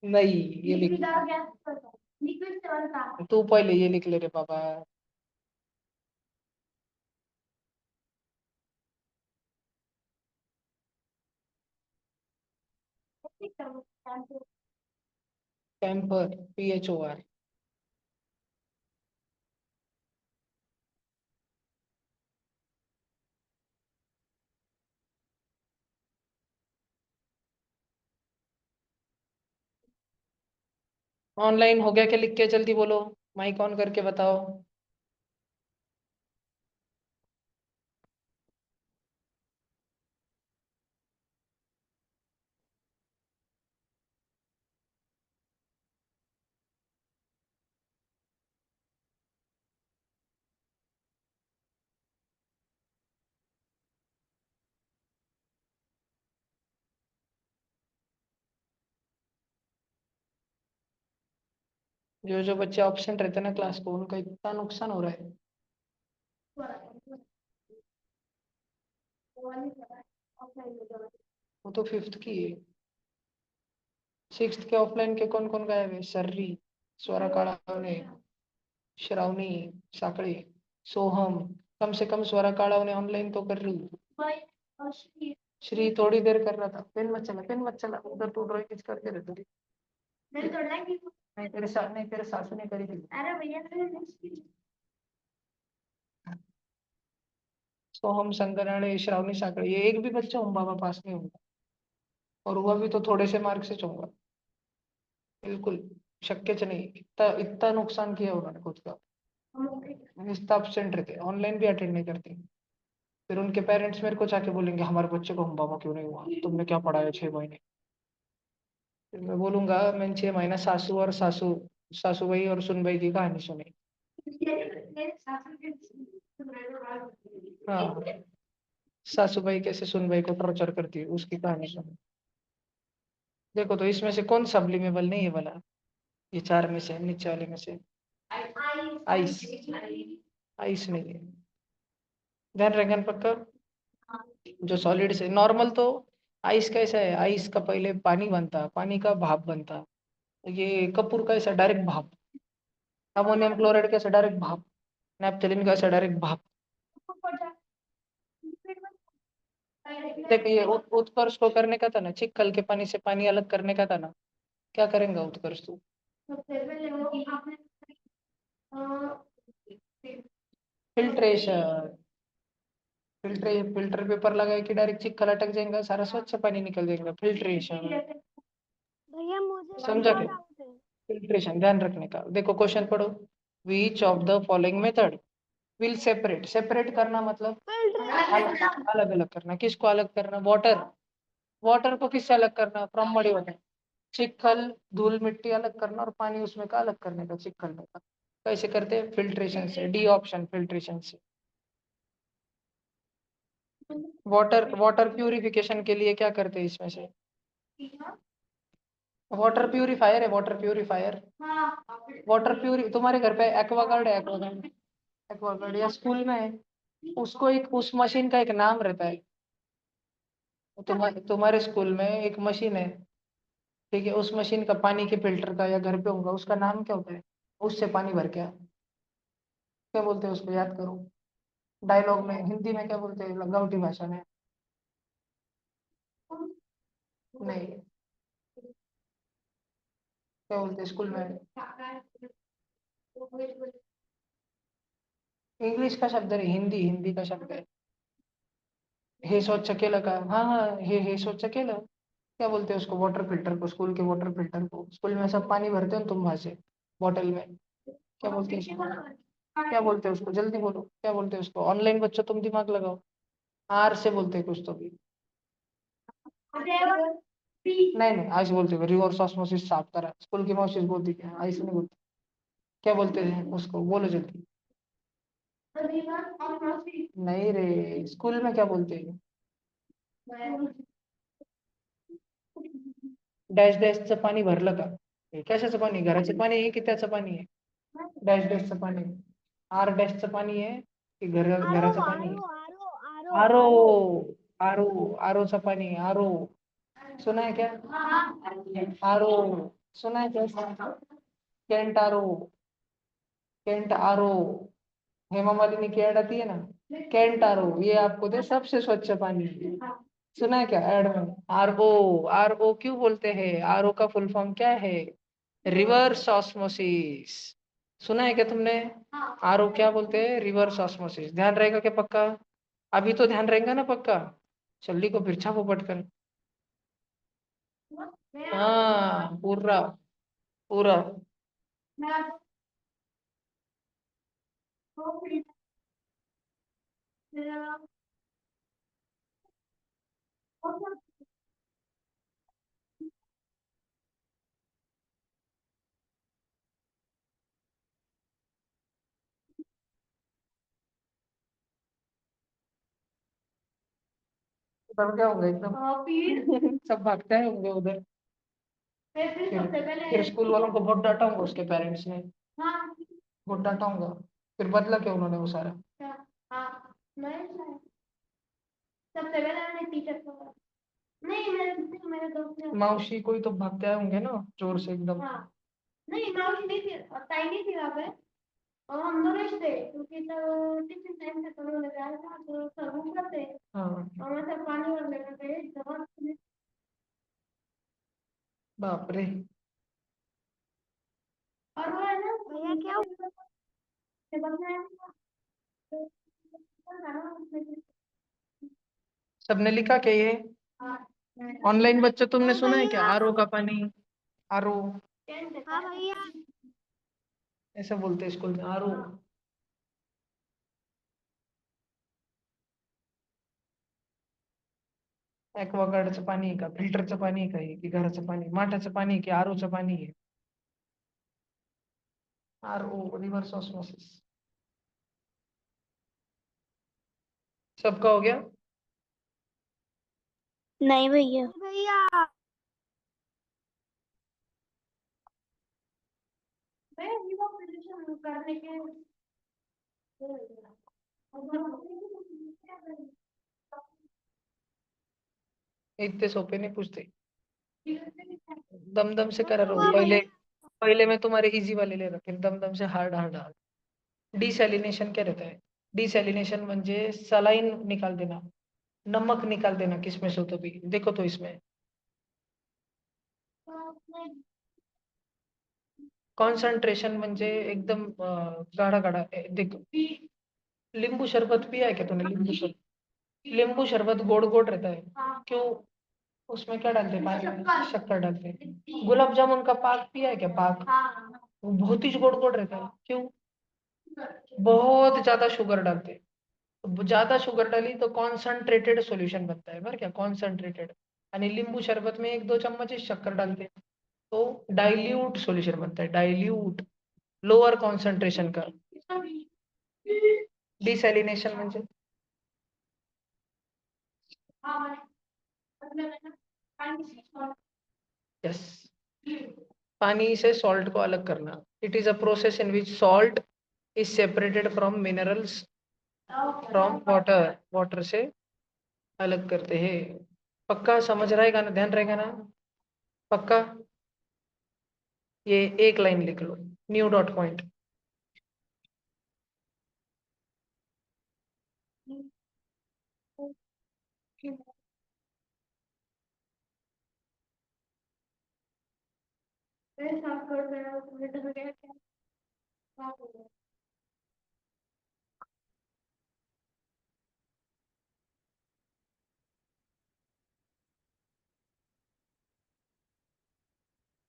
A: नहीं, ये लिख, तू पहले ये लिख ले रे बाबा। Camper, PHOR। ऑनलाइन हो गया क्या? लिख के जल्दी बोलो, माइक ऑन करके बताओ। जो जो बच्चे ऑप्शन रहते हैं ना क्लास को, उनका इतना नुकसान हो रहा है। वो तो 5th की है, 6th के ऑफलाइन के कौन कौन गायब है? सर्री, स्वरा काळावने, श्रावणी साकळे, सोहम। कम से कम स्वरा काळावने ऑनलाइन तो कर रही। श्री थोड़ी देर कर रहा था। पेन मत चला, पेन मत चला, उधर तू ड्राइंग किस करके रहती थी। नहीं, तेरे सासू ने करी थी। अरे भैया, सोहम संगनाळे, श्रावणी साकळे, ये एक भी बच्चा होम बाबा पास नहीं होगा, और हुआ भी तो थोड़े से मार्क्स से होगा। बिल्कुल शक्यच नहीं, इतना इतना नुकसान किया उन्होंने खुद का। इतना एब्सेंट रहते, ऑनलाइन भी अटेंड नहीं करते। फिर उनके पेरेंट्स मेरे को जाके बोलेंगे हमारे बच्चे को हम बाबा क्यों नहीं हुआ, तुमने क्या पढ़ाया 6 महीने। फिर मैं बोलूंगा मैंने 6 महीना सासू और सासूबाई और सुनबाई की कहानी सुनी। हाँ, सासूबाई कैसे सुनबाई को टॉर्चर करती है उसकी कहानी सुनी। देखो तो इसमें से कौन सब्लिमेबल नहीं है वाला? ये 4 में से, नीचे वाले में से। आइस, आइस नहीं है। ध्यान रखें पक्का। जो सॉलिड से नॉर्मल तो आइस कैसा है? आइस का पहले पानी बनता, पानी का भाप बनता। ये कपूर कैसा? डायरेक्ट भाप। अमोनियम क्लोराइड कैसा? डायरेक्ट भाप। नैप्थेलिन कैसा? डायरेक्ट भाप। देखिए उत्कर्ष को करने का था ना, चिक्कल के पानी से पानी अलग करने का था ना, क्या करेंगे उत्कर्ष तू? फिल्ट्रेशन। फिल्टर पेपर लगाए कि डायरेक्ट चिक्कल अटक जाएगा, सारा स्वच्छ पानी निकल जाएगा। फिल्ट्रेशन,
B: भैया मुझे एक
A: समझा
B: और
A: क्या?
B: डाउट है।
A: फिल्ट्रेशन ध्यान रखने का। देखो क्वेश्चन पढ़ो। विच of the following method will separate, separate करना मतलब
B: फिल्ट्रेशन।
A: अलग अलग करना। किसको अलग करना? वाटर, वाटर को किससे अलग करना? From body water. चिक्कल धूल मिट्टी अलग करना और पानी उसमें का अलग करने का, चिक्कल में का। कैसे करते हैं? फिल्ट्रेशन से। डी ऑप्शन, फिल्ट्रेशन से। वाटर, वाटर प्यूरिफिकेशन के लिए क्या करते हैं इसमें से? वाटर प्यूरिफायर है, वाटर प्यूरिफायर। वाटर प्यूरि तुम्हारे घर पे एक्वागार्ड है, एक्वागार्ड, एक्वागार्ड या स्कूल में है, उसको एक उस मशीन का एक नाम रहता है। तुम्हारे स्कूल में एक मशीन है, ठीक है, उस मशीन का पानी के फिल्टर का या घर पे होगा, उसका नाम क्या होता है? उससे पानी भर के क्या बोलते हैं उसको? याद करो। डायलॉग में हिंदी में क्या बोलते हैं, गाँवटी भाषा में? नहीं, क्या बोलते हैं स्कूल में? इंग्लिश का शब्द है, हिंदी, हिंदी का शब्द है। हे सोच चकेला का, हाँ हाँ, हे सोच चकेला। क्या बोलते हैं उसको? वाटर फिल्टर को, स्कूल के वाटर फिल्टर को। स्कूल में सब पानी भरते हो तुम वहां से बॉटल में। क्या बोलते हैं उसको? क्या बोलते हैं उसको? जल्दी बोलो, क्या बोलते हैं उसको? ऑनलाइन बच्चों तुम दिमाग लगाओ। आर से बोलते हैं कुछ तो भी। नहीं नहीं, ऐसे बोलते हैं रिवर्स ऑस्मोसिस साफ करा, स्कूल की मौसी बोलती है, ऐसे नहीं बोलते। क्या बोलते हैं उसको? बोलो जल्दी। नहीं रे, स्कूल में क्या बोलते हैं? डॅश डॅशचं पाणी भरलं का? हे कशाचं पाणी? घराचं पाणी आहे की त्याचं पाणी आहे? डॅश डॅशचं पाणी, आर डॅशचं पाणी आहे की
B: आरो
A: घराचं पाणी
B: आरो
A: आहे?
B: आरो आरो
A: आरो, आरो, आरोचं पाणी, आरो। सुना है क्या? आरो, सुना है क्या? कैंट आरो, कैंट आरो। हेमा मालिनी की ऐड आती है ना, कैंट आरो, ये आपको दे सबसे स्वच्छ पानी। सुना है क्या ऐड में? आर ओ, आर ओ क्यों बोलते हैं? आर ओ का फुल फॉर्म क्या है? Reverse osmosis. सुना है क्या तुमने? आर ओ क्या बोलते हैं? Reverse osmosis. ध्यान रहेगा क्या पक्का? अभी तो ध्यान रहेगा ना पक्का? चल्ली को फिर छापो पटकन। हाँ पूरा, पूरा। तब क्या होगा एकदम? सब भागते हैं होंगे उधर। फिर स्कूल वालों को बहुत डांटा होगा, उसके पेरेंट्स ने बहुत डांटा होगा। फिर बदला क्या उन्होंने वो सारा?
C: सबसे पहले मैंने टीचर को, नहीं मेरे दोस्त ने,
A: मौसी कोई तो भागते आए होंगे ना जोर से एकदम।
C: हाँ, नहीं मौसी नहीं थी और ताई नहीं थी वहाँ पे, और हम दोनों ही थे क्योंकि तो टिफिन टाइम से तो लेके आया था तो सब ऊपर थे
A: हाँ,
C: और मैं सब पानी और लेकर गए जब
A: बाप रे।
C: और वो है ना
B: भैया क्या
C: ये बंदा है ना, तो था ना उसमें,
A: सबने लिखा क्या ये?
C: हाँ
A: ऑनलाइन बच्चे तुमने
B: हाँ
A: सुना है क्या?
B: भैया।
A: आरओ का पानी, आरओ
B: हाँ भैया।
A: ऐसा बोलते हैं स्कूल में, आरओ। एक्वागार्डचं पाणी आहे का? फिल्टरचं पाणी आहे का हे? की घराचं पाणी? माठाचं पाणी आहे की आरओचं पाणी आहे? RO, reverse osmosis. सबका हो गया?
B: नहीं भैया। भैया
C: मैं रिवॉल्यूशन करने के
A: इतने सोपे नहीं पूछते, दम दम से करा रहा हूँ।
B: हुआ
A: पहले
B: भैया।
A: पहले मैं तुम्हारे इजी वाले ले रहा, फिर दम दम से हार्ड हार्ड हार्ड। डिसैलिनेशन क्या रहता है? डिसैलिनेशन म्हणजे सलाइन निकाल देना, नमक निकाल देना किसमें से तो भी। देखो तो इसमें कॉन्सन्ट्रेशन म्हणजे एकदम गाढ़ा गाढ़ा देखो, नींबू शरबत पिया है क्या तूने? नींबू शरबत गोड़ गोड़ रहता है, क्यों? उसमें क्या डालते हैं? पानी में शक्कर डालते हैं। गुलाब जामुन का पाक पिया है क्या? पाक वो बहुत ही गोड़ गोड़ रहता है, क्यों? बहुत ज्यादा शुगर डालते हैं। तो ज्यादा शुगर डाली तो कॉन्सनट्रेटेड सॉल्यूशन बनता है, पर क्या कॉन्सनट्रेटेड, यानी नींबू शरबत में 1-2 चम्मच ही शक्कर डालते हैं तो डाइल्यूट सॉल्यूशन बनता है, डाइल्यूट, लोअर कॉन्सनट्रेशन का। डिसैलिनेशन म्हणजे यस, पानी से सॉल्ट को अलग करना। It is a process in which salt is separated from minerals from water, water से अलग करते हैं। पक्का समझ रहेगा ना? ध्यान रहेगा ना? पक्का? ये एक लाइन लिख लो, न्यू डॉट पॉइंट।
C: मैं साफ कर रहा हूँ, तुम्हें तो क्या साफ हो गया।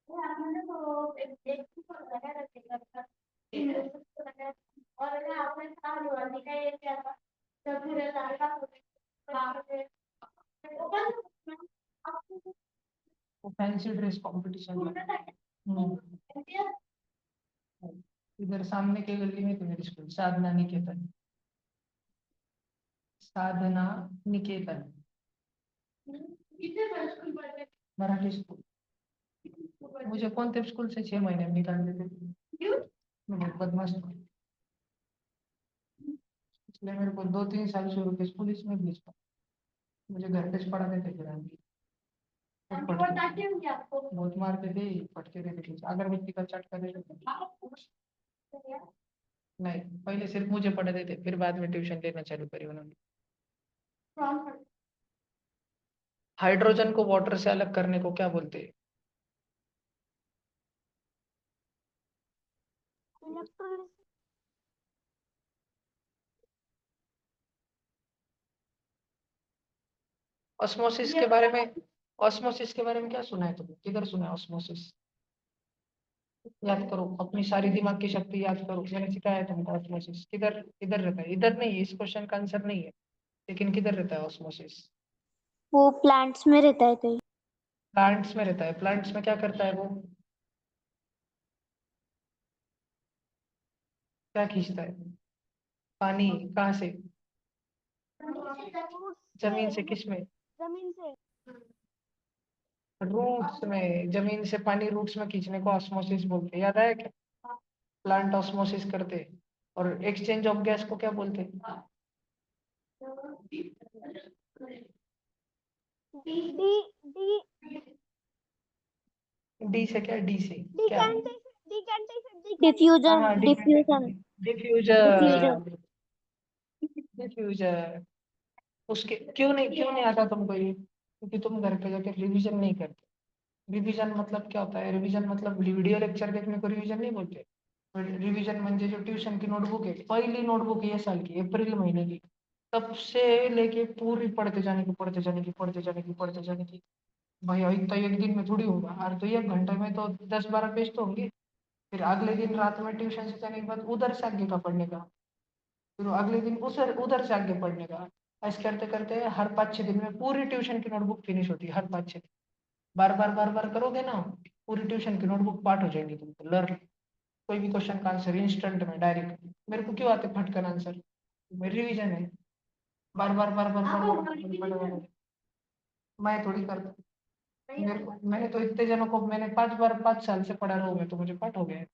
C: वो आपने तो एक को लगा रखेगा और अगर आपने साफ हुआ दिखा ये क्या था तो फिर लड़का
A: वो फैंसी ड्रेस कंपटीशन में इधर सामने के गली में तो मेरी स्कूल साधना निकेतन, साधना निकेतन
C: कितने बड़े स्कूल पढ़ते
A: मराठी स्कूल। मुझे कोणते स्कूल से 6 महीने में निकाल देते थे,
C: क्यों?
A: मैं बहुत बदमाश था, इसलिए मेरे को 2-3 साल शुरू के स्कूल इसमें भेजता, मुझे घर पे पढ़ा देते थे आगे।
C: हम तो बताते होंगे आपको
A: बहुत मारते थे, पटके देते थे, अगरबत्ती का चटका देते थे। नहीं, पहले सिर्फ मुझे पढ़ाते थे, फिर बाद में ट्यूशन लेना चालू करी उन्होंने। हाइड्रोजन को वाटर से अलग करने को क्या बोलते हैं?
B: इलेक्ट्रोलिसिस।
A: ऑस्मोसिस के बारे में, ऑस्मोसिस के बारे में क्या सुना है तुमने? किधर सुना है ऑस्मोसिस? याद करो, अपनी सारी दिमाग की शक्ति याद करो, मैंने सिखाया तुमको ऑस्मोसिस किधर किधर रहता है। इधर नहीं है, इस क्वेश्चन का आंसर नहीं है, लेकिन किधर रहता है ऑस्मोसिस?
B: वो प्लांट्स में रहता है कहीं।
A: प्लांट्स में रहता है। प्लांट्स में क्या करता है वो? क्या खींचता है? पानी कहाँ से? जमीन से। किस में?
B: जमीन से।
A: रूट्स में। जमीन से पानी रूट्स में खींचने को ऑस्मोसिस बोलते हैं, याद आया क्या? प्लांट ऑस्मोसिस करते हैं। और एक्सचेंज ऑफ गैस को क्या बोलते हैं?
B: डी डी
A: डी से क्या? डी से क्या?
B: डिफ्यूजन
A: हाँ,
B: डिफ्यूजन डिफ्यूजन।
A: डिफ्यूजर। डिफ्यूजर। उसके क्यों नहीं आता तुमको ये? क्योंकि तुम घर पे जाके रिवीजन नहीं करते। रिवीजन मतलब क्या होता है? रिवीजन मतलब वीडियो लेक्चर देखने को रिवीजन नहीं बोलते। रिवीजन म्हणजे जो ट्यूशन की नोटबुक है, पहली नोटबुक ये साल की, अप्रैल महीने की, तब से लेके पूरी पढ़ते जाने की, पढ़ते जाने की, पढ़ते जाने की, पढ़ते जाने की। भैया इतना एक दिन में थोड़ी होगा, और तो 1 घंटे में तो 10-12 पेज तो होंगे। फिर अगले दिन रात में ट्यूशन से जाने के बाद उधर से आगे का पढ़ने का, फिर अगले दिन उधर उधर से आगे पढ़ने का। ऐसे करते करते हर 5-6 दिन में पूरी ट्यूशन की नोटबुक फिनिश होती है, हर 5-6 दिन। बार बार करोगे ना, पूरी ट्यूशन की नोटबुक पाठ हो जाएंगी तुमको, लर्न। कोई भी क्वेश्चन का आंसर इंस्टेंट में, डायरेक्ट। मेरे को क्यों आते फटकन आंसर? मेरी रिवीजन है। बार बार मैं थोड़ी करता। मेरे को, मैंने तो इतने जनों को, मैंने 5 बार 5 साल से पढ़ा रहा हूँ मैं, तो मुझे पाठ हो गया है।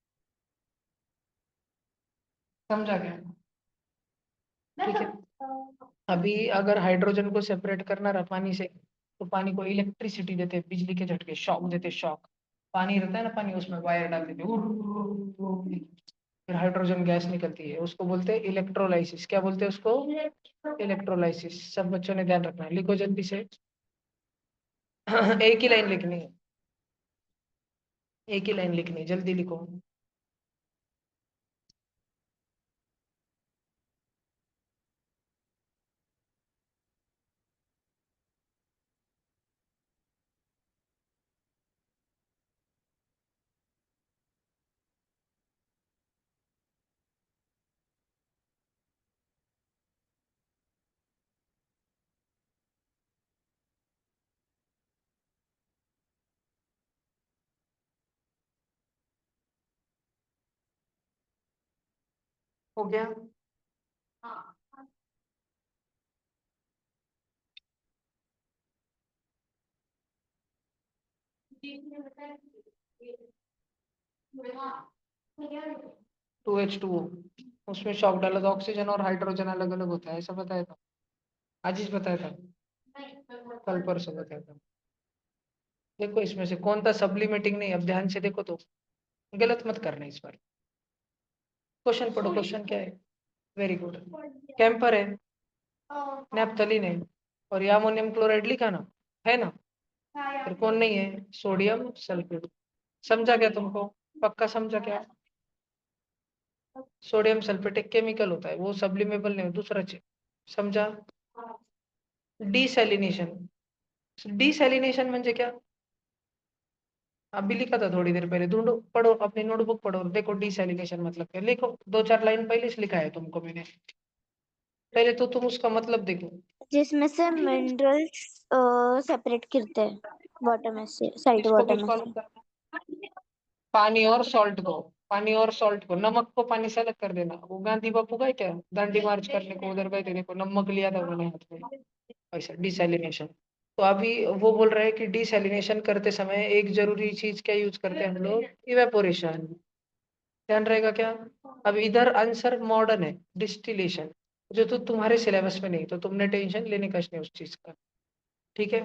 A: समझा गया? ठीक है। अभी अगर हाइड्रोजन को सेपरेट करना रहा पानी से, तो पानी को इलेक्ट्रिसिटी देते, बिजली के झटके, शॉक देते, शॉक। पानी रहता है ना, पानी उसमें वायर डाल देते, फिर हाइड्रोजन गैस निकलती है, उसको बोलते हैं इलेक्ट्रोलाइसिस। क्या बोलते हैं उसको? इलेक्ट्रोलाइसिस। सब बच्चों ने ध्यान रखना है, लिखो जल्दी से। एक ही लाइन लिखनी है, एक ही लाइन लिखनी है, जल्दी लिखो। हो गया?
C: हाँ जिसने बताया हाँ
A: 2H2O, उसमें शॉक डाला तो ऑक्सीजन और हाइड्रोजन अलग अलग होता है, ऐसा बताया था, आज ही बताया था, कल परसों बताया था। देखो इसमें से कौन था सब्लिमेटिंग, नहीं, अब ध्यान से देखो तो गलत मत करना इस बार। क्वेश्चन पढ़ो, क्वेश्चन क्या है? वेरी गुड, कैंपर है, नैप्थलीन है, और ये अमोनियम क्लोराइड लिखा ना, है ना? फिर कौन नहीं है? Sodium sulphate. समझा क्या तुमको? पक्का समझा क्या? सोडियम सल्फेट एक केमिकल होता है, वो सब्लिमेबल नहीं, दूसरा चीज। समझा? डिसैलिनेशन, डिसैलिनेशन म्हणजे क्या? अभी लिखा था थोड़ी देर पहले, ढूंढो, पढ़ो अपनी नोटबुक पढ़ो, देखो डिसैलिनेशन मतलब क्या, लिखो, 2-4 लाइन पहले से लिखा है तुमको मैंने, पहले तो तुम उसका मतलब देखो।
B: जिसमें से मिनरल्स सेपरेट करते हैं वाटर में से, सॉल्ट
A: इसको
B: वाटर
A: भी
B: में
A: सॉल्व
B: से।
A: करना, पानी और सॉल्ट को, पानी और सॉल्ट को, नमक को पानी से अलग कर देना। वो गांधी बापू गए क्या दांडी मार्च करने को, उधर गए थे, देखो नमक लिया था उन्होंने हाथ में, ऐसा डिसैलिनेशन। तो अभी वो बोल रहे हैं कि डिसैलिनेशन करते समय एक जरूरी चीज क्या यूज करते हैं हम लोग? इवेपोरेशन। ध्यान रहेगा क्या? अब इधर आंसर मॉडर्न है, डिस्टिलेशन, जो तो तुम्हारे सिलेबस में नहीं, तो तुमने टेंशन लेने का नहीं उस चीज का, ठीक है?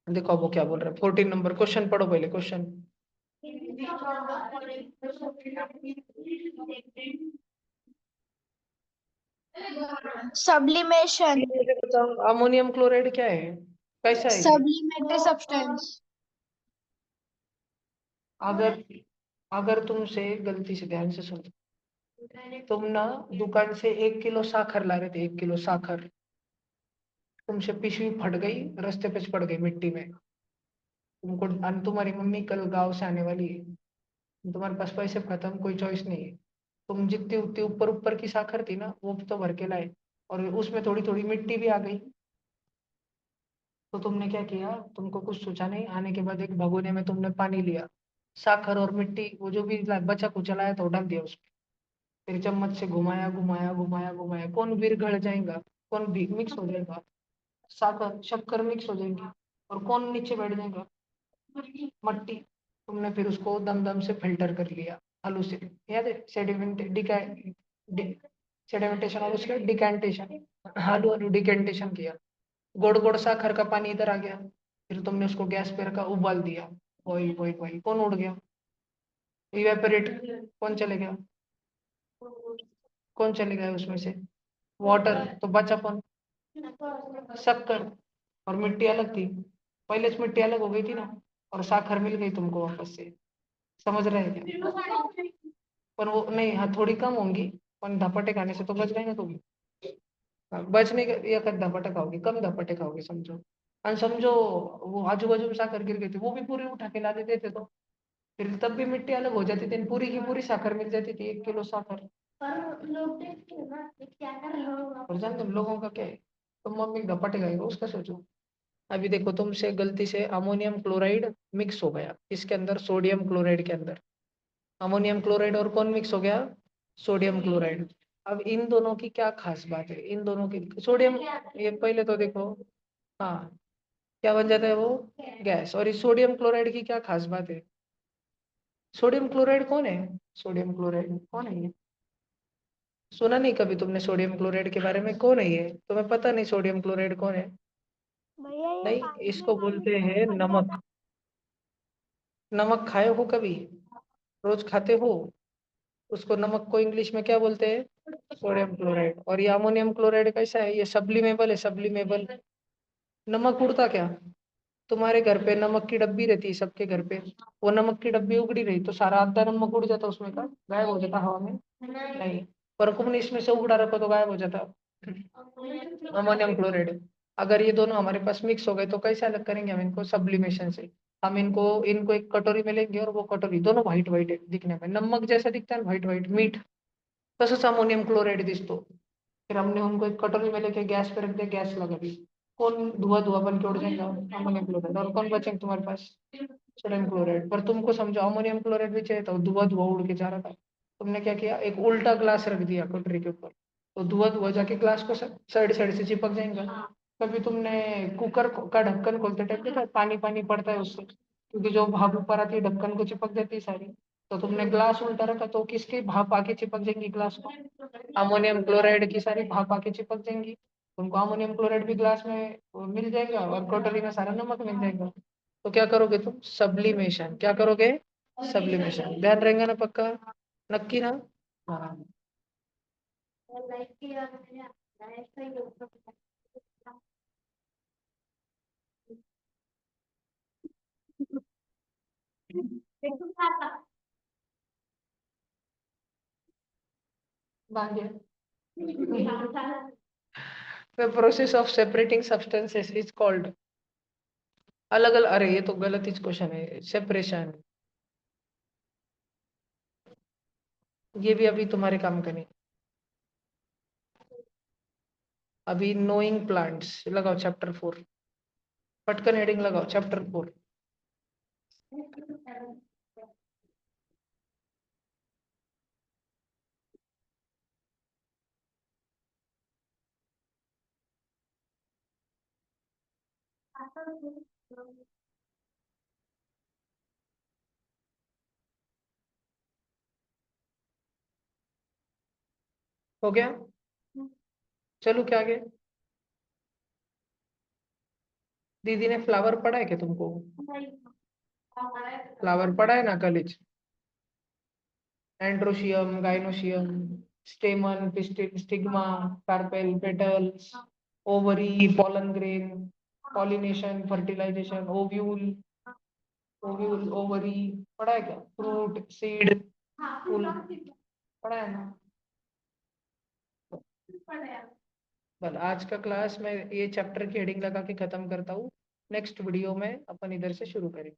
A: देखो अब वो क्या बोल रहे हैं, 14 नंबर क्वेश्चन पढ़ो पहले, क्वेश्चन।
B: सब्लिमेशन,
A: मुझे बताओ अमोनियम क्लोराइड क्या है, कैसा है ये?
B: सब्लिमेटरी सब्सटेंस।
A: अगर अगर तुमसे गलती से, ध्यान से सुनो, तुम ना दुकान से 1 किलो साखर ला रहे थे, 1 किलो साखर, तुमसे पिशवी फट गई, रास्ते पे पड़ गई मिट्टी में, तुमको, और तुम्हारी मम्मी कल गांव से आने वाली है, तुम्हारे पास पैसे खत्म, कोई चॉइस नहीं है, तुम जितनी उतनी ऊपर ऊपर की साखर थी ना वो तो भर के लाए, और उसमें थोड़ी थोड़ी मिट्टी भी आ गई, तो तुमने क्या किया? तुमको कुछ सोचा नहीं, आने के बाद एक भगोने में तुमने पानी लिया, साखर और मिट्टी वो जो भी बचा कुचला आया तो डाल दिया उसमें, फिर चम्मच से घुमाया घुमाया घुमाया घुमाया, कौन विरघड़ जाएगा, कौन भी मिक्स हो जाएगा, साखर शक्कर मिक्स हो जाएंगी, और कौन नीचे बैठ जाएगा? मट्टी। तुमने फिर उसको दम दम से फिल्टर कर लिया, आलू से, याद है? सेडिमेंटेशन और उसका डिकैंटेशन, आलू आलू डिकैंटेशन किया, गोड़ गोड़ साखर का पानी इधर आ गया, फिर तुमने उसको गैस पे रखा, उबाल दिया, वही वही वही, कौन उड़ गया? इवेपोरेट, कौन चले गया? कौन चले गया उसमें से? वाटर, तो बचा कौन? शक्कर, और मिट्टी अलग थी, पहले से मिट्टी अलग हो गई थी ना, और साखर मिल गई तुमको वापस से, समझ रहे हैं क्या? पर वो नहीं, हाँ थोड़ी कम होंगी, पर धपटे खाने से तो बच गए ना तुम, हाँ, बचने का या कर धपटे खाओगे, कम धपटे खाओगे समझो। और समझो वो आजू बाजू में साखर गिर गई थी, वो भी पूरी उठा के ला देते थे, तो फिर तब भी मिट्टी अलग हो जाती थी, पूरी की पूरी साखर मिल जाती थी, 1 किलो साखर।
C: पर लोग देखते हैं ना कि क्या कर रहे हो
A: और जानते हो लोगों का क्या है, तुम मम्मी धपटे खाएगा उसका सोचो। अभी देखो तुमसे गलती से अमोनियम क्लोराइड मिक्स हो गया इसके अंदर, सोडियम क्लोराइड के अंदर, अमोनियम क्लोराइड और कौन मिक्स हो गया? Sodium chloride. अब इन दोनों की क्या खास बात है, इन दोनों की, सोडियम, ये पहले तो देखो, हाँ, क्या बन जाता है वो? गैस। और इस सोडियम क्लोराइड की क्या खास बात है? सोडियम क्लोराइड कौन है? सोडियम क्लोराइड कौन है ये? सुना नहीं कभी तुमने सोडियम क्लोराइड के बारे में? कौन है ये? तुम्हें पता नहीं सोडियम क्लोराइड कौन है?
B: भैया ये
A: नहीं,
B: पानी में
A: इसको
B: डालने
A: बोलते
B: से
A: हैं
B: फट जाता
A: नमक। नमक खाए हो कभी? रोज खाते हो? उसको, नमक को इंग्लिश में क्या बोलते हैं? Sodium chloride. और ये अमोनियम क्लोराइड कैसा है? ये सब्लिमेबल है, सब्लिमेबल। नमक उड़ता क्या? तुम्हारे घर पे नमक की डब्बी रहती है, सबके घर पे, वो नमक की डब्बी उगड़ी रही तो सारा आधा नमक उड़ जाता उसमें का, गायब हो जाता हवा में? नहीं, पर तुमने इसमें से उगड़ा रखो तो गायब हो जाता अमोनियम क्लोराइड। अगर ये दोनों हमारे पास मिक्स हो गए तो कैसे अलग करेंगे हम इनको? सब्लिमेशन से। हम इनको इनको एक कटोरी में लेंगे, और वो कटोरी दोनों व्हाइट व्हाइट दिखने में, नमक जैसा दिखता है, व्हाइट व्हाइट मीठ, तसंच अमोनियम क्लोराइड दिसतो। फिर हमने उनको एक कटोरी में लेके गैस पे रख दिया, गैस लगा दी, कौन धुआं धुआं बन के उड़ जाएगा? Ammonium chloride. और कौन बचेगा तुम्हारे पास? Sodium chloride. पर तुमको समझो अमोनियम क्लोराइड भी चाहिए था, धुआं धुआं उड़ के जा रहा था, तुमने क्या किया, एक उल्टा ग्लास रख दिया कटोरी के ऊपर, तो धुआं धुआं जाके ग्लास को साइड साइड से चिपक जाएगा। कभी तुमने कुकर का ढक्कन खोलते टाइम देखा, पानी पानी पड़ता है उससे, क्योंकि जो भाप ऊपर आती है ढक्कन को चिपक जाती है सारी। तो तुमने ग्लास उल्टा रखा तो किसकी भाप आके चिपक जाएंगी ग्लास को, अमोनियम क्लोराइड की सारी भाप आके चिपक जाएंगी। तुमको अमोनियम क्लोराइड भी ग्लास में मिल जाएगा और कटोरी में सारा नमक मिल जाएगा। तो क्या करोगे तुम, सब्लिमेशन। क्या करोगे, सब्लिमेशन। ध्यान रहेगा ना पक्का, नक्की ना? हाँ।
C: लाइक किया मैंने, ऐसा ही होता है। देखो खाता
A: बांगे।
C: खाता
A: The process of separating substances is called, अलग अलग, अरे ये तो गलत ही क्वेश्चन है, सेपरेशन। ये भी अभी तुम्हारे काम का नहीं। अभी नोइंग प्लांट्स लगाओ चैप्टर 4, पटकन हेडिंग लगाओ चैप्टर 4। हो गया, चलो क्या आगे। दीदी ने फ्लावर पढ़ा है क्या तुमको, फ्लावर पढ़ा है ना college, androecium, gynoecium, stamen, stigma, carpel, petals, ovary, pollen grain, pollination, fertilisation, ovule, ovule, ovary पढ़ा है क्या, फ्रूट, सीड, फूल पढ़ा है ना? बस आज का क्लास मैं ये चैप्टर की हेडिंग लगा के खत्म करता हूँ। नेक्स्ट वीडियो में अपन इधर से शुरू करेंगे।